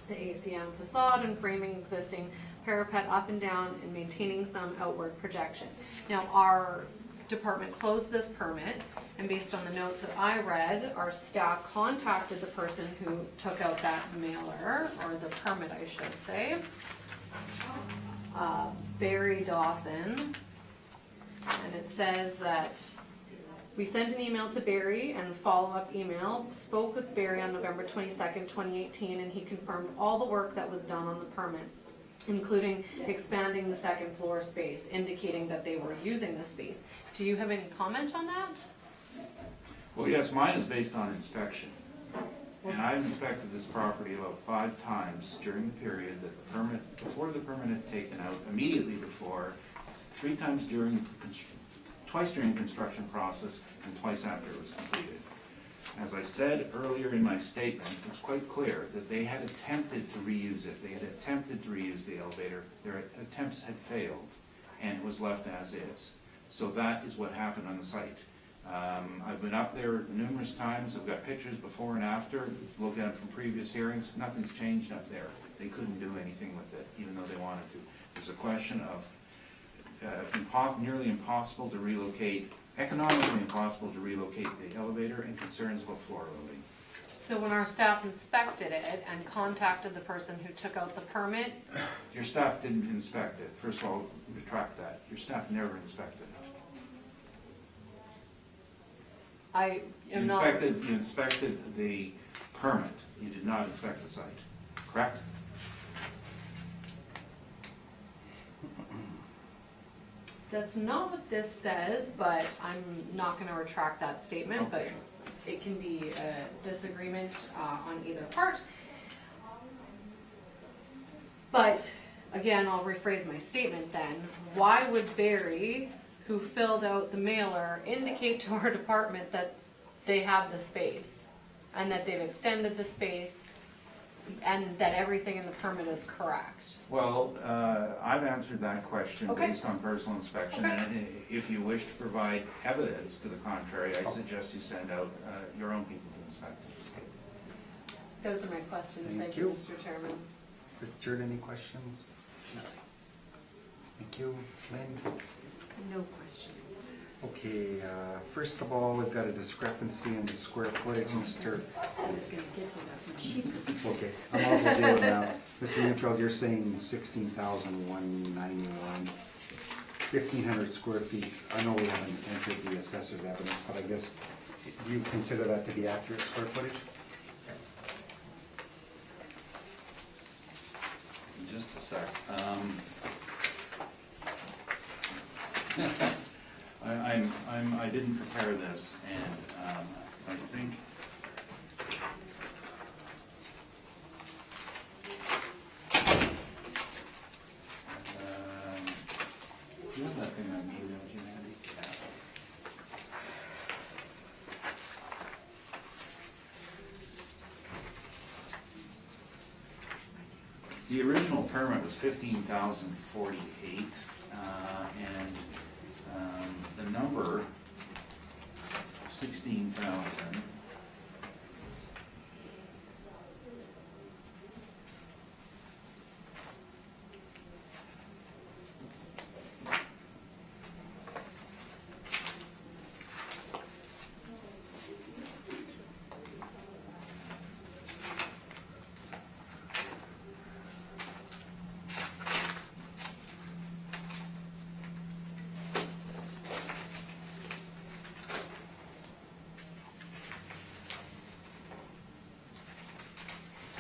the ACM facade and framing existing parapet up and down and maintaining some outward projection. Now, our department closed this permit, and based on the notes that I read, our staff contacted the person who took out that mailer, or the permit I should say, Barry Dawson, and it says that we sent an email to Barry and follow-up email, spoke with Barry on November 22nd, 2018, and he confirmed all the work that was done on the permit, including expanding the second floor space, indicating that they were using the space. Do you have any comment on that? Well, yes, mine is based on inspection. And I've inspected this property about 5 times during the period that the permit, before the permit had taken out, immediately before, 3 times twice during the construction process, and twice after it was completed. As I said earlier in my statement, it was quite clear that they had attempted to reuse it. They had attempted to reuse the elevator. Their attempts had failed, and it was left as is. So that is what happened on the site. I've been up there numerous times. I've got pictures before and after. Looked at it from previous hearings. Nothing's changed up there. They couldn't do anything with it, even though they wanted to. There's a question of nearly impossible to relocate, economically impossible to relocate the elevator, and concerns about floor loading. So when our staff inspected it and contacted the person who took out the permit, Your staff didn't inspect it. First of all, retract that. Your staff never inspected it. I You am not. inspected the permit, you did not inspect the site, correct? That's not what this says, but I'm not gonna retract that statement, but Okay. it can be a disagreement on either part. But, again, I'll rephrase my statement then. Why would Barry, who filled out the mailer, indicate to our department that they have the space? And that they've extended the space, and that everything in the permit is correct? Well, I've answered that question Okay. based on personal inspection. Okay. And if you wish to provide evidence to the contrary, I suggest you send out your own people to inspect it. Those are my questions, Thank thank you, you. Mr. Chairman. Richard, any questions? Thank you. Lynn? No questions. Okay, first of all, we've got a discrepancy in the square footage, Mr. I was gonna get to that when she was. Okay, I'm also dealing now. Mr. Newfield, you're saying 16,191, 1,500 square feet. I know we haven't entered the assessor's evidence, but I guess, do you consider that to be accurate square footage? Just a sec. I didn't prepare this, and I think. Do you have that thing I emailed you, Andy? The original permit was 15,048, and the number 16,000.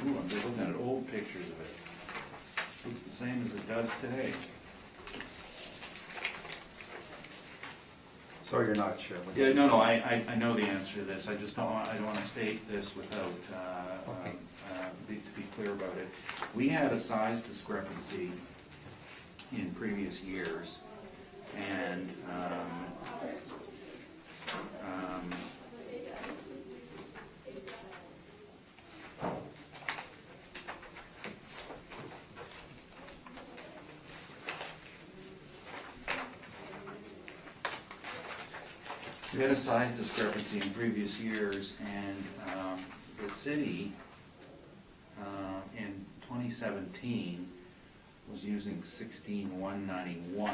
Ooh, I'm just looking at old pictures of it. Looks the same as it does today. So you're not sure? Yeah, no, I know the answer to this, I just don't want, I don't wanna state this without, Okay. to be clear about it. We had a size discrepancy in previous years, and, we had a size discrepancy in previous years, and the city in 2017 was using 16,191,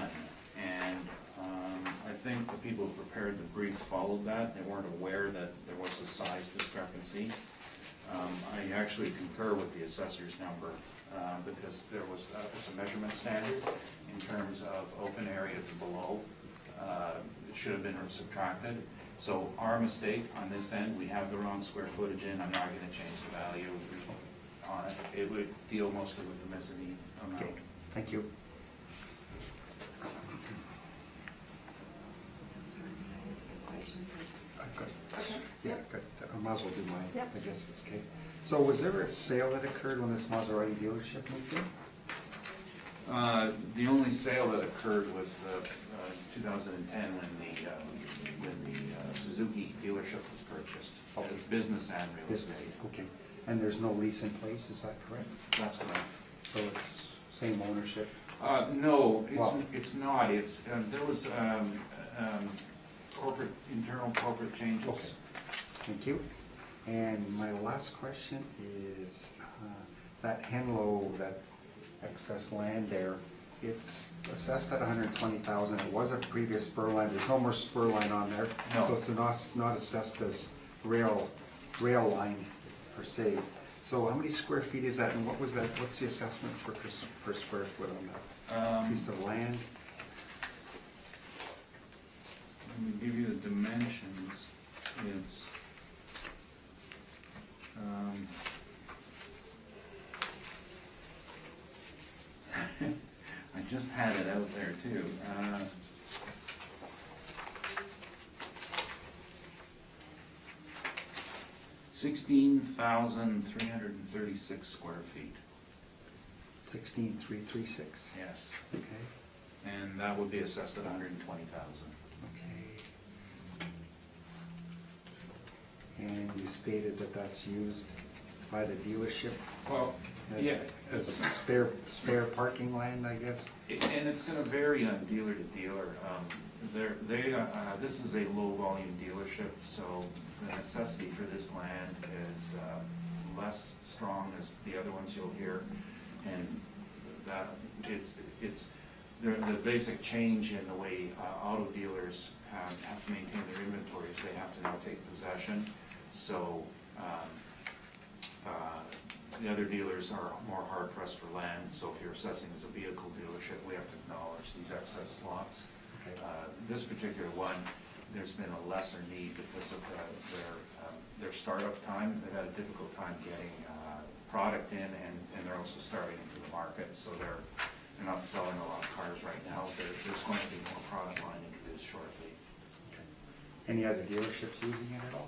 and I think the people who prepared the brief followed that. They weren't aware that there was a size discrepancy. I actually concur with the assessor's number, because there was it's a measurement standard in terms of open area to below. It should have been subtracted. So our mistake on this end, we have the wrong square footage in. I'm not gonna change the value on it. It would deal mostly with the mezzanine amount. Okay, thank you. I'm sorry, can I ask a question? Good. Okay. Yeah, good. I might as well do mine, Yep. I guess it's okay. So was there a sale that occurred when this Maserati dealership moved in? The only sale that occurred was the 2010 when the Suzuki dealership was purchased. It was business and real Business, estate. okay. And there's no lease in place, is that correct? That's correct. So it's same ownership? No, Well- it's not. It's, there was internal corporate Okay, changes. thank you. And my last question is, that Henlo, that excess land there, it's assessed at 120,000. It was a previous spur line. There's no more spur line on there. No. So it's not assessed as rail line per se. So how many square feet is that, and what was that, what's the assessment per square foot on that piece of land? Let me give you the dimensions. it's, I just had it out there too. 16,336 square feet, 16336. yes. Okay, And that would be assessed at 120,000. okay. And you stated that that's used by the dealership Well, as, yeah. as spare parking land, I guess? And it's gonna vary on dealer to dealer. This is a low-volume dealership, so the necessity for this land is less strong as the other ones you'll hear. And that, the basic change in the way auto dealers have to maintain their inventories, they have to now take possession. So, the other dealers are more hard pressed for land, so if you're assessing as a vehicle dealership, we have to acknowledge these excess lots. Okay. This particular one, there's been a lesser need because of their startup time. They've had a difficult time getting product in, and they're also starting into the market, so they're not selling a lot of cars right now. There's going to be more product line introduced shortly. Okay. Any other dealerships using it at all?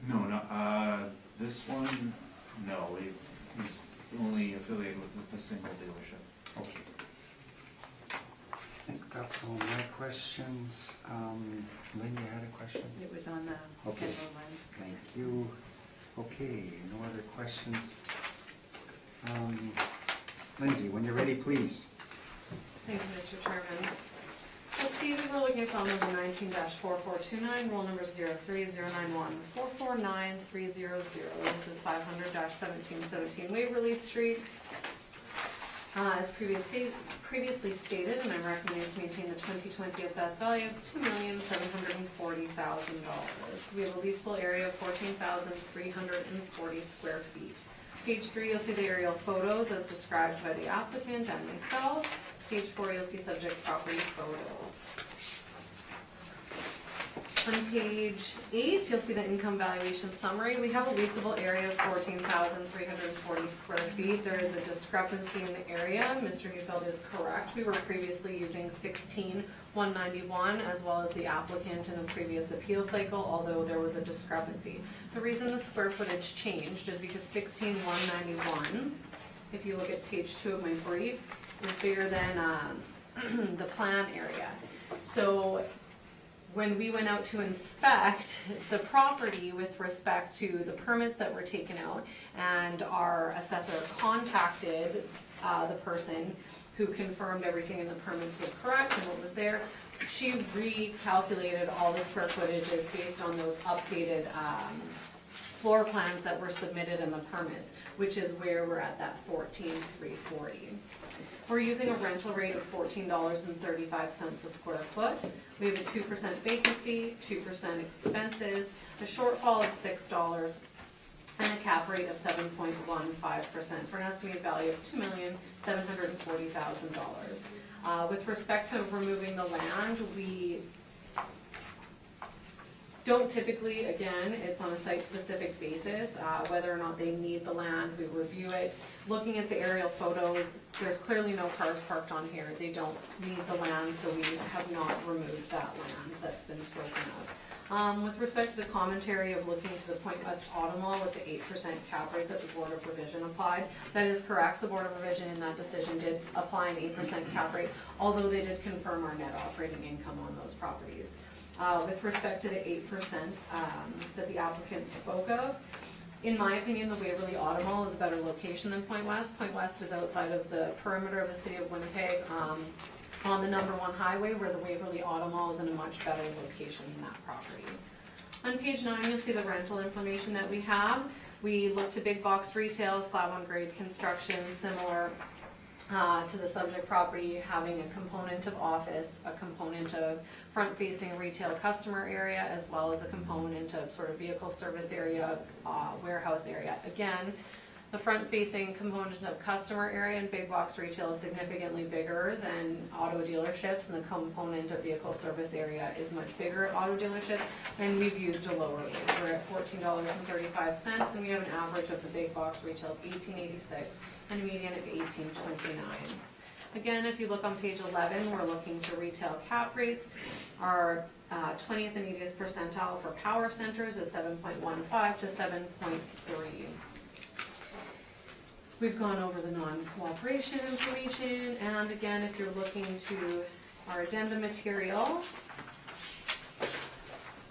No, this one, no, he's only affiliated with the single dealership. Okay. I think that's all my questions. Lynn, you had a question? It was on the Okay. general land. Thank you. Okay, no other questions. Lindsay, when you're ready, please. Thank you, Mr. Chairman. As stated, we're looking at file number 19-4429, roll number 03091, 449300. This is 500-1717 Waverly Street. As previously stated, and I'm recommending to maintain the 2020 assessed value of $2,740,000. We have a leasable area of 14,340 square feet. Page 3, you'll see the aerial photos as described by the applicant and myself. Page 4, you'll see subject property photos. On page 8, you'll see the income valuation summary. We have a leasable area of 14,340 square feet. There is a discrepancy in the area. Mr. Neufeld is correct. We were previously using 16,191 as well as the applicant in the previous appeal cycle, although there was a discrepancy. The reason the square footage changed is because 16,191, if you look at page 2 of my brief, is bigger than the plan area. So when we went out to inspect the property with respect to the permits that were taken out, and our assessor contacted the person who confirmed everything in the permits was correct and what was there, she recalculated all the square footages based on those updated floor plans that were submitted in the permits, which is where we're at that 14,340. We're using a rental rate of $14.35 a square foot. We have a 2% vacancy, 2% expenses, a shortfall of $6, and a cap rate of 7.15% for an estimated value of $2,740,000. With respect to removing the land, we don't typically, again, it's on a site-specific basis, whether or not they need the land, we review it. Looking at the aerial photos, there's clearly no cars parked on here. They don't need the land, so we have not removed that land that's been spoken of. With respect to the commentary of looking to the Point West Automall with the 8% cap rate that the Board of Revision applied, that is correct. The Board of Revision in that decision did apply an 8% cap rate, although they did confirm our net operating income on those properties. With respect to the 8% that the applicant spoke of, in my opinion, the Waverly Automall is a better location than Point West. Point West is outside of the perimeter of the city of Winnipeg, on the number 1 highway, where the Waverly Automall is in a much better location than that property. On page 9, you'll see the rental information that we have. We look to big box retail, slab on grade construction, similar to the subject property, having a component of office, a component of front-facing retail customer area, as well as a component of sort of vehicle service area, warehouse area. Again, The front-facing component of customer area in big box retail is significantly bigger than auto dealerships, and the component of vehicle service area is much bigger at auto dealerships, and we've used a lower rate. We're at $14.35, and we have an average of the big box retail of $18.86 and a median of $18.29. Again, if you look on page 11, we're looking to retail cap rates. Our 20th and 80th percentile for power centers is 7.15 to 7.3. We've gone over the non-cooperation information, and again, if you're looking to our addendum material,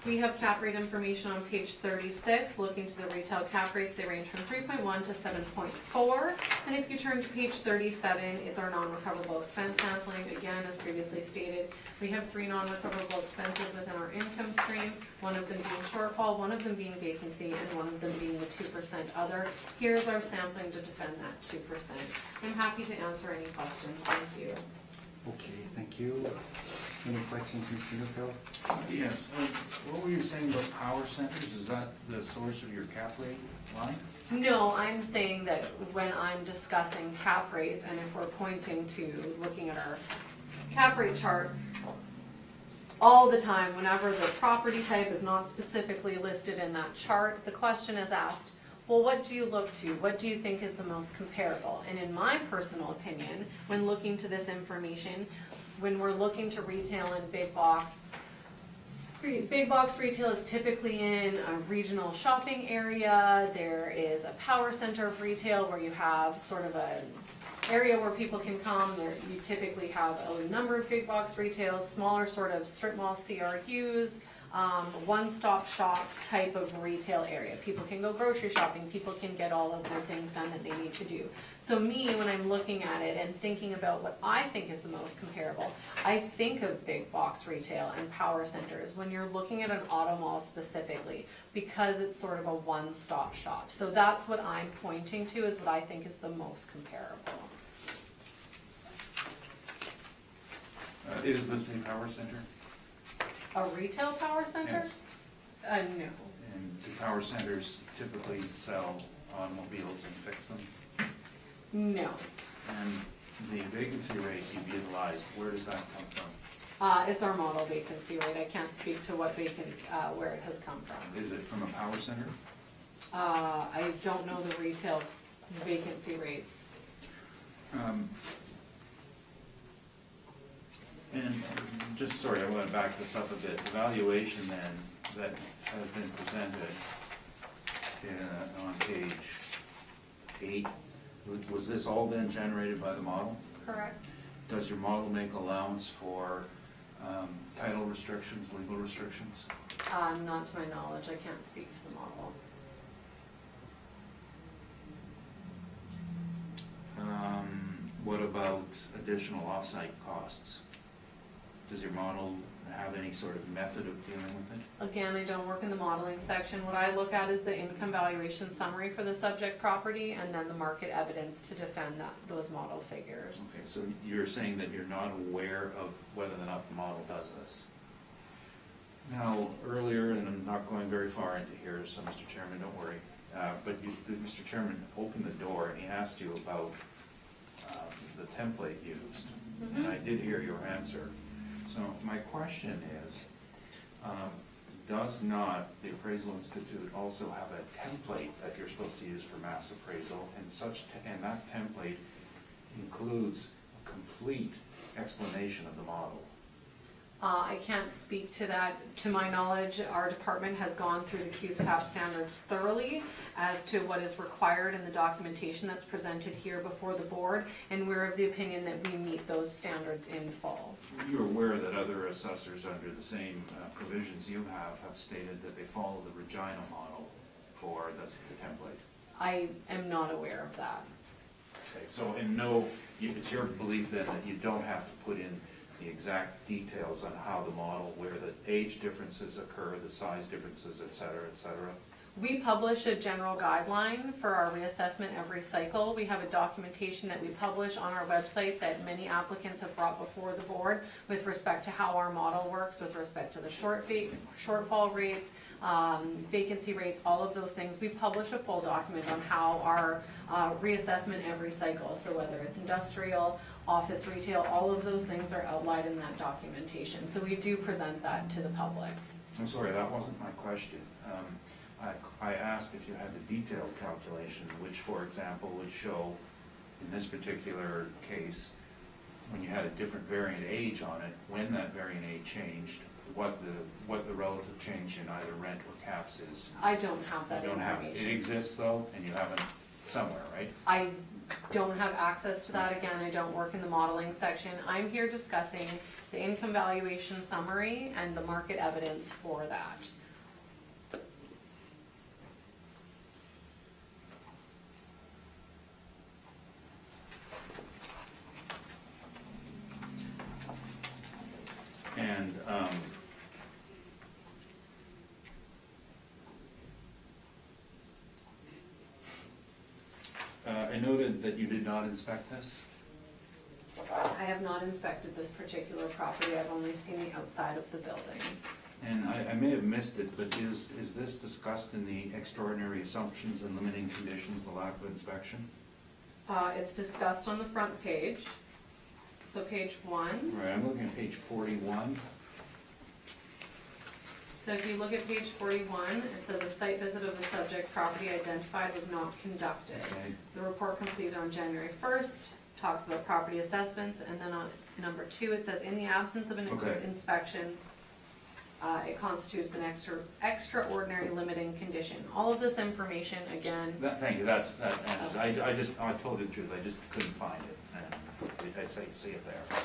we have cap rate information on page 36. Looking to the retail cap rates, they range from 3.1 to 7.4. And if you turn to page 37, it's our non-recoverable expense sampling. Again, as previously stated, we have 3 non-recoverable expenses within our income stream, one of them being shortfall, one of them being vacancy, and one of them being the 2% other. Here's our sampling to defend that 2%. I'm happy to answer any questions. Thank you. Okay, thank you. Any questions, Mr. Newfield? Yes, what were you saying about power centers? Is that the source of your cap rate line? No, I'm saying that when I'm discussing cap rates, and if we're pointing to looking at our cap rate chart, all the time, whenever the property type is not specifically listed in that chart, the question is asked, well, what do you look to? What do you think is the most comparable? And in my personal opinion, when looking to this information, when we're looking to retail in big box retail is typically in a regional shopping area. There is a power center of retail where you have sort of a area where people can come. There, you typically have a number of big box retails, smaller sort of strip mall CRUs, one-stop shop type of retail area. People can go grocery shopping, people can get all of their things done that they need to do. So me, when I'm looking at it and thinking about what I think is the most comparable, I think of big box retail and power centers when you're looking at an auto mall specifically, because it's sort of a one-stop shop. So that's what I'm pointing to is what I think is the most comparable. Is this a power center? A retail power center? Yes. No. And do power centers typically sell automobiles and fix them? No. And the vacancy rate you've utilized, where does that come from? It's our model vacancy rate. I can't speak to what where it has come from. Is it from a power center? I don't know the retail vacancy rates. And just, sorry, I want to back this up a bit. The valuation then that has been presented on page 8, was this all then generated by the model? Correct. Does your model make allowance for title restrictions, legal restrictions? Not to my knowledge. I can't speak to the model. What about additional off-site costs? Does your model have any sort of method of dealing with it? Again, I don't work in the modeling section. What I look at is the income valuation summary for the subject property and then the market evidence to defend those model figures. Okay, so you're saying that you're not aware of whether or not the model does this? Now, earlier, and I'm not going very far into here, so Mr. Chairman, don't worry, but Mr. Chairman opened the door and he asked you about the template used, and I did hear your answer. So my question is, does not the Appraisal Institute also have a template that you're supposed to use for mass appraisal, and that template includes a complete explanation of the model? I can't speak to that. To my knowledge, our department has gone through the QSCAP standards thoroughly as to what is required in the documentation that's presented here before the board, and we're of the opinion that we meet those standards in full. You're aware that other assessors under the same provisions you have stated that they follow the Regina model for the template? I am not aware of that. Okay, so it's your belief then that you don't have to put in the exact details on how the model, where the age differences occur, the size differences, et cetera, et cetera? We publish a general guideline for our reassessment every cycle. We have a documentation that we publish on our website that many applicants have brought before the board with respect to how our model works, with respect to the shortfall rates, vacancy rates, all of those things. We publish a full document on how our reassessment every cycle, so whether it's industrial, office, retail, all of those things are outlined in that documentation. So we do present that to the public. I'm sorry, that wasn't my question. I asked if you had the detailed calculation, which, for example, would show, in this particular case, when you had a different variant age on it, when that variant age changed, what the relative change in either rent or caps is. I don't have that You don't have it. It information. exists though, and you have it somewhere, right? I don't have access to that. Again, I don't work in the modeling section. I'm here discussing the income valuation summary and the market evidence for that. And, I noted that you did not inspect this. I have not inspected this particular property. I've only seen the outside of the building. And I may have missed it, but is this discussed in the extraordinary assumptions and limiting conditions, the lack of inspection? It's discussed on the front page. So page 1. Right, I'm looking at page 41. So if you look at page 41, it says a site visit of the subject property identified was not conducted. Okay. The report completed on January 1st talks about property assessments, and then on number 2, it says in the absence of an Okay. inspection, it constitutes an extraordinary limiting condition. All of this information, again, Thank you, that answers. I told you the truth, I just couldn't find it. And I see it there.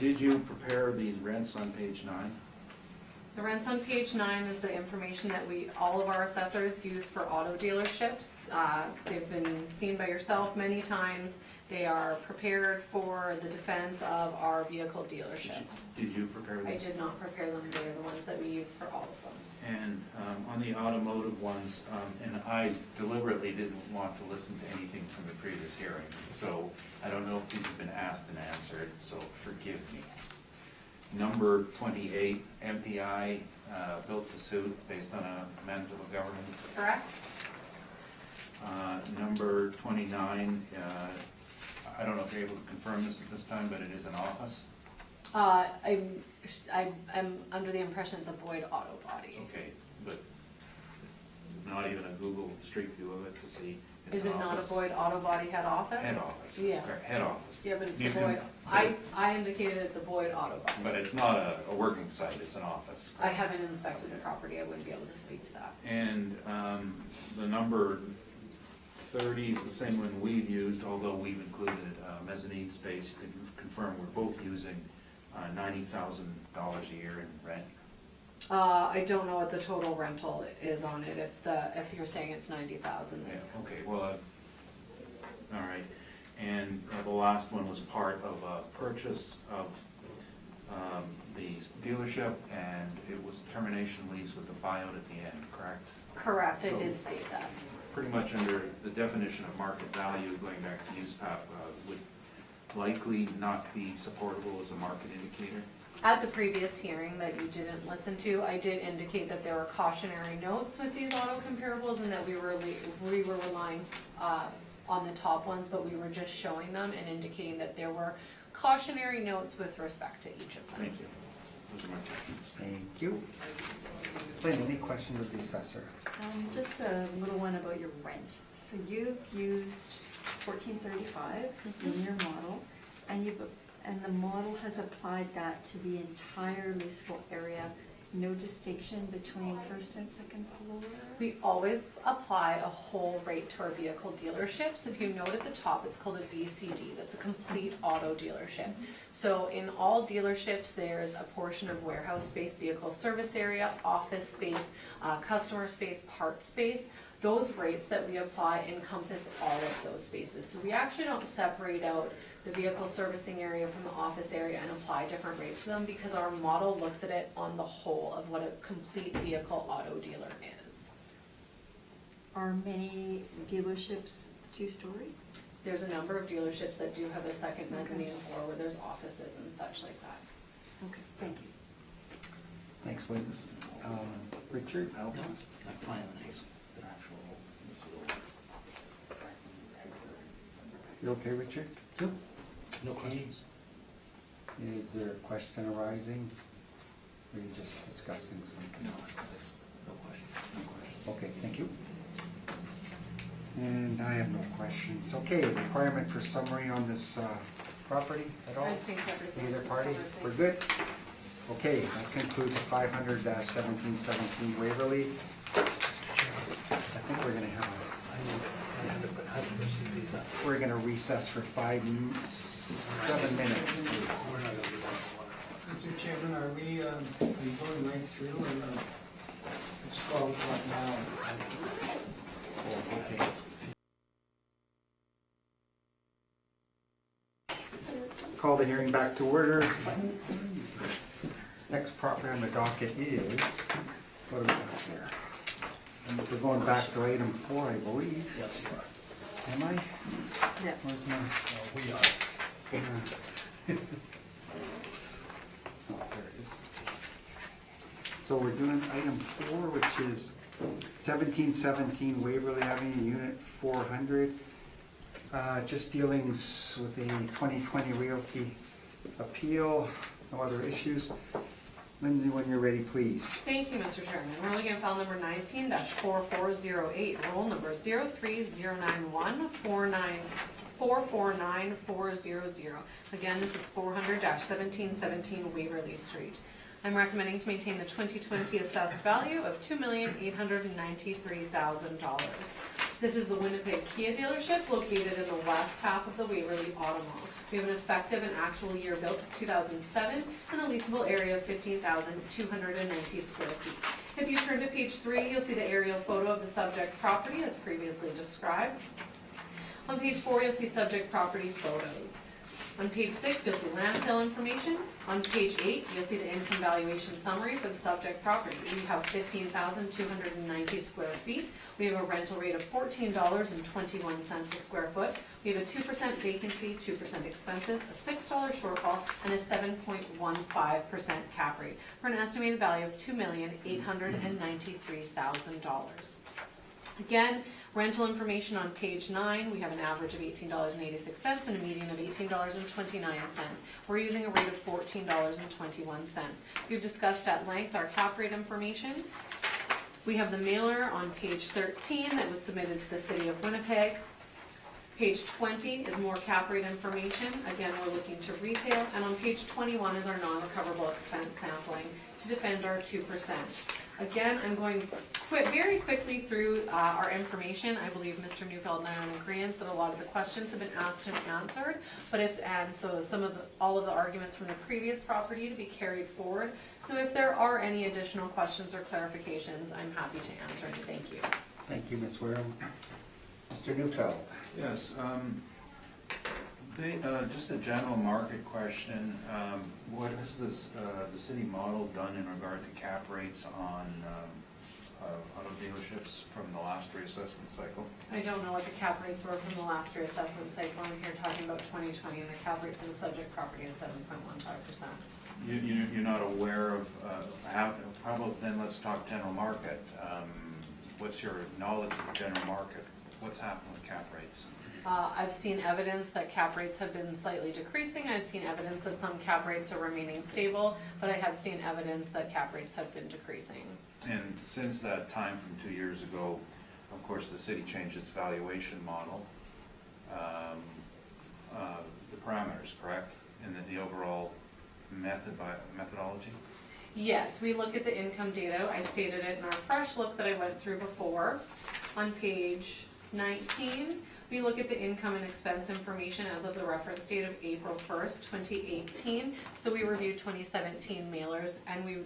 Did you prepare these rents on page 9? the rents on page 9 is the information that all of our assessors use for auto dealerships. They've been seen by yourself many times. They are prepared for the defense of our vehicle dealerships. Did you prepare these? I did not prepare them, they're the ones that we use for all of them. And on the automotive ones, and I deliberately didn't want to listen to anything from the previous hearing, so I don't know if these have been asked and answered, so forgive me. Number 28, MPI built to suit based on a mandate of government. Correct? Number 29, I don't know if you're able to confirm this at this time, but it is an office. I'm under the impression it's a Boyd Auto Body. Okay, but not even a Google Street View of it to see. It's Is an it not a office. Boyd Auto Body head office? Head office, Yeah. that's correct, head office. Yeah, but it's You a can- Boyd, I indicated it's a Boyd Auto Body. But it's not a working site, it's an office. I haven't inspected the property, I wouldn't be able to speak to that. And the number 30 is the same one we've used, although we've included mezzanine space. You can confirm we're both using $90,000 a year in rent. I don't know what the total rental is on it, if you're saying it's 90,000. Yeah, okay, well, all right. And the last one was part of a purchase of the dealership, and it was termination lease with a buyout at the end, correct? Correct, I So- did state that. Pretty much under the definition of market value, going back to USPAP, would likely not be supportable as a market indicator. At the previous hearing that you didn't listen to, I did indicate that there were cautionary notes with these auto comparables and that we were relying on the top ones, but we were just showing them and indicating that there were cautionary notes with respect to each of them. Thank you. Those are my questions. Thank you. Lynn, any questions of the assessor? Just a little one about your rent. So you've used 1435 in your model, and the model has applied that to the entire leasable area, no distinction between first and second floor? We always apply a whole rate to our vehicle dealerships. If you note at the top, it's called a VCD. That's a complete auto dealership. So in all dealerships, there's a portion of warehouse space, vehicle service area, office space, customer space, part space. Those rates that we apply encompass all of those spaces. So we actually don't separate out the vehicle servicing area from the office area and apply different rates to them because our model looks at it on the whole of what a complete vehicle auto dealer is. Are many dealerships two-story? There's a number of dealerships that do have a second mezzanine floor where there's offices and such like that. Okay, thank you. Thanks, Liz. Richard? I'm fine, thanks. You okay, Richard? Yep. No questions? Is there a question arising? Or are you just discussing something? No question. Okay, thank you. And I have no questions. Okay, requirement for summary on this property at all? I think everything. Either party? We're good? Okay, that concludes 500-1717 Waverly. I think we're gonna have we're gonna recess for 7 minutes. We're not gonna do that. Mr. Chairman, are we going right through or it's 12 o'clock now? Oh, okay. Call the hearing back to order. Next property on the docket is, what do we got here? We're going back to item 4, I believe. Yes, you are. Am I? Yeah. Where's my? We are. Oh, there it is. So we're doing item 4, which is 1717 Waverly Avenue, Unit 400. Just dealing with the 2020 Realty appeal, no other issues. Lindsay, when you're ready, please. Thank you, Mr. Chairman. We're looking at file number 19-4408, roll number 03091-449-400. Again, this is 400-1717 Waverly Street. I'm recommending to maintain the 2020 assessed value of $2,893,000. This is the Winnipeg Kia dealership located in the west half of the Waverly Auto Mall. We have an effective and actual year built of 2007 and a leasable area of 15,290 square feet. If you turn to page 3, you'll see the aerial photo of the subject property as previously described. On page 4, you'll see subject property photos. On page 6, you'll see land sale information. On page 8, you'll see the income valuation summary for the subject property. We have 15,290 square feet. We have a rental rate of $14.21 a square foot. We have a 2% vacancy, 2% expenses, a $6 shortfall, and a 7.15% cap rate for an estimated value of $2,893,000. Again, rental information on page 9, we have an average of $18.86 and a median of $18.29. We're using a rate of $14.21. We've discussed at length our cap rate information. We have the mailer on page 13 that was submitted to the City of Winnipeg. Page 20 is more cap rate information. Again, we're looking to retail. And on page 21 is our non-recoverable expense sampling to defend our 2%. Again, I'm going very quickly through our information. I believe Mr. Neufeld and I are in agreement that a lot of the questions have been asked and answered. So all of the arguments from the previous property to be carried forward. So if there are any additional questions or clarifications, I'm happy to answer and thank you. Thank you, Ms. Wareham. Mr. Neufeld. Yes, just a general market question. What has the city model done in regard to cap rates on auto dealerships from the last reassessment cycle? I don't know what the cap rates were from the last reassessment cycle. I'm here talking about 2020, and the cap rate for the subject property is 7.15%. You're not aware of how, probably, then let's talk general market. What's your knowledge of the general market? What's happened with cap rates? I've seen evidence that cap rates have been slightly decreasing. I've seen evidence that some cap rates are remaining stable, but I have seen evidence that cap rates have been decreasing. And since that time from 2 years ago, of course, the city changed its valuation model, the parameters, correct, in the overall methodology? Yes, we look at the income data. I stated it in our fresh look that I went through before. On page 19, we look at the income and expense information as of the reference date of April 1st, 2018. So we reviewed 2017 mailers and we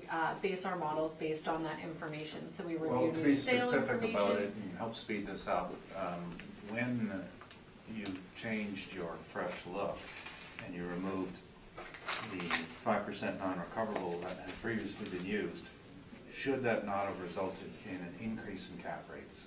base our models based on that information. So we Well, reviewed to new be sale specific information. about it and help speed this up, when you changed your fresh look and you removed the 5% non-recoverable that had previously been used, should that not have resulted in an increase in cap rates?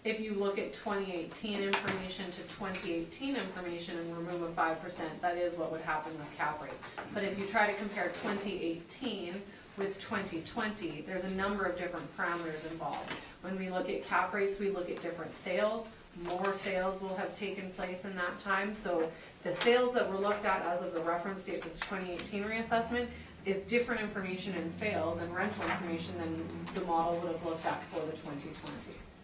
If you look at 2018 information to 2018 information and remove a 5%, that is what would happen with cap rate. But if you try to compare 2018 with 2020, there's a number of different parameters involved. When we look at cap rates, we look at different sales. More sales will have taken place in that time. So the sales that were looked at as of the reference date for the 2018 reassessment is different information in sales and rental information than the model would have looked at for the 2020.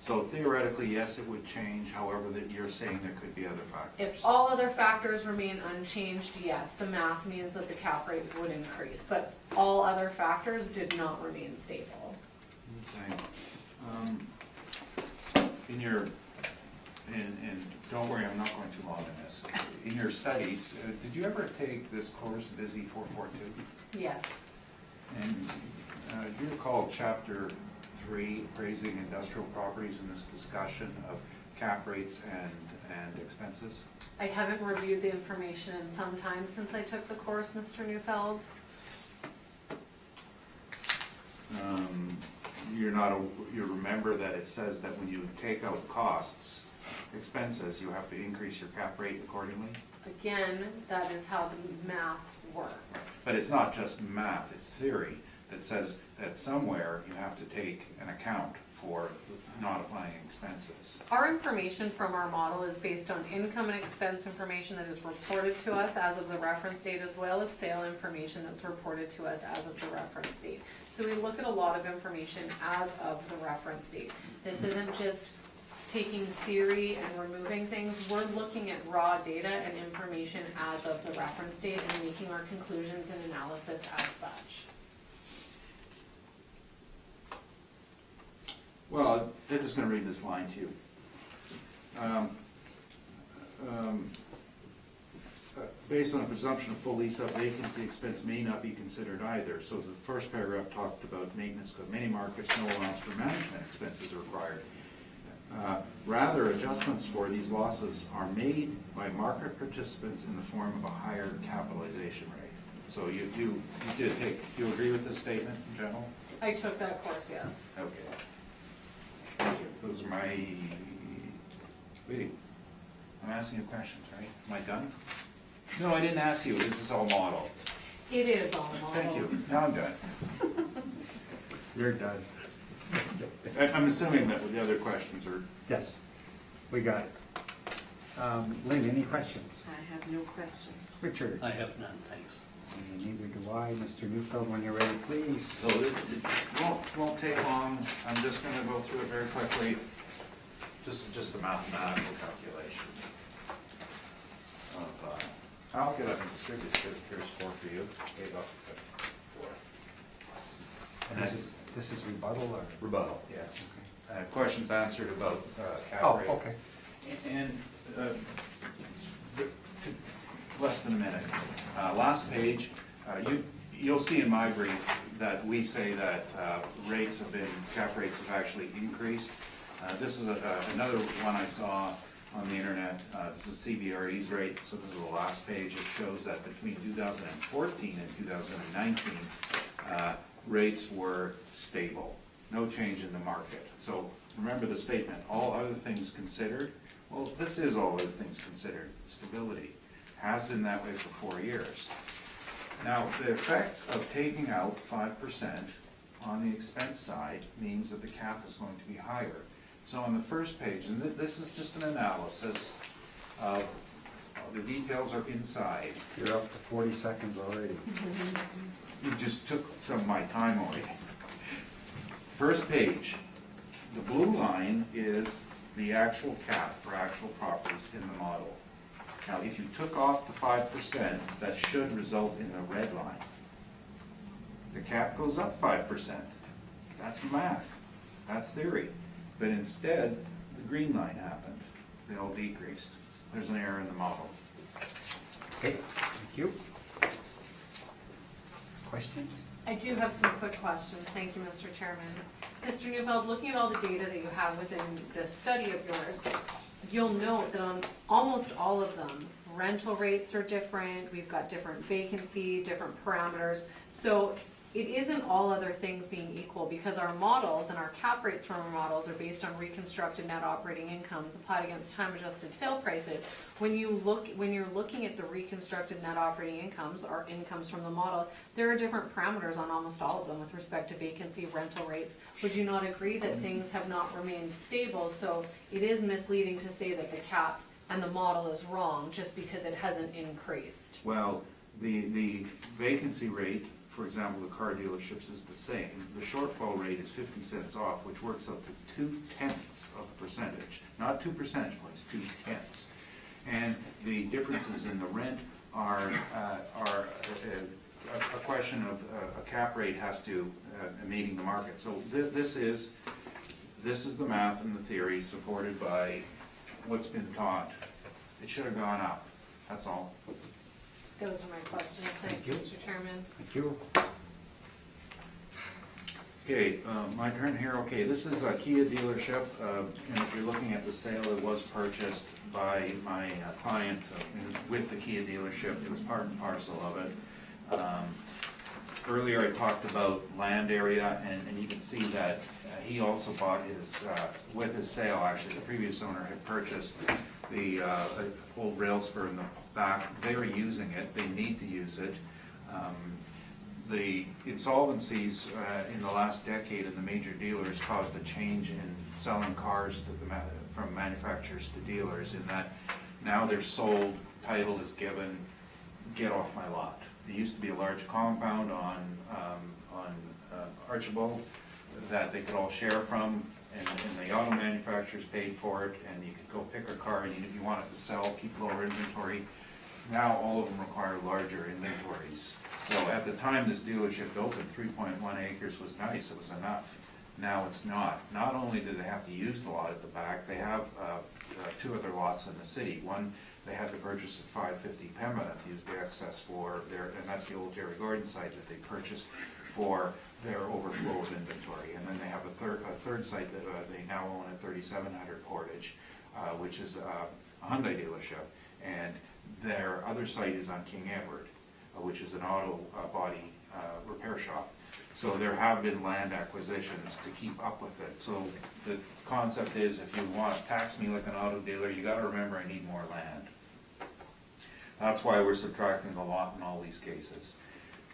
So theoretically, yes, it would change, however, that you're saying there could be other factors. If all other factors remain unchanged, yes, the math means that the cap rate would increase, but all other factors did not remain stable. Okay. And don't worry, I'm not going too long in this. In your studies, did you ever take this course, Busy 442? Yes. And do you recall chapter 3, appraising industrial properties, in this discussion of cap rates and expenses? I haven't reviewed the information in some time since I took the course, Mr. Neufeld. You remember that it says that when you take out costs, expenses, you have to increase your cap rate accordingly? Again, that is how the math works. But it's not just math, it's theory that says that somewhere you have to take an account for not applying expenses. Our information from our model is based on income and expense information that is reported to us as of the reference date, as well as sale information that's reported to us as of the reference date. So we look at a lot of information as of the reference date. This isn't just taking theory and removing things. We're looking at raw data and information as of the reference date and making our conclusions and analysis as such. Well, they're just going to read this line to you. Based on a presumption of full lease-up vacancy, expense may not be considered either. So the first paragraph talked about maintenance, because many markets, no allowance for management expenses are required. Rather, adjustments for these losses are made by market participants in the form of a higher capitalization rate. So you did take, do you agree with this statement in general? I took that course, yes. Okay. Thank you. Those are my, wait, I'm asking you questions, right? Am I done? No, I didn't ask you. This is all model. It is all model. Thank you. Now I'm done. You're done. I'm assuming that the other questions are, Yes, we got it. Lynn, any questions? I have no questions. Richard? I have none, thanks. And neither do I. Mr. Neufeld, when you're ready, please. so it won't take long. I'm just gonna go through it very quickly. Just a mathematical calculation. I'll get up and distribute it. Here's 4 for you. Okay, go. 4. And this is rebuttal or? Rebuttal, yes. Questions answered about cap Oh, rate. okay. And less than a minute. Last page, you'll see in my brief that we say that cap rates have actually increased. This is another one I saw on the internet. This is CBRE's rate, so this is the last page. It shows that between 2014 and 2019, rates were stable, no change in the market. So remember the statement, all other things considered. Well, this is all other things considered, stability. Has been that way for 4 years. Now, the effect of taking out 5% on the expense side means that the cap is going to be higher. So on the first page, and this is just an analysis of, the details are inside. You're up to 40 seconds already. You just took some of my time away. First page, the blue line is the actual cap for actual properties in the model. Now, if you took off the 5%, that should result in the red line. The cap goes up 5%. That's math. That's theory. But instead, the green line happened. They all decreased. There's an error in the model. Okay, thank you. Questions? I do have some quick questions. Thank you, Mr. Chairman. Mr. Neufeld, looking at all the data that you have within this study of yours, you'll note that on almost all of them, rental rates are different, we've got different vacancy, different parameters. So it isn't all other things being equal, because our models and our cap rates from our models are based on reconstructed net operating incomes applied against time adjusted sale prices. When you're looking at the reconstructed net operating incomes, or incomes from the model, there are different parameters on almost all of them with respect to vacancy, rental rates. Would you not agree that things have not remained stable? So it is misleading to say that the cap and the model is wrong just because it hasn't increased. Well, the vacancy rate, for example, the car dealerships is the same. The shortfall rate is 50 cents off, which works out to 0.2 of a percentage, not 2 percentage points, 0.2. And the differences in the rent are a question of a cap rate has to meeting the market. So this is the math and the theory supported by what's been taught. It should have gone up. That's all. Those are my questions. Thanks, Thank you. Mr. Chairman. Thank you. Okay, my turn here. Okay, this is a Kia dealership, and if you're looking at the sale, it was purchased by my client with the Kia dealership. It was part and parcel of it. Earlier I talked about land area, and you can see that he also bought his, with his sale, actually, the previous owner had purchased the old rail spur in the back. They are using it, they need to use it. The insolvencies in the last decade in the major dealers caused a change in selling cars to from manufacturers to dealers, in that now they're sold, title is given, get off my lot. There used to be a large compound on Archibald that they could all share from, and the auto manufacturers paid for it, and you could go pick a car, and if you wanted to sell, keep lower inventory. Now all of them require larger inventories. So at the time this dealership opened, 3.1 acres was nice, it was enough. Now it's not. Not only do they have to use the lot at the back, they have two other lots in the city. One they had to purchase at 550 Pembina to use the excess for their, and that's the old Jerry Gordon site that they purchased for their overflow of inventory. And then they have a third site that they now own at 3700 Portage, which is a Hyundai dealership. And their other site is on King Edward, which is an auto body repair shop. So there have been land acquisitions to keep up with it. So the concept is, if you want to tax me like an auto dealer, you gotta remember I need more land. That's why we're subtracting the lot in all these cases.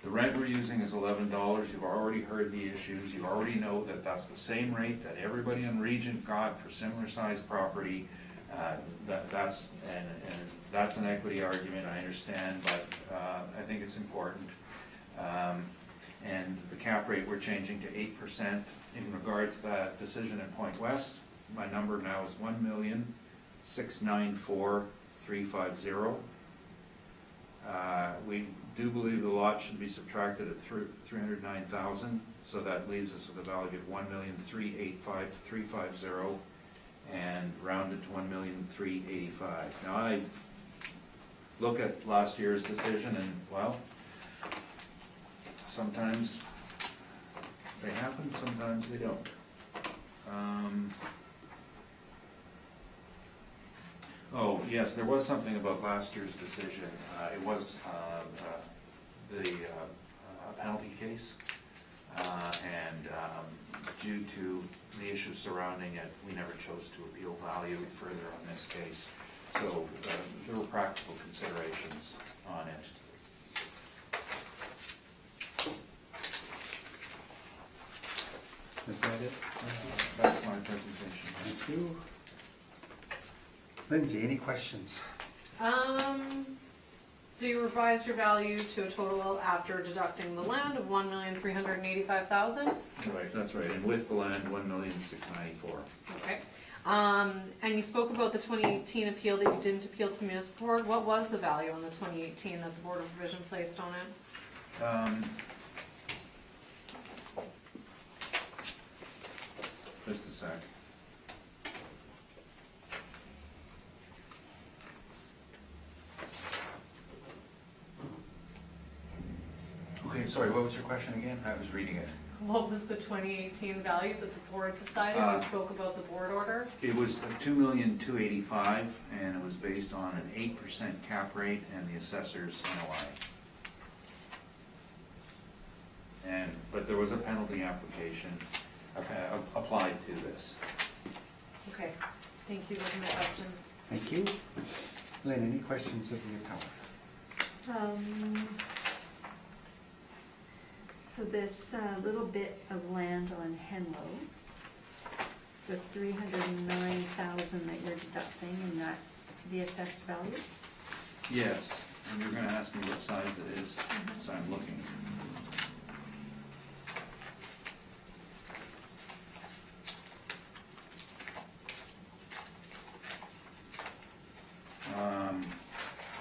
The rent we're using is $11. You've already heard the issues. You already know that that's the same rate that everybody in Regent got for similar sized property. That's an equity argument, I understand, but I think it's important. And the cap rate we're changing to 8% in regard to that decision at Point West. My number now is $1,694,350. We do believe the lot should be subtracted at $309,000, so that leaves us with a value of $1,385,350, and rounded to $1,385,000. Now I look at last year's decision, and well, sometimes they happen, sometimes they don't. Oh, yes, there was something about last year's decision. It was a penalty case, and due to the issues surrounding it, we never chose to appeal value further on this case. So there were practical considerations on it. Is that it? That's my presentation. Thank you. Lindsay, any questions? So you revised your value to a total after deducting the land of $1,385,000? Right, that's right, and with the land, $1,694,000. Okay. And you spoke about the 2018 appeal that you didn't appeal to the municipal board. What was the value on the 2018 that the Board of Revision placed on it? Just a sec. Okay, sorry, what was your question again? I was reading it. What was the 2018 value that the board decided? We spoke about the board order. It was $2,285,000, and it was based on an 8% cap rate and the assessor's NOI. But there was a penalty application applied to this. Okay, thank you, those are my questions. Thank you. Lynn, any questions of the appellant? So this little bit of land on Henlow, the 309,000 that you're deducting, and that's the assessed value? Yes, and you're gonna ask me what size it is, so I'm looking.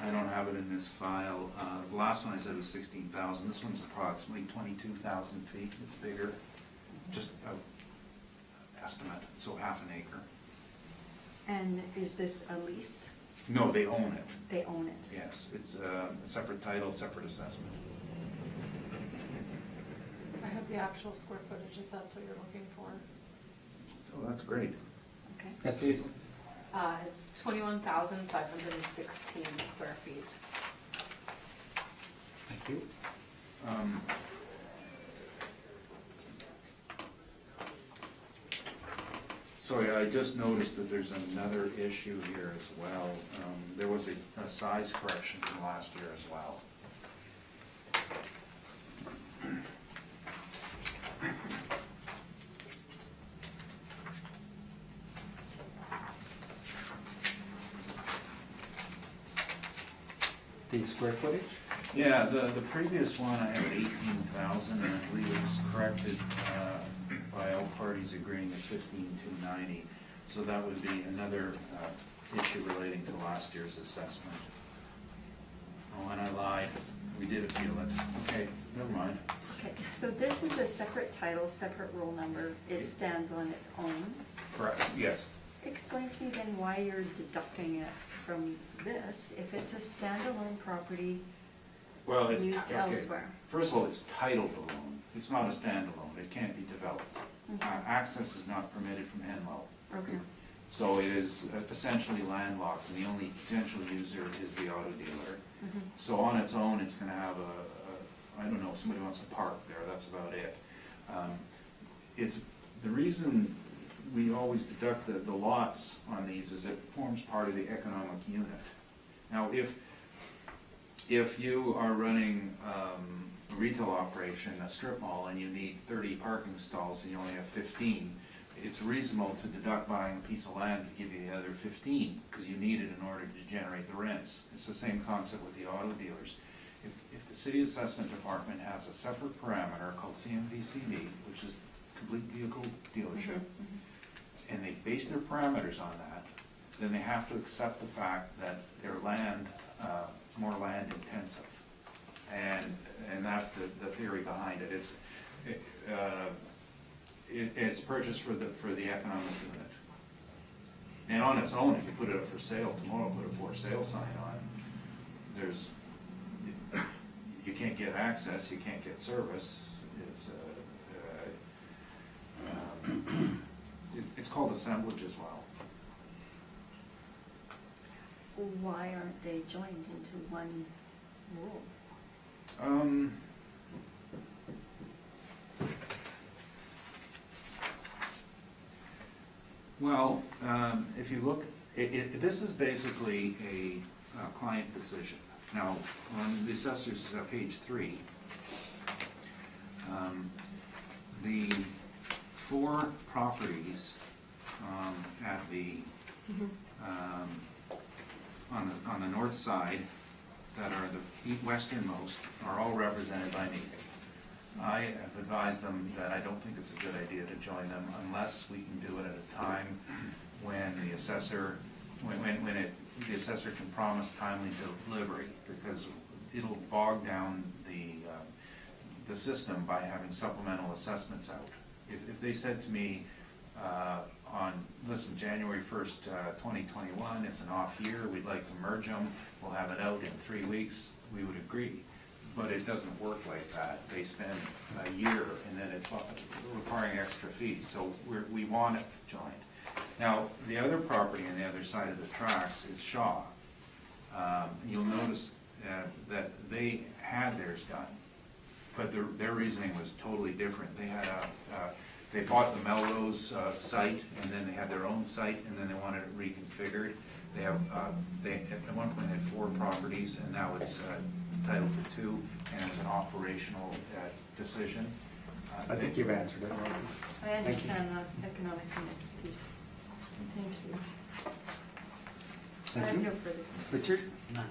I don't have it in this file. The last one I said was 16,000. This one's approximately 22,000 feet. It's bigger, just an estimate, so half an acre. And is this a lease? No, they own it. They own it? Yes, it's a separate title, separate assessment. I have the actual square footage if that's what you're looking for. Oh, that's great. Okay. Yes, please. It's 21,516 square feet. Thank you. Sorry, I just noticed that there's another issue here as well. There was a size correction from last year as well. The square footage? Yeah, the previous one, I had 18,000, and I believe it was corrected by all parties agreeing to 15,290. So that would be another issue relating to last year's assessment. Oh, and I lied, we did appeal it. Okay, never mind. Okay, so this is a separate title, separate roll number. It stands on its own. Correct, yes. Explain to me then why you're deducting it from this if it's a standalone property Well, it's, used okay. elsewhere. First of all, it's titled alone. It's not a standalone. It can't be developed. Access is not permitted from Henlow. Okay. So it is essentially landlocked, and the only potential user is the auto dealer. So on its own, it's gonna have I don't know, if somebody wants to park there, that's about it. It's, the reason we always deduct the lots on these is it forms part of the economic unit. Now, if you are running a retail operation, a strip mall, and you need 30 parking stalls and you only have 15, it's reasonable to deduct buying a piece of land to give you the other 15, because you need it in order to generate the rents. It's the same concept with the auto dealers. If the city assessment department has a separate parameter called CMVCD, which is complete vehicle dealership, and they base their parameters on that, then they have to accept the fact that their land, more land intensive. And that's the theory behind it. It's purchased for the economic unit. And on its own, if you put it up for sale tomorrow, put a for sale sign on, you can't get access, you can't get service. It's called assemblage as well. Why aren't they joined into one rule? Well, if you look, this is basically a client decision. Now, on the assessor's page 3, the 4 properties at the on the north side that are the westernmost are all represented by me. I have advised them that I don't think it's a good idea to join them unless we can do it at a time when the assessor, the assessor can promise timely delivery, because it'll bog down the system by having supplemental assessments out. If they said to me listen, January 1st, 2021, it's an off year, we'd like to merge them, we'll have it out in 3 weeks, we would agree. But it doesn't work like that. They spend a year and then it's requiring extra fees, so we want it joined. Now, the other property on the other side of the tracks is Shaw. You'll notice that they had theirs done. but their reasoning was totally different. They had they bought the Melrose site, and then they had their own site, and then they wanted it reconfigured. They have, they at one point had 4 properties, and now it's entitled to 2, and it's an operational decision. I think you've answered it. I understand the economic piece. Thank you. I Thank have you. no further questions. Richard? None.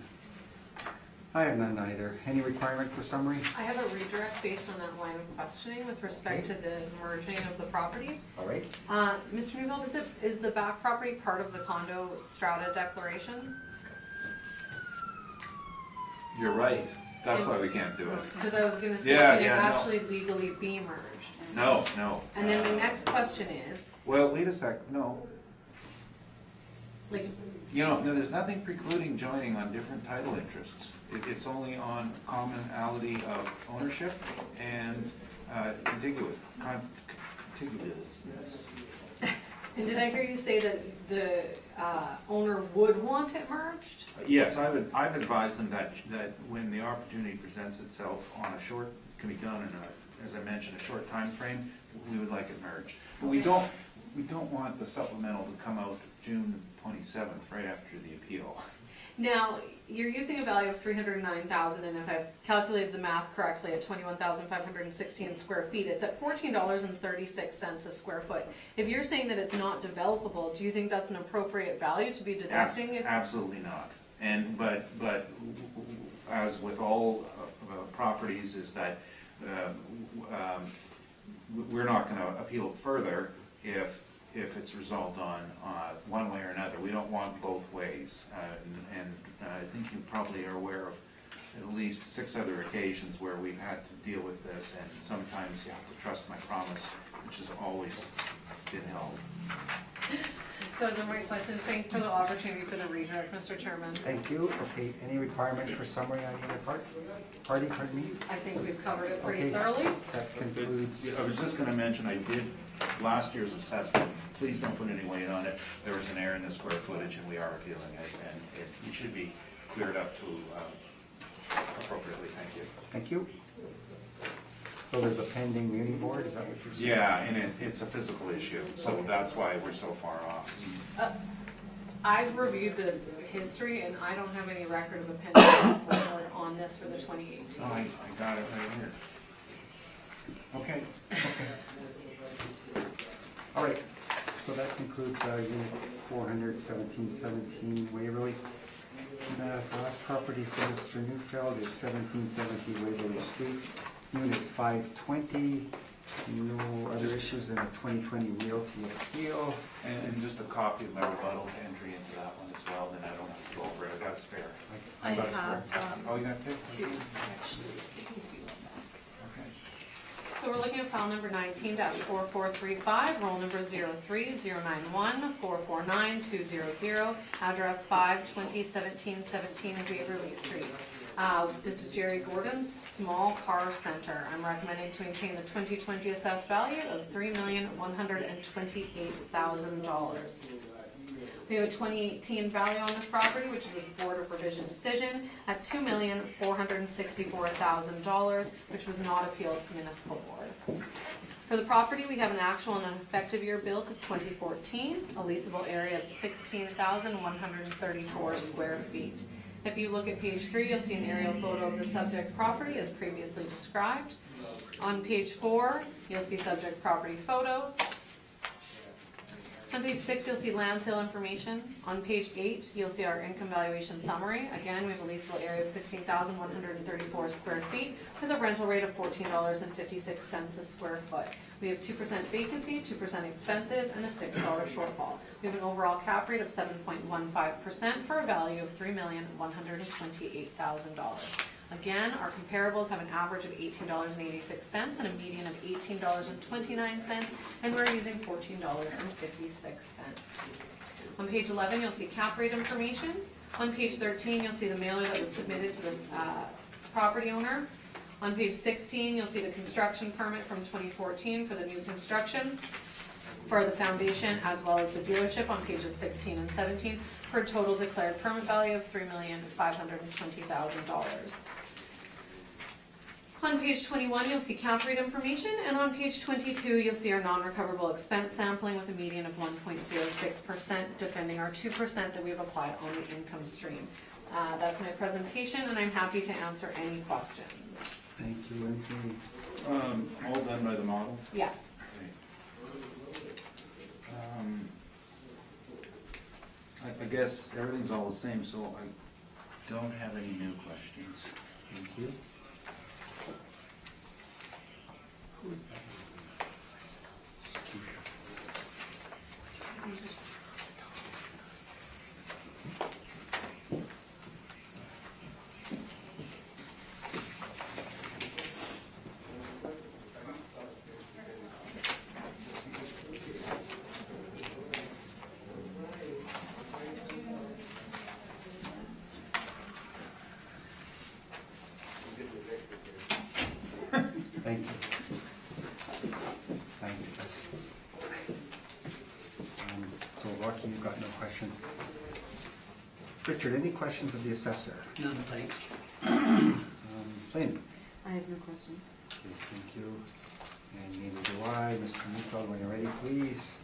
I have none either. Any requirement for summary? I have a redirect based on that line of questioning with respect to the merging of the property. All right. Mr. Newville, is the back property part of the condo strata declaration? You're right. That's why we can't do it. Because I was gonna say, Yeah, can it yeah, no. actually legally be merged? No, no. And then the next question is, Well, wait a sec, no. like, You know, no, there's nothing precluding joining on different title interests. It's only on commonality of ownership and contiguousness. and did I hear you say that the owner would want it merged? Yes, I've advised them that when the opportunity presents itself on a short, can be done in a, as I mentioned, a short time frame, we would like it merged. But we don't want the supplemental to come out June 27th, right after the appeal. Now, you're using a value of 309,000, and if I've calculated the math correctly, at 21,516 square feet, it's at $14.36 a square foot. If you're saying that it's not developable, do you think that's an appropriate value to be deducting? Absolutely not. And, but as with all properties, is that we're not gonna appeal further if it's resolved on one way or another. We don't want both ways. And I think you probably are aware of at least 6 other occasions where we've had to deal with this, and sometimes you have to trust my promise, which has always been held. Those are my questions. Thank you for the opportunity for the redirect, Mr. Chairman. Thank you. Okay, any requirements for summary on either party, pardon me? I think we've covered it pretty Okay. thoroughly. That concludes. I was just gonna mention, I did last year's assessment, please don't put any weight on it. There was an error in the square footage, and we are appealing it, and it should be cleared up to appropriately. Thank you. Thank you. So there's a pending muni board, is that what you're saying? Yeah, and it's a physical issue, so that's why we're so far off. I've reviewed this history, and I don't have any record of a pending board on this for the 2018. Oh, I got it right here. Okay. All right, so that concludes unit 41717 Waverly. And the last property for Mr. Newfeld is 1770 Waverly Street, unit 520. No other issues in the 2020 Realty Appeal. And just a copy of my rebuttal entry into that one as well, then I don't have to go over it. I've got a spare. I got a spare. have, Oh, you got 2? two, actually. Okay. So we're looking at file number 19-4435, roll number 03091449200, address 5201717 Waverly Street. This is Jerry Gordon's Small Car Center. I'm recommending to maintain the 2020 assessed value of $3,128,000. We have a 2018 value on this property, which is a Board of Revision decision, at $2,464,000, which was not appealed to the municipal board. For the property, we have an actual and an effective year built of 2014, a leasable area of 16,134 square feet. If you look at page 3, you'll see an aerial photo of the subject property as previously described. On page 4, you'll see subject property photos. On page 6, you'll see land sale information. On page 8, you'll see our income valuation summary. Again, we have a leasable area of 16,134 square feet with a rental rate of $14.56 a square foot. We have 2% vacancy, 2% expenses, and a $6 shortfall. We have an overall cap rate of 7.15% for a value of $3,128,000. Again, our comparables have an average of $18.86 and a median of $18.29, and we're using $14.56. On page 11, you'll see cap rate information. On page 13, you'll see the mailer that was submitted to this property owner. On page 16, you'll see the construction permit from 2014 for the new construction for the foundation as well as the dealership on pages 16 and 17 for a total declared permit value of $3,520,000. On page 21, you'll see cap rate information, and on page 22, you'll see our non-recoverable expense sampling with a median of 1.06%, defending our 2% that we have applied on the income stream. That's my presentation, and I'm happy to answer any questions. Thank you, Lindsay. All done by the model? Yes. I guess everything's all the same, so I don't have any new questions. Thank you. Thank you. Thanks, Gus. So Rocky, you've got no questions. Richard, any questions of the assessor? None, thanks. Lynn? I have no questions. Okay, thank you. And neither do I. Mr. Neufeld, when you're ready, please.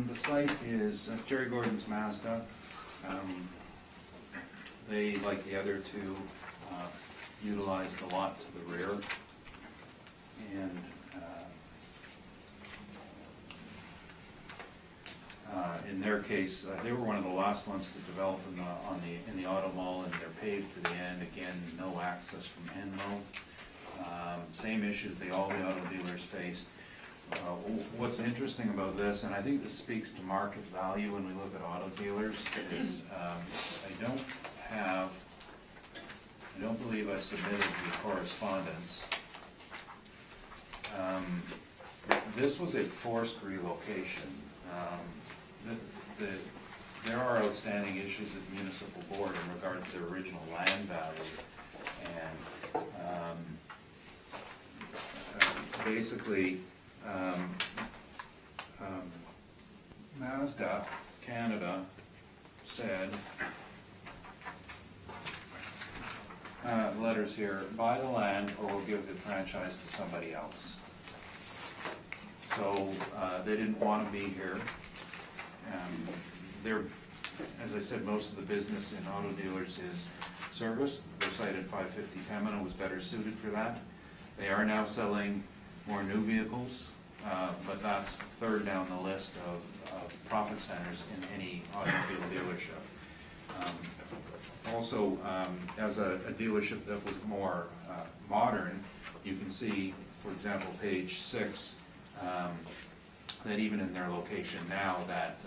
The site is Jerry Gordon's Mazda. They, like the other two, utilize the lot to the rear. And in their case, they were one of the last ones to develop in the auto mall, and they're paved to the end. Again, no access from Henlow. Same issues all the auto dealers faced. What's interesting about this, and I think this speaks to market value when we look at auto dealers, is I don't believe I submitted the correspondence. This was a forced relocation. There are outstanding issues at the municipal board in regard to their original land value. And basically, Mazda Canada said, letters here, buy the land or we'll give the franchise to somebody else. So they didn't want to be here. They're, as I said, most of the business in auto dealers is service. Their site at 550 Pembina was better suited for that. They are now selling more new vehicles, but that's third down the list of profit centers in any automobile dealership. Also, as a dealership that was more modern, you can see, for example, page 6, that even in their location now, that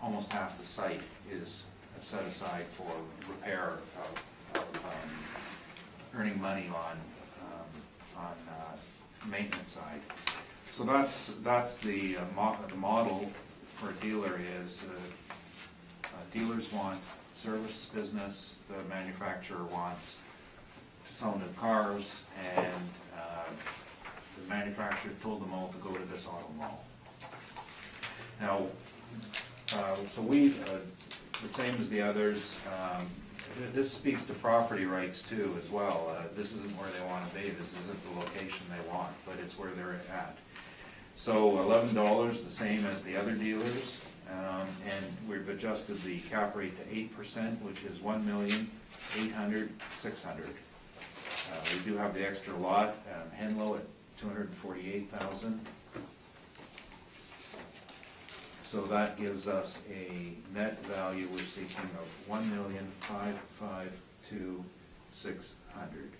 almost half the site is set aside for repair of earning money on maintenance side. So that's the model for a dealer is dealers want service business, the manufacturer wants to sell new cars, and the manufacturer told them all to go to this auto mall. Now, so we, the same as the others, this speaks to property rights too as well. This isn't where they want to be, this isn't the location they want, but it's where they're at. So $11, the same as the other dealers, and we've adjusted the cap rate to 8%, which is $1,800,600. We do have the extra lot, Henlow at $248,000. So that gives us a net value we're seeking of $1,552,600.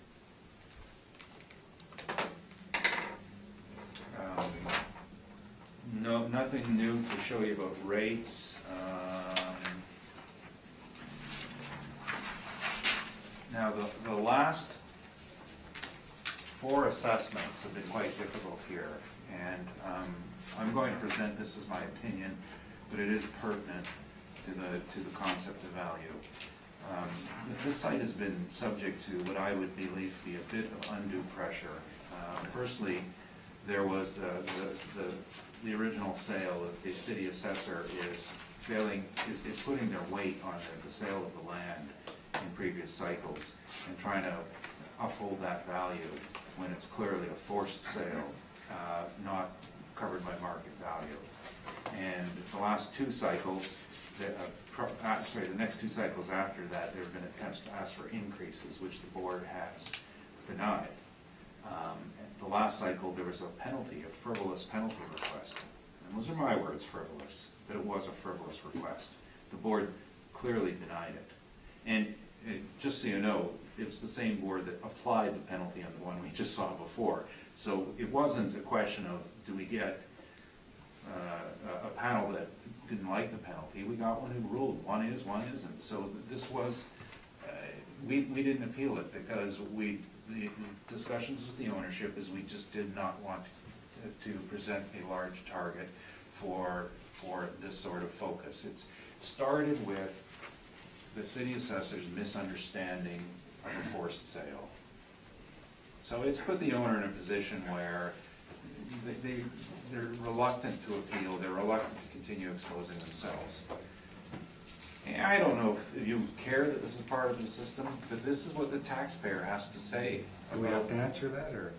No, nothing new to show you about rates. Now the last 4 assessments have been quite difficult here, and I'm going to present this as my opinion, but it is pertinent to the concept of value. This site has been subject to what I would believe to be a bit of undue pressure. Firstly, there was the original sale that the city assessor is failing, is putting their weight on the sale of the land in previous cycles and trying to uphold that value when it's clearly a forced sale, not covered by market value. And the last two cycles, the next two cycles after that, there have been attempts to ask for increases, which the board has denied. The last cycle, there was a penalty, a frivolous penalty request. And those are my words, frivolous, that it was a frivolous request. The board clearly denied it. And just so you know, it was the same board that applied the penalty on the one we just saw before. So it wasn't a question of, do we get a panel that didn't like the penalty? We got one who ruled, one is, one isn't. So this was, we didn't appeal it because the discussions with the ownership is we just did not want to present a large target for this sort of focus. It's started with the city assessor's misunderstanding of a forced sale. So it's put the owner in a position where they're reluctant to appeal, they're reluctant to continue exposing themselves. And I don't know if you care that this is part of the system, but this is what the taxpayer has to say. Do we have to answer that, or?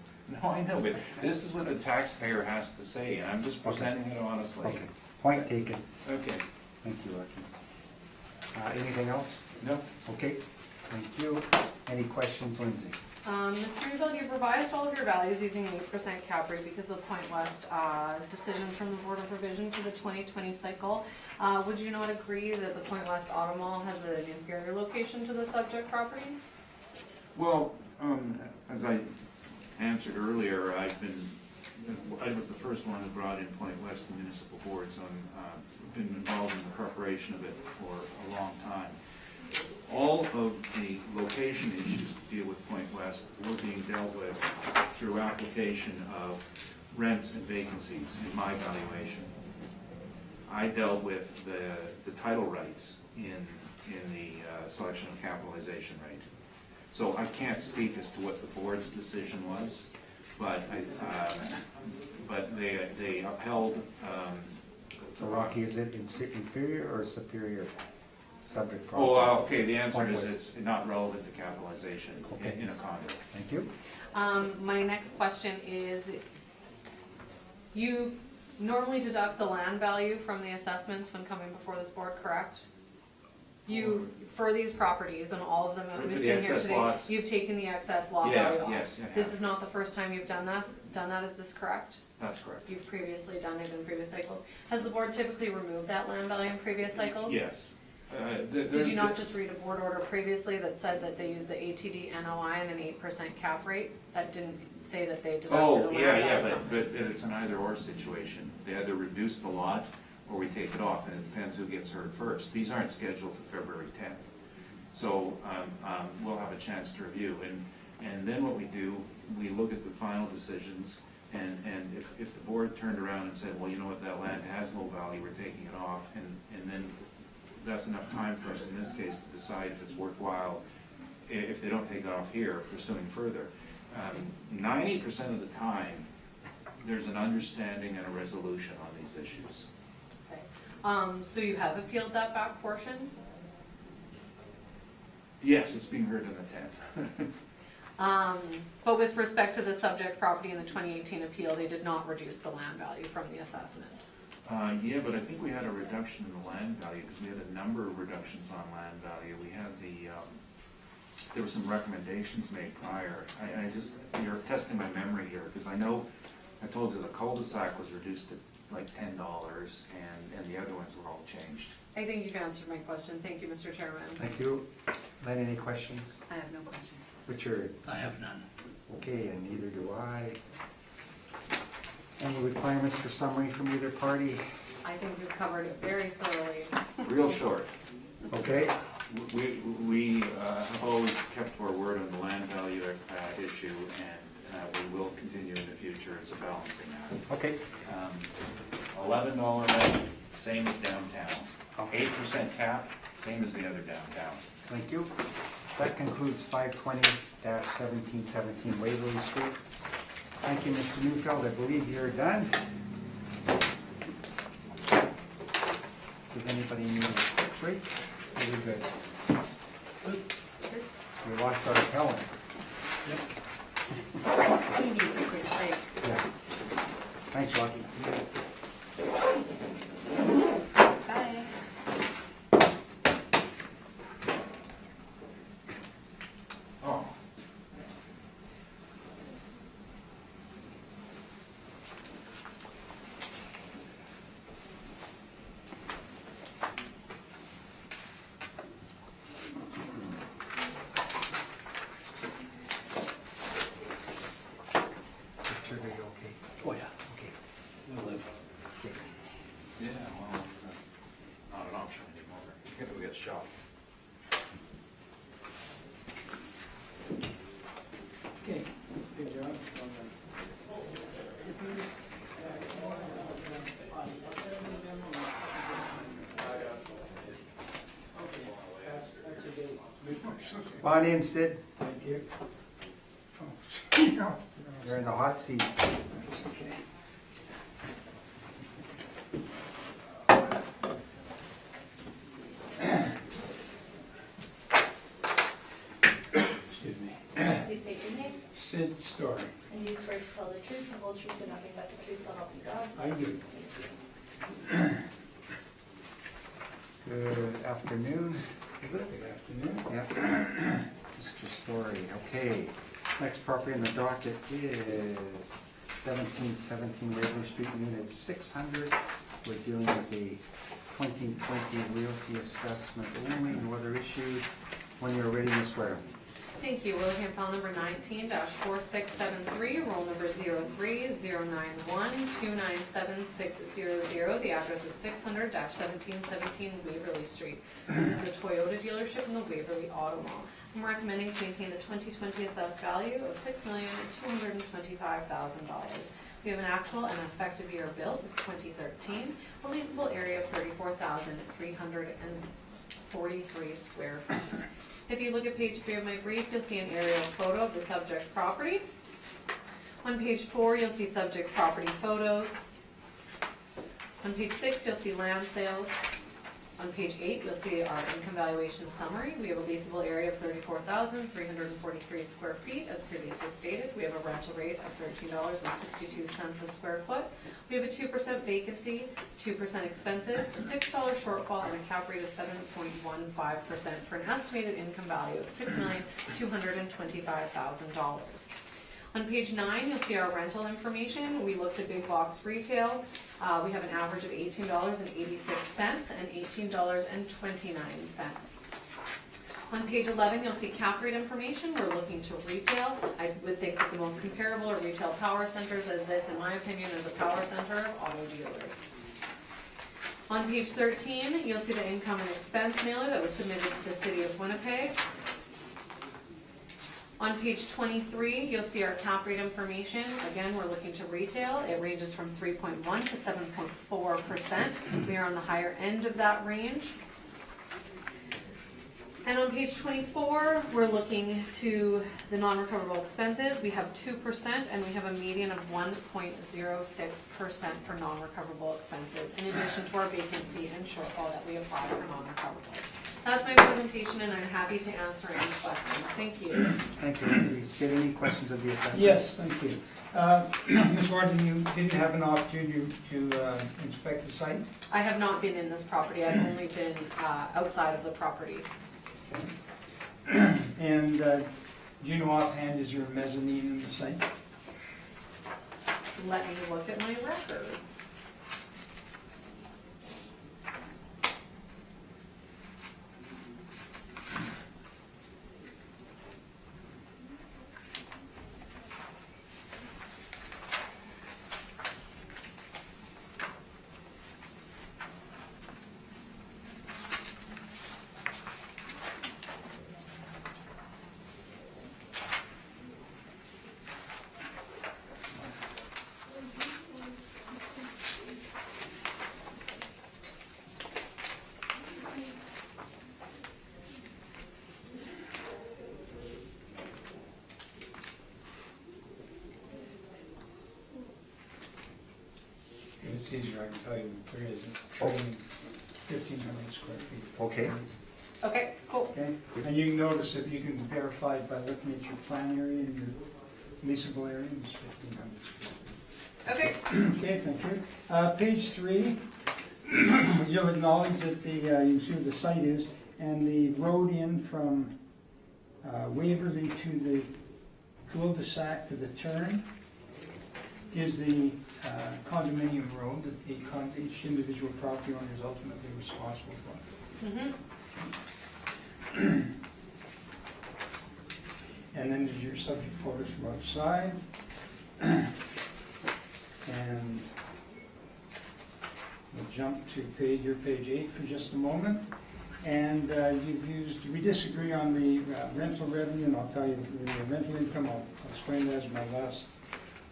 No, I know, but this is what the taxpayer has to say, and I'm just presenting it honestly. Okay, point taken. Okay. Thank you, Archie. Anything else? No? Okay, thank you. Any questions, Lindsay? Mr. Newfield, you've revised all of your values using an 8% cap rate because of the Point West decisions from the Board of Revision for the 2020 cycle. Would you not agree that the Point West Auto Mall has an inferior location to the subject property? Well, as I answered earlier, I was the first one who brought in Point West to municipal boards. I've been involved in the preparation of it for a long time. All of the location issues to deal with Point West were being dealt with through application of rents and vacancies in my valuation. I dealt with the title rights in the selection of capitalization rate. So I can't speak as to what the board's decision was, but they upheld. So Rocky, is it inferior or superior subject property? Oh, okay, the answer Point is West. it's not relevant to capitalization Okay. in a condo. Thank you. My next question is, you normally deduct the land value from the assessments when coming before this board, correct? You, for these properties and all of them that For we've the seen here excess today, lots. you've taken the excess lot Yeah, value off. yes, I This have. is not the first time you've done that, is this correct? That's correct. You've previously done it in previous cycles. Has the board typically removed that land value in previous cycles? Yes. Did you not just read a board order previously that said that they used the ATD NOI and an 8% cap rate? That didn't say that they deducted a Oh, land yeah, value from it. but it's an either-or situation. They either reduce the lot or we take it off, and it depends who gets hurt first. These aren't scheduled to February 10th. So we'll have a chance to review. And then what we do, we look at the final decisions, and if the board turned around and said, well, you know what, that land has no value, we're taking it off, and then that's enough time for us in this case to decide if it's worthwhile, if they don't take it off here, pursuing further. 90% of the time, there's an understanding and a resolution on these issues. Okay. So you have appealed that back portion? Yes, it's being heard on the 10th. But with respect to the subject property in the 2018 appeal, they did not reduce the land value from the assessment. Yeah, but I think we had a reduction in the land value, because we had a number of reductions on land value. We had there were some recommendations made prior. You're testing my memory here, because I know, I told you the cul-de-sac was reduced to like $10, and the other ones were all changed. I think you've answered my question. Thank you, Mr. Chairman. Thank you. Len, any questions? I have no questions. Richard? I have none. Okay, and neither do I. Any requirements for summary from either party? I think we've covered it very thoroughly. Real short. Okay, We have always kept our word on the land value issue, and we will continue in the future. It's a balancing act. okay. $11 rent, same as downtown. 8% cap, same as the other downtown. Thank you. That concludes 520-1717 Waverly Street. Thank you, Mr. Newfield. I believe you're done. Does anybody need a break? Really good. We lost our Helen. He needs a quick break. Yeah. Thanks, Rocky. Bye. Oh. Sure they're okay. Oh, yeah, Okay. we'll live. Okay. Yeah, well, not an option anymore. You gotta go get shots. Okay, good job. Bonnie and Sid, Thank you. you're in the hot seat. Okay. Excuse me. Please state your name, Sid Story. and do you swear to tell the truth, the whole truth, and nothing but the truth, so help you God? I do. Thank you. Good afternoon, is it? Good afternoon. Yeah. Mr. Story, okay. Next property in the docket is 1717 Waverly Street, Unit 600. We're dealing with the 2020 realty assessment only, no other issues. When you're ready, Ms. Ware. Thank you. We're looking at file number 19-4673, roll number 03091297600. The address is 600-1717 Waverly Street. This is the Toyota dealership in the Waverly Auto Mall. I'm recommending to maintain the 2020 assessed value of $6,225,000. We have an actual and effective year built of 2013, a leasable area of 34,343 square feet. If you look at page 3 of my brief, you'll see an aerial photo of the subject property. On page 4, you'll see subject property photos. On page 6, you'll see land sales. On page 8, you'll see our income valuation summary. We have a leasable area of 34,343 square feet, as previously stated. We have a rental rate of $13.62 a square foot. We have a 2% vacancy, 2% expenses, a $6 shortfall, and a cap rate of 7.15% for an estimated income value of $6,225,000. On page 9, you'll see our rental information. We looked at big box retail. We have an average of $18.86 and $18.29. On page 11, you'll see cap rate information. We're looking to retail. I would think that the most comparable are retail power centers, as this, in my opinion, is a power center of auto dealers. On page 13, you'll see the income and expense mailer that was submitted to the city of Winnipeg. On page 23, you'll see our cap rate information. Again, we're looking to retail. It ranges from 3.1 to 7.4%. We are on the higher end of that range. And on page 24, we're looking to the non-recoverable expenses. We have 2% and we have a median of 1.06% for non-recoverable expenses, in addition to our vacancy and shortfall that we apply for non-recoverable. That's my presentation, and I'm happy to answer any questions. Thank you. Thank you, Lindsay. Sid, any questions of the assessment? Yes, thank you. Ms. Warden, you didn't have an opportunity to inspect the site? I have not been in this property. I've only been outside of the property. And do you know offhand, is there a mezzanine in the site? Let me look at my records. It's easier, I can tell you, there is training 1,500 square feet. Okay. Okay, cool. Okay, and you can notice that you can verify it by looking at your plan area and your leasable area, and it's 1,500 square feet. Okay, Okay, thank you. Page 3, you'll acknowledge that the, you can see where the site is, and the road in from Waverly to the cul-de-sac to the turn is the condominium road that each individual property owner is ultimately responsible for. And then there's your subject photos from outside. And we'll jump to your page 8 for just a moment. And we disagree on the rental revenue, and I'll tell you, the rental income, I'll explain that as my last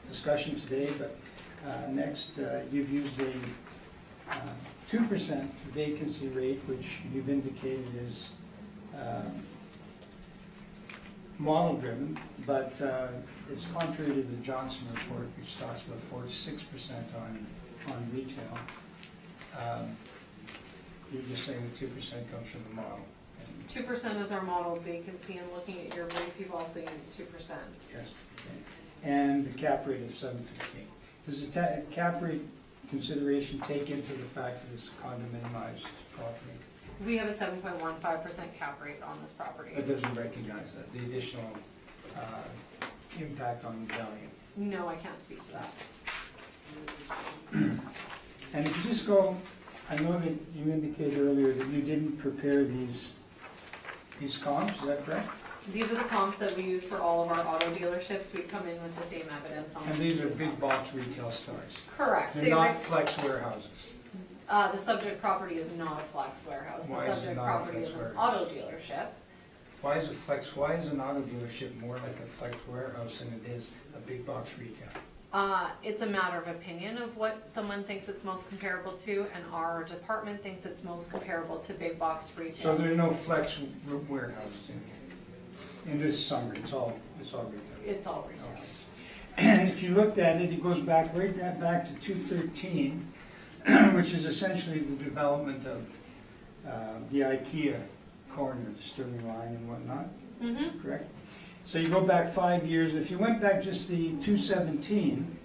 discussion today, but next, you've used a 2% vacancy rate, which you've indicated is model-driven, but it's contrary to the Johnson report, which talks about 46% on retail. You're just saying that 2% comes from the model. 2% is our model vacancy, and looking at your brief, you've also used 2%. Yes. Okay. And the cap rate of 7.15. Does the cap rate consideration take into the fact that it's a condominiumized property? We have a 7.15% cap rate on this property. It doesn't recognize that, the additional impact on the value. No, I can't speak to that. And if you just go, I know that you indicated earlier that you didn't prepare these comps, is that correct? These are the comps that we use for all of our auto dealerships. We come in with the same evidence on. And these are big box retail stores. Correct. They're not flex warehouses. The subject property is not a flex warehouse. Why The is it subject not a property flex is an warehouse? auto dealership. Why is an auto dealership more like a flex warehouse than it is a big box retail? It's a matter of opinion of what someone thinks it's most comparable to, and our department thinks it's most comparable to big box So retail. there are no flex warehouses in this summary, it's all retail. It's all retail. Okay. And if you looked at it, it goes back to 213, which is essentially the development of the IKEA corner, the Sterling Line and whatnot, Mm-hmm. correct? So you go back 5 years, if you went back just the 217,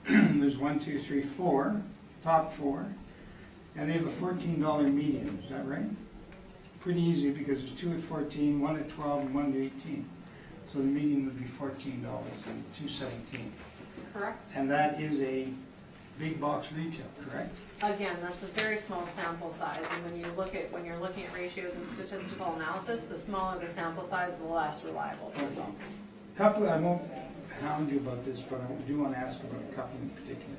there's 1, 2, 3, 4, top 4, and they have a $14 median, is that right? Pretty easy because there's 2 at 14, 1 at 12, and 1 to 18. So the median would be $14 in 217. Correct. And that is a big box retail, correct? Again, that's a very small sample size, and when you're looking at ratios and statistical analysis, the smaller the sample size, the less reliable the results. I won't hound you about this, but I do want to ask about a couple in particular.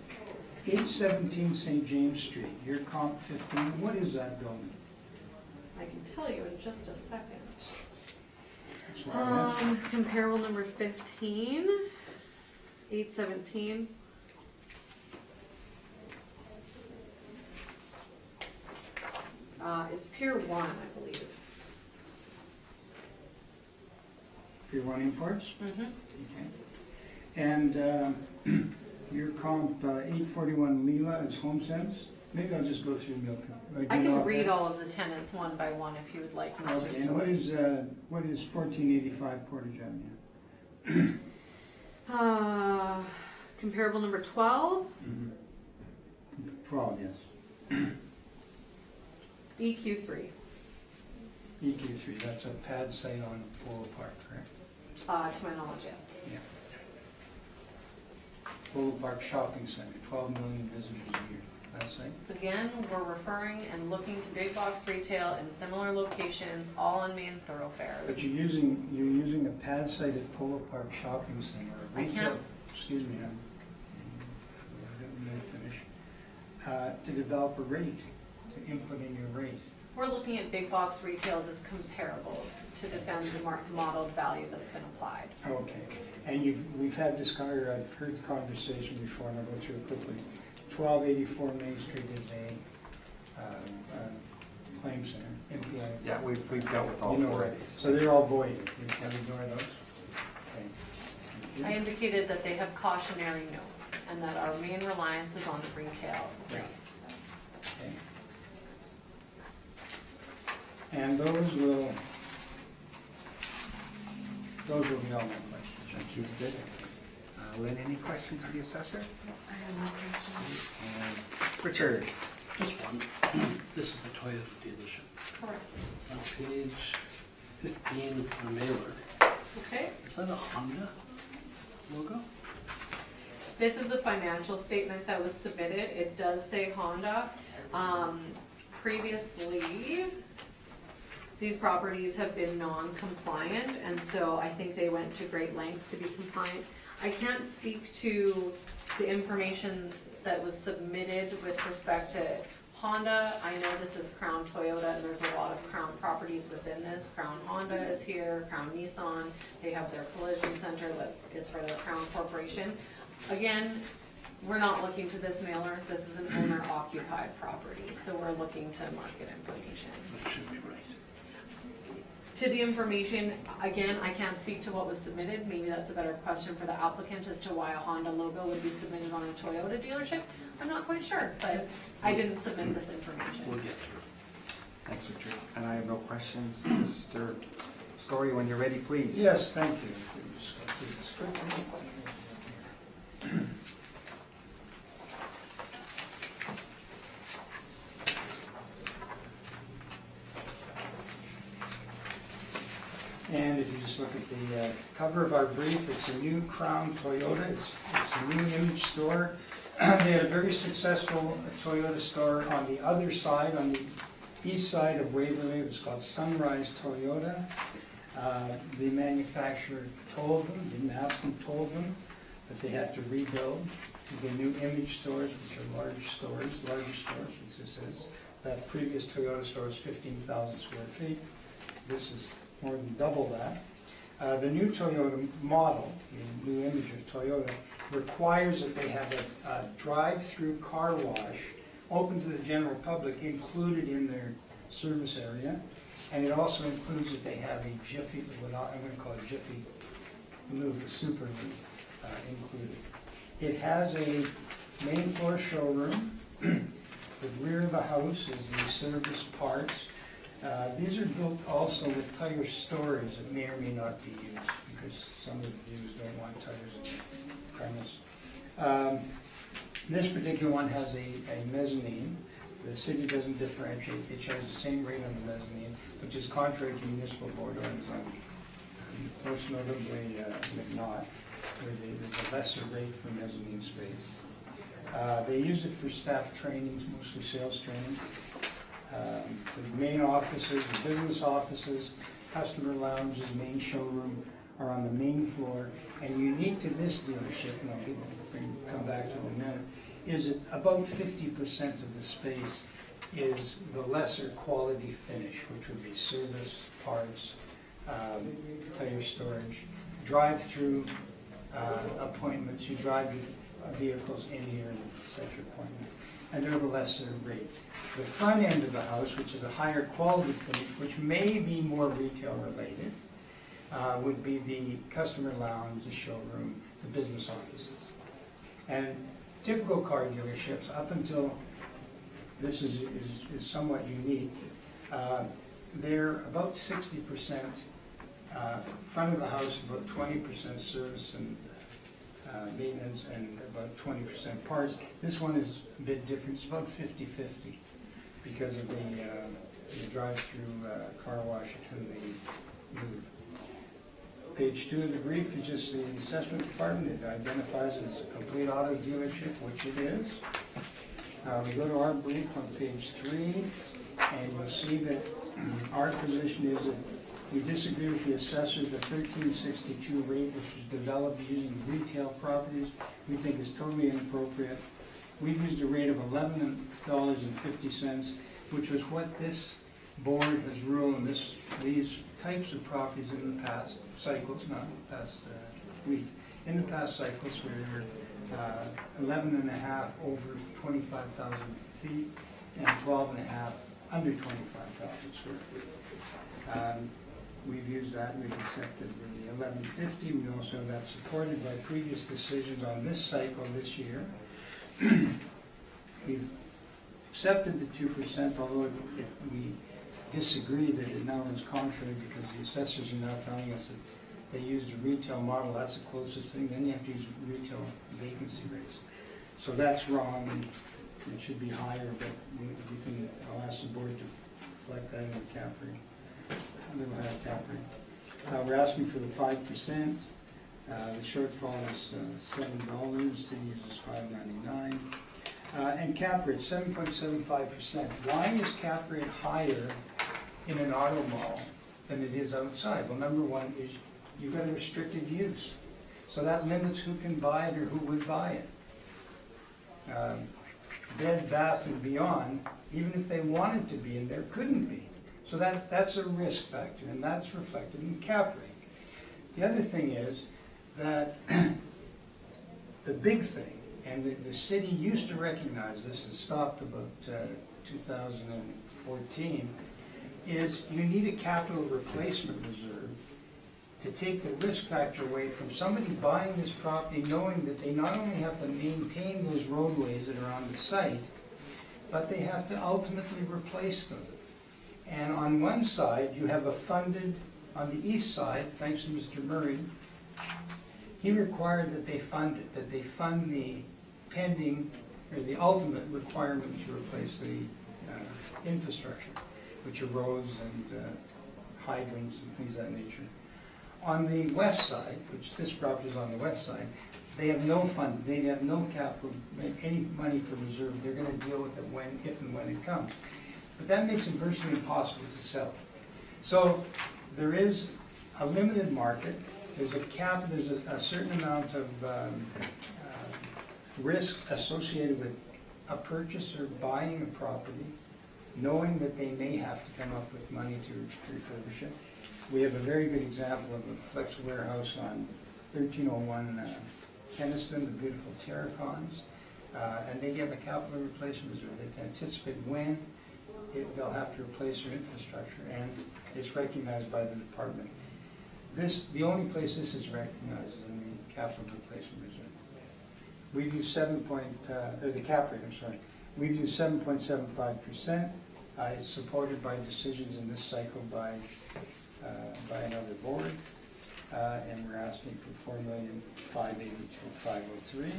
817 St. James Street, your comp 15, what is that building? I can tell you in just a second. That's what I asked. Comparable number 15, 817. It's Pier 1, I believe. Pier 1 Imports? Mm-hmm. Okay. And your comp 841 Leela is HomeSense? Maybe I'll just go through Milk. I can read all of the tenants one by one if you would like, Mr. Okay, and Stewart. what is 1485 Portage Avenue? Comparable number 12, 12, yes. EQ3. EQ3, that's a pad site on Polo Park, correct? To my knowledge, yes. Yeah. Polo Park Shopping Center, 12 million visitors a year, that site? Again, we're referring and looking to big box retail in similar locations, all on main thoroughfares. But you're using a pad site at Polo Park Shopping Center, a I retail, can't- excuse me, let me finish, to develop a rate, to input in your rate. We're looking at big box retails as comparables to defend the modeled value that's been applied. Okay, and we've had this, I've heard the conversation before, and I'll go through it quickly. 1284 Main Street is a claim center, MPI. Yeah, we've dealt with all You know, four right. of these. So they're all void, you can ignore those? Okay. I Thank you. indicated that they have cautionary notes and that our main reliance is on retail rates. Okay. And those will be all my questions. Thank you, Sid. Lynn, any questions of the assessor? I have no questions. And Richard? Just one. This is a Toyota dealership. Correct. On page 15, the mailer. Okay. Is that a Honda logo? This is the financial statement that was submitted. It does say Honda. Previously, these properties have been non-compliant, and so I think they went to great lengths to be compliant. I can't speak to the information that was submitted with respect to Honda. I know this is Crown Toyota, and there's a lot of Crown properties within this. Crown Honda is here, Crown Nissan. They have their collision center that is for the Crown Corporation. Again, we're not looking to this mailer. This is an owner-occupied property, so we're looking to market information. That should be right. To the information, again, I can't speak to what was submitted. Maybe that's a better question for the applicant as to why a Honda logo would be submitted on a Toyota dealership. I'm not quite sure, but I didn't submit this information. We'll get through. Thanks, Richard. And I have no questions. Mr. Story, when you're ready, please. Yes, thank you. Please go through the description. And if you just look at the cover of our brief, it's a new Crown Toyota. It's a new image store. They had a very successful Toyota store on the other side, on the east side of Waverly. It was called Sunrise Toyota. The manufacturer told them, didn't ask them, told them that they had to rebuild to the new image stores, which are larger stores, which this is. That previous Toyota store was 15,000 square feet. This is more than double that. The new Toyota model, the new image of Toyota, requires that they have a drive-through car wash open to the general public included in their service area. And it also includes that they have a Jiffy, what I'm going to call a Jiffy Lube, a super lube included. It has a main floor showroom. The rear of the house is the service parts. These are built also with tire storage that may or may not be used, because some of the viewers don't want tires in the premise. This particular one has a mezzanine. The city doesn't differentiate. They charge the same rate on the mezzanine, which is contrary to municipal board-owned zoning. Most notably, McNaught, where there's a lesser rate for mezzanine space. They use it for staff trainings, mostly sales training. The main offices, the business offices, customer lounges, main showroom are on the main floor. And unique to this dealership, and I'll come back to it in a minute, is that about 50% of the space is the lesser quality finish, which would be service, parts, tire storage, drive-through appointments. You drive your vehicles in here and set your appointment. And they're the lesser rates. The front end of the house, which is a higher quality finish, which may be more retail related, would be the customer lounge, the showroom, the business offices. And typical car dealerships, up until this is somewhat unique, they're about 60% front of the house, about 20% service and maintenance, and about 20% parts. This one is a bit different. It's about 50-50 because of the drive-through car wash and the move. Page 2 of the brief is just the assessment department. It identifies it as a complete auto dealership, which it is. We go to our brief on page 3, and you'll see that our position is that we disagree with the assessor. The 1362 rate, which was developed using retail properties, we think is totally inappropriate. We've used a rate of $11.50, which was what this board has ruled on these types of properties in the past cycles, not the past week. In the past cycles, we were 11.5 over 25,000 feet and 12.5 under 25,000 square feet. We've used that, we've accepted the 1150. We also have that supported by previous decisions on this cycle this year. We've accepted the 2%, although we disagree that it now is contrary because the assessors are now telling us that they used a retail model, that's the closest thing, then you have to use retail vacancy rates. So that's wrong, and it should be higher, but I'll ask the board to reflect that in the cap rate, a little higher cap rate. We're asking for the 5%. The shortfall is $7, city uses $5.99. And cap rate, 7.75%. Why is cap rate higher in an auto mall than it is outside? Well, number one is you've got a restricted use. So that limits who can buy it or who would buy it. Bed, Bath, and Beyond, even if they wanted to be in there, couldn't be. So that's a risk factor, and that's reflected in cap rate. The other thing is that the big thing, and the city used to recognize this and stopped about 2014, is you need a capital replacement reserve to take the risk factor away from somebody buying this property knowing that they not only have to maintain those roadways that are on the site, but they have to ultimately replace them. And on one side, you have a funded, on the east side, thanks to Mr. Murray, he required that they fund it, that they fund the pending, or the ultimate requirement to replace the infrastructure, which are roads and hydrants and things of that nature. On the west side, which this property is on the west side, they have no fund, they have no capital, any money for reserve. They're gonna deal with it when, if and when it comes. But that makes it virtually impossible to sell. So there is a limited market, there's a cap, there's a certain amount of risk associated with a purchaser buying a property, knowing that they may have to come up with money to refurbish it. We have a very good example of a flex warehouse on 1301 Keniston, the beautiful Terracons, and they give a capital replacement reserve. They anticipate when they'll have to replace their infrastructure, and it's recognized by the department. The only place this is recognized is in the capital replacement reserve. We've used the cap rate, I'm sorry. We've used 7.75%. It's supported by decisions in this cycle by another board, and we're asking for $4,582,503.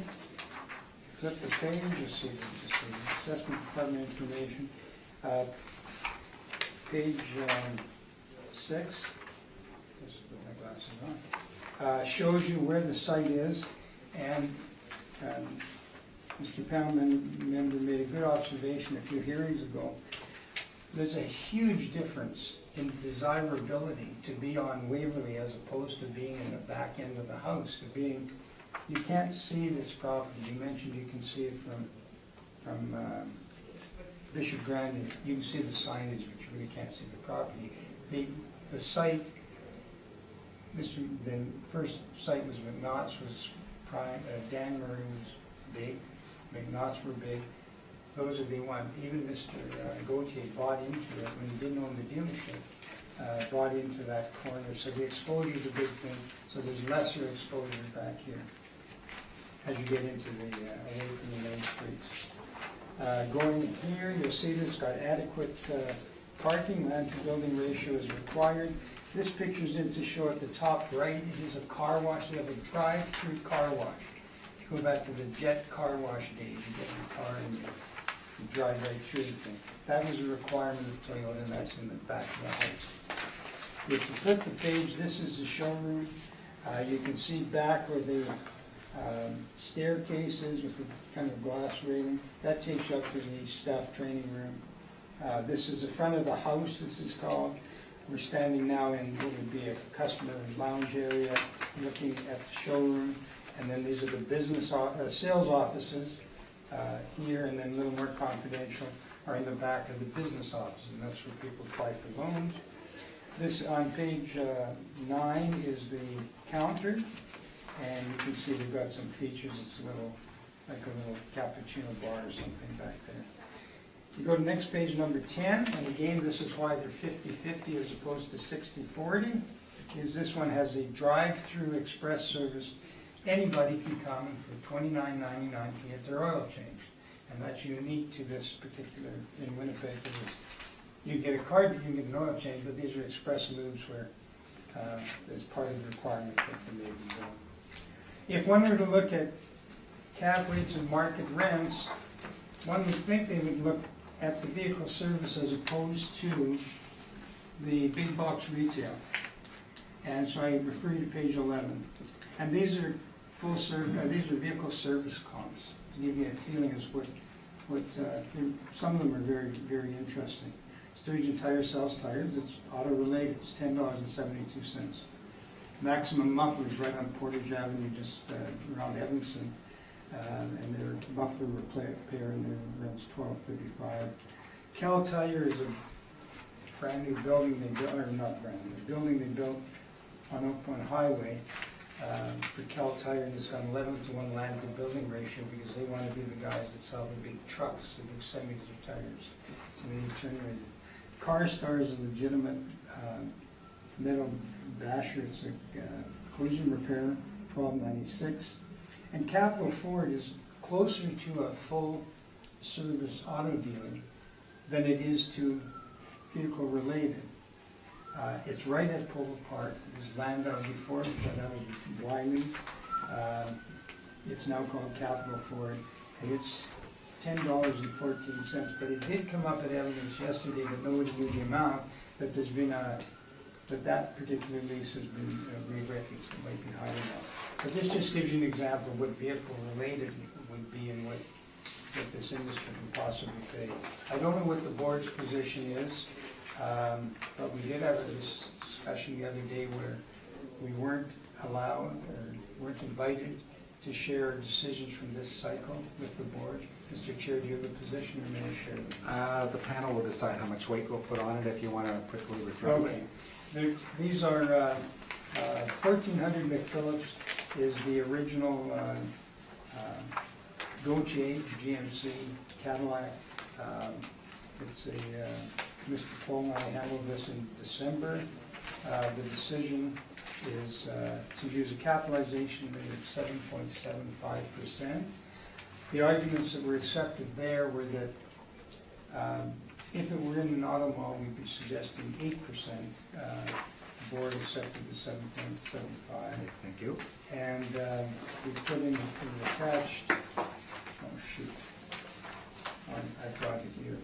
Flip the page, you'll see the assessment department information. Page 6. Just put my glasses on. Shows you where the site is, and Mr. Poundman member made a good observation a few hearings ago. There's a huge difference in desirability to be on Waverly as opposed to being in the back end of the house, to being, you can't see this property. You mentioned you can see it from Bishop Grandin. You can see the signage, but you really can't see the property. The site, the first site was McNaught's, was prime, Dan Murray was big, McNaught's were big. Those are the ones. Even Mr. Gauthier bought into it when he didn't own the dealership, bought into that corner. So the exposure is a big thing. So there's lesser exposure back here as you get into the away from the main streets. Going here, you'll see that it's got adequate parking. Land to building ratio is required. This picture's in to show at the top right. It is a car wash. They have a drive-through car wash. If you go back to the Jet car wash days, you get your car and you drive right through the thing. That was a requirement of Toyota, and that's in the back of the house. If you flip the page, this is the showroom. You can see back where the staircase is with the kind of glass railing. That takes you up to the staff training room. This is the front of the house, this is called. We're standing now in what would be a customer lounge area, looking at the showroom. And then these are the business sales offices here, and then a little more confidential are in the back of the business offices, and that's where people apply for loans. This on page 9 is the counter, and you can see they've got some features. It's like a little cappuccino bar or something back there. You go to next page, number 10, and again, this is why they're 50-50 as opposed to 60-40, is this one has a drive-through express service. Anybody can come and for $29.99 to get their oil changed. And that's unique to this particular, in Winnipeg, You get a card, you can get an oil change, but these are express lubes where, it's part of the requirement that they may be doing. If one were to look at cap rates and market rents, one would think they would look at the vehicle service as opposed to the big box retail. And so I refer you to page 11. And these are these are vehicle service comps, to give you a feeling as some of them are very, very interesting. Sturgeon Tire sells tires, it's auto related, it's $10.72. Maximum Mufflers right on Portage Avenue, just around Evanston, and their muffler repair and their rent's $12.35. Cal Tire is a brand new building they built, or not brand new, the building they built on Oak Point Highway for Cal Tire, and it's got an 11-to-1 land to building ratio because they want to be the guys that sell the big trucks, the big semis of tires. So they need to turn around. CarStar is a legitimate metal basher. It's a collision repair, $12.96. And Capital Ford is closer to a full service auto dealer than it is to vehicle related. It's right at Polo Park. There's land out before, it's right out of Wiley's. It's now called Capital Ford, and it's $10.14. But it did come up at evidence yesterday that nobody knew the amount, that there's been that particular lease has been rewritten, so it might be higher now. But this just gives you an example of what vehicle related would be and what this industry can possibly pay. I don't know what the board's position is, but we did have a discussion the other day where we weren't allowed or weren't invited to share decisions from this cycle with the board. Mr. Chair, do you have a position or may I share it? The panel will decide how much weight we'll put on it if you want to quickly refer. Okay. These are 1400 McPhillips is the original Gautier GMC Cadillac. It's a, Mr. Paul and I handled this in December. The decision is to use a capitalization rate of 7.75%. The arguments that were accepted there were that if it were in an auto mall, we'd be suggesting 8%. The board accepted the 7.75. Thank you. And we put in attached, oh shoot, I've got it here.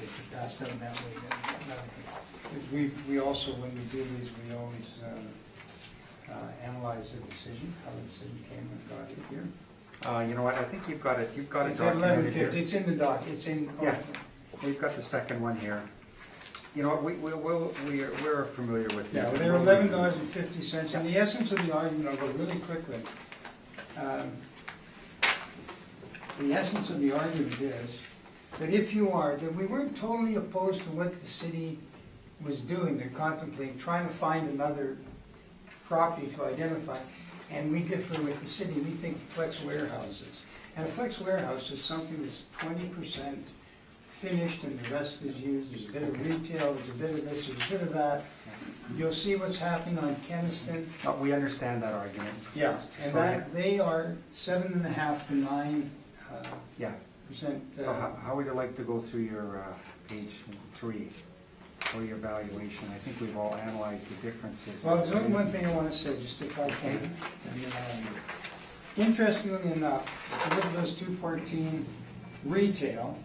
They should pass that that way. We also, when we do these, we always analyze the decision, how the decision came and got it here. You know what, I think you've got it It's at documented here. 11:50, it's in the doc, it's in. Yeah. We've got the second one here. You know what, we're familiar with Yeah, these. well, they're $11.50, and the essence of the argument, I'll go really quickly. The essence of the argument is that that we weren't totally opposed to what the city was doing. They're contemplating, trying to find another property to identify, and we differ with the city. We think flex warehouses. And a flex warehouse is something that's 20% finished and the rest is used. There's a bit of retail, there's a bit of this, there's a bit of that. You'll see what's happening on Keniston. We understand that argument. Yeah, and that, they are 7.5 to 9%. Yeah. So how would you like to go through your page 3 for your evaluation? I think we've all analyzed the differences. Well, there's only one thing I want to say, just if I can. Interestingly enough, if you look at those 214 retail,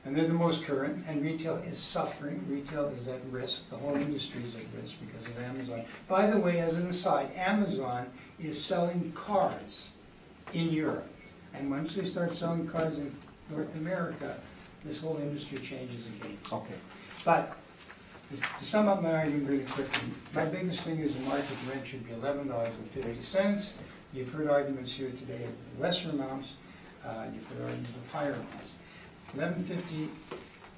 and they're the most current, and retail is suffering, retail is at risk, the whole industry is at risk because of Amazon. By the way, as an aside, Amazon is selling cars in Europe. And once they start selling cars in North America, this whole industry changes again. Okay. But to sum up my argument really quickly, my biggest thing is the market rent should be $11.50. You've heard arguments here today of lesser amounts. You've heard arguments of higher amounts. $11.50.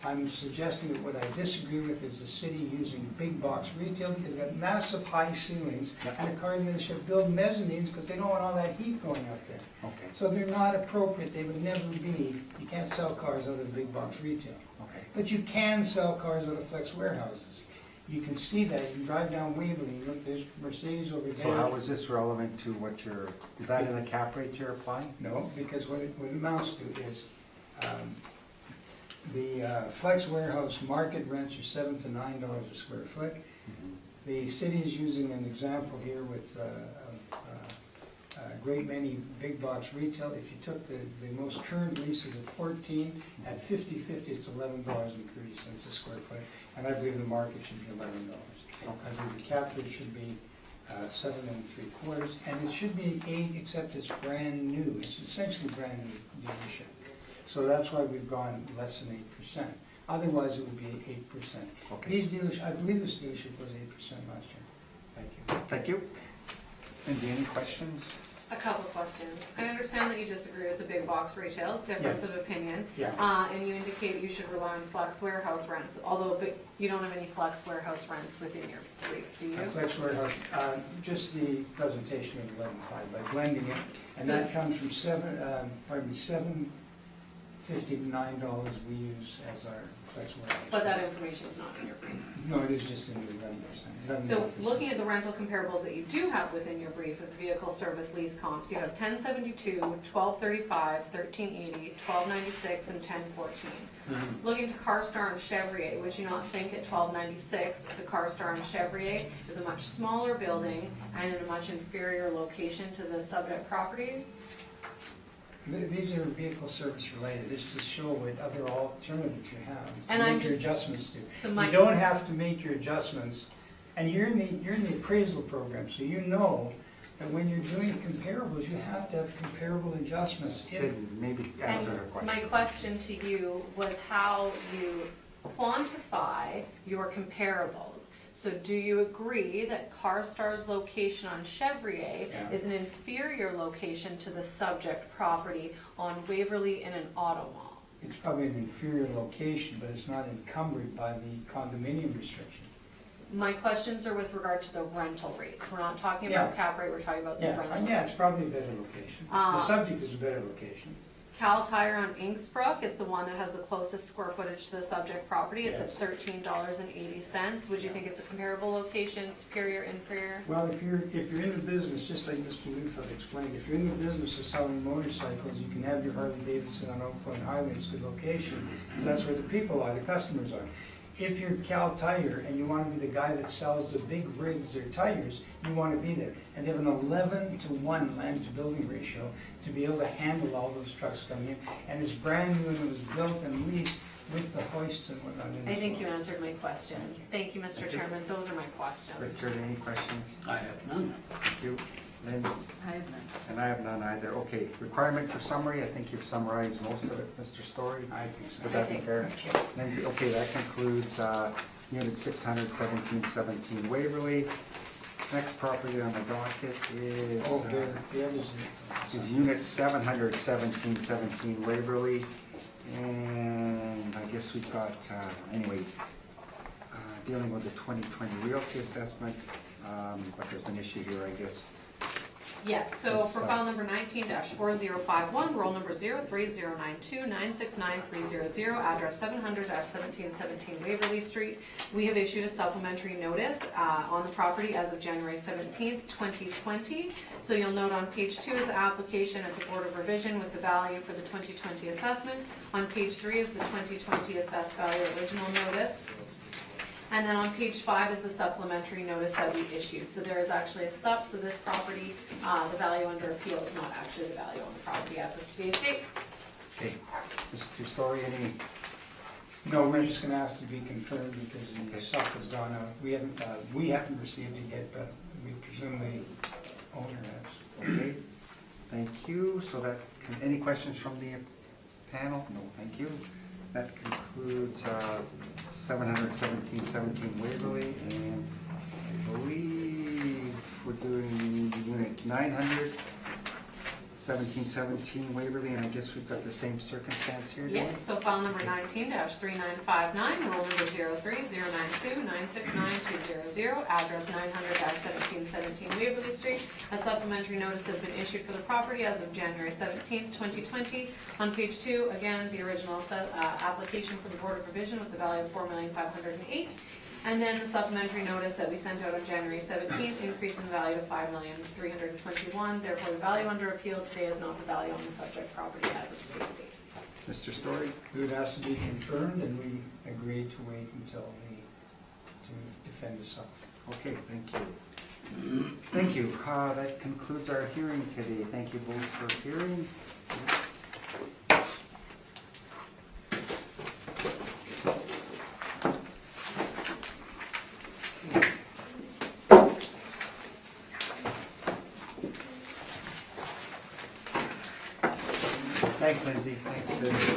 I'm suggesting that what I disagree with is the city using big box retail because they've got massive high ceilings, and the car dealership build mezzanines because they don't want all that heat going up there. Okay. So they're not appropriate. They would never be. You can't sell cars out of big box retail. Okay. But you can sell cars out of flex warehouses. You can see that. You can drive down Waverly. Look, there's Mercedes over there. So how is this relevant to what is that in the cap rate you're applying? No, because what it amounts to is The flex warehouse market rents are $7 to $9 a square foot. The city is using an example here with a great many big box retail. If you took the most current leases at 14, at 50/50, it's $11.30 a square foot, and I believe the market should be $11. I believe the cap rate should be 7 3/4, and it should be 8, except it's brand new. It's essentially brand new dealership. So that's why we've gone less than 8%. Otherwise, it would be 8%. Okay. These dealers, I believe this dealership was 8% last year. Thank you. Thank you. Andy, any questions? A couple questions. I understand that you disagree with the big box retail, difference of opinion. Yeah. And you indicate you should rely on flex warehouse rents, although you don't have any flex warehouse rents within your brief, do you? Flex warehouse, just the presentation of 11.5 by blending it, and that comes from $7.50 to $9 we use as our flex warehouse. But that information is not in your brief. No, it is just in the 11%. So looking at the rental comparables that you do have within your brief with vehicle service lease comps, you have 1072, 1235, 1380, 1296, and 1014. Looking to CarStar and Chevrier, would you not think at 1296, the CarStar and Chevrier is a much smaller building and in a much inferior location to the subject property? These are vehicle service related, it's to show what other alternatives you have, And to I'm make your just- adjustments to. So my- You don't have to make your adjustments, and you're in the appraisal program, so you know that when you're doing comparables, you have to have comparable adjustments. If- Sid, maybe answer her And question. my question to you was how you quantify your comparables. So do you agree that CarStar's location on Chevrier Yeah. is an inferior location to the subject property on Waverly in an auto mall? It's probably an inferior location, but it's not encumbered by the condominium restriction. My questions are with regard to the rental rates. We're not talking about Yeah. cap rate, we're talking about the Yeah, rental. yeah, it's probably a better location. The subject is a better location. Cal Tire on Inksbrook is the one that has the closest square footage to the subject property. It's at Yes. $13.80. Would you think it's a comparable location, superior, inferior? Well, if you're in the business, just like Mr. Newfield explained, if you're in the business of selling motorcycles, you can have your Harley Davidson on Oak Point Highway, it's a good location, because that's where the people are, the customers are. If you're Cal Tire and you want to be the guy that sells the big rigs, their tires, you want to be there. And they have an 11-to-1 land-to-building ratio to be able to handle all those trucks coming in. And it's brand new and it was built and leased with the hoists and whatnot in I as think well. you answered my question. Thank you, Mr. Chairman. Those are my questions. Richard, any questions? I have none. Thank you. Lynn? I have none. And I have none either. Okay, requirement for summary, I think you've summarized most of it, Mr. Story. I think so. Would that be think- fair? Lindsay, okay, that concludes Unit 61717 Waverly. Next property on the docket is Oh, the others. is Unit 71717 Waverly. And I guess we've got, anyway, dealing with the 2020 realty assessment, but there's an issue here, I guess. Yes, so Yes, for file number 19-4051, roll number 03059969300, address 700-1717 Waverly Street, we have issued a supplementary notice on the property as of January 17th, 2020. So you'll note on page 2 is the application at the Board of Revision with the value for the 2020 assessment. On page 3 is the 2020 assessed value original notice. And then on page 5 is the supplementary notice that we issued. So there is actually a sup, so this property, the value under appeal is not actually the value on the property as of today's date. Okay, Mr. Story, any? No, we're just gonna ask to be confirmed because the sup has gone out. We haven't received it yet, but we presume the owner has. Okay, thank you. So that, any questions from the panel? No, thank you. That concludes 71717 Waverly, and I believe we're doing Unit 900-1717 Waverly, and I guess we've got the same circumstance here, don't we? Yes, so file number 19-3959, roll number 03092969200, address 900-1717 Waverly Street. A supplementary notice has been issued for the property as of January 17th, 2020. On page 2, again, the original application for the Board of Revision with the value of $4,508,000. And then the supplementary notice that we sent out on January 17th, increase in the value to $5,321,000. Therefore, the value under appeal today is not the value on the subject property as of today's date. Mr. Story? We would ask to be confirmed, and we agree to wait until to defend us up. Okay, thank you. Thank you. That concludes our hearing today. Thank you both for appearing. Thanks, Lindsay. Thanks,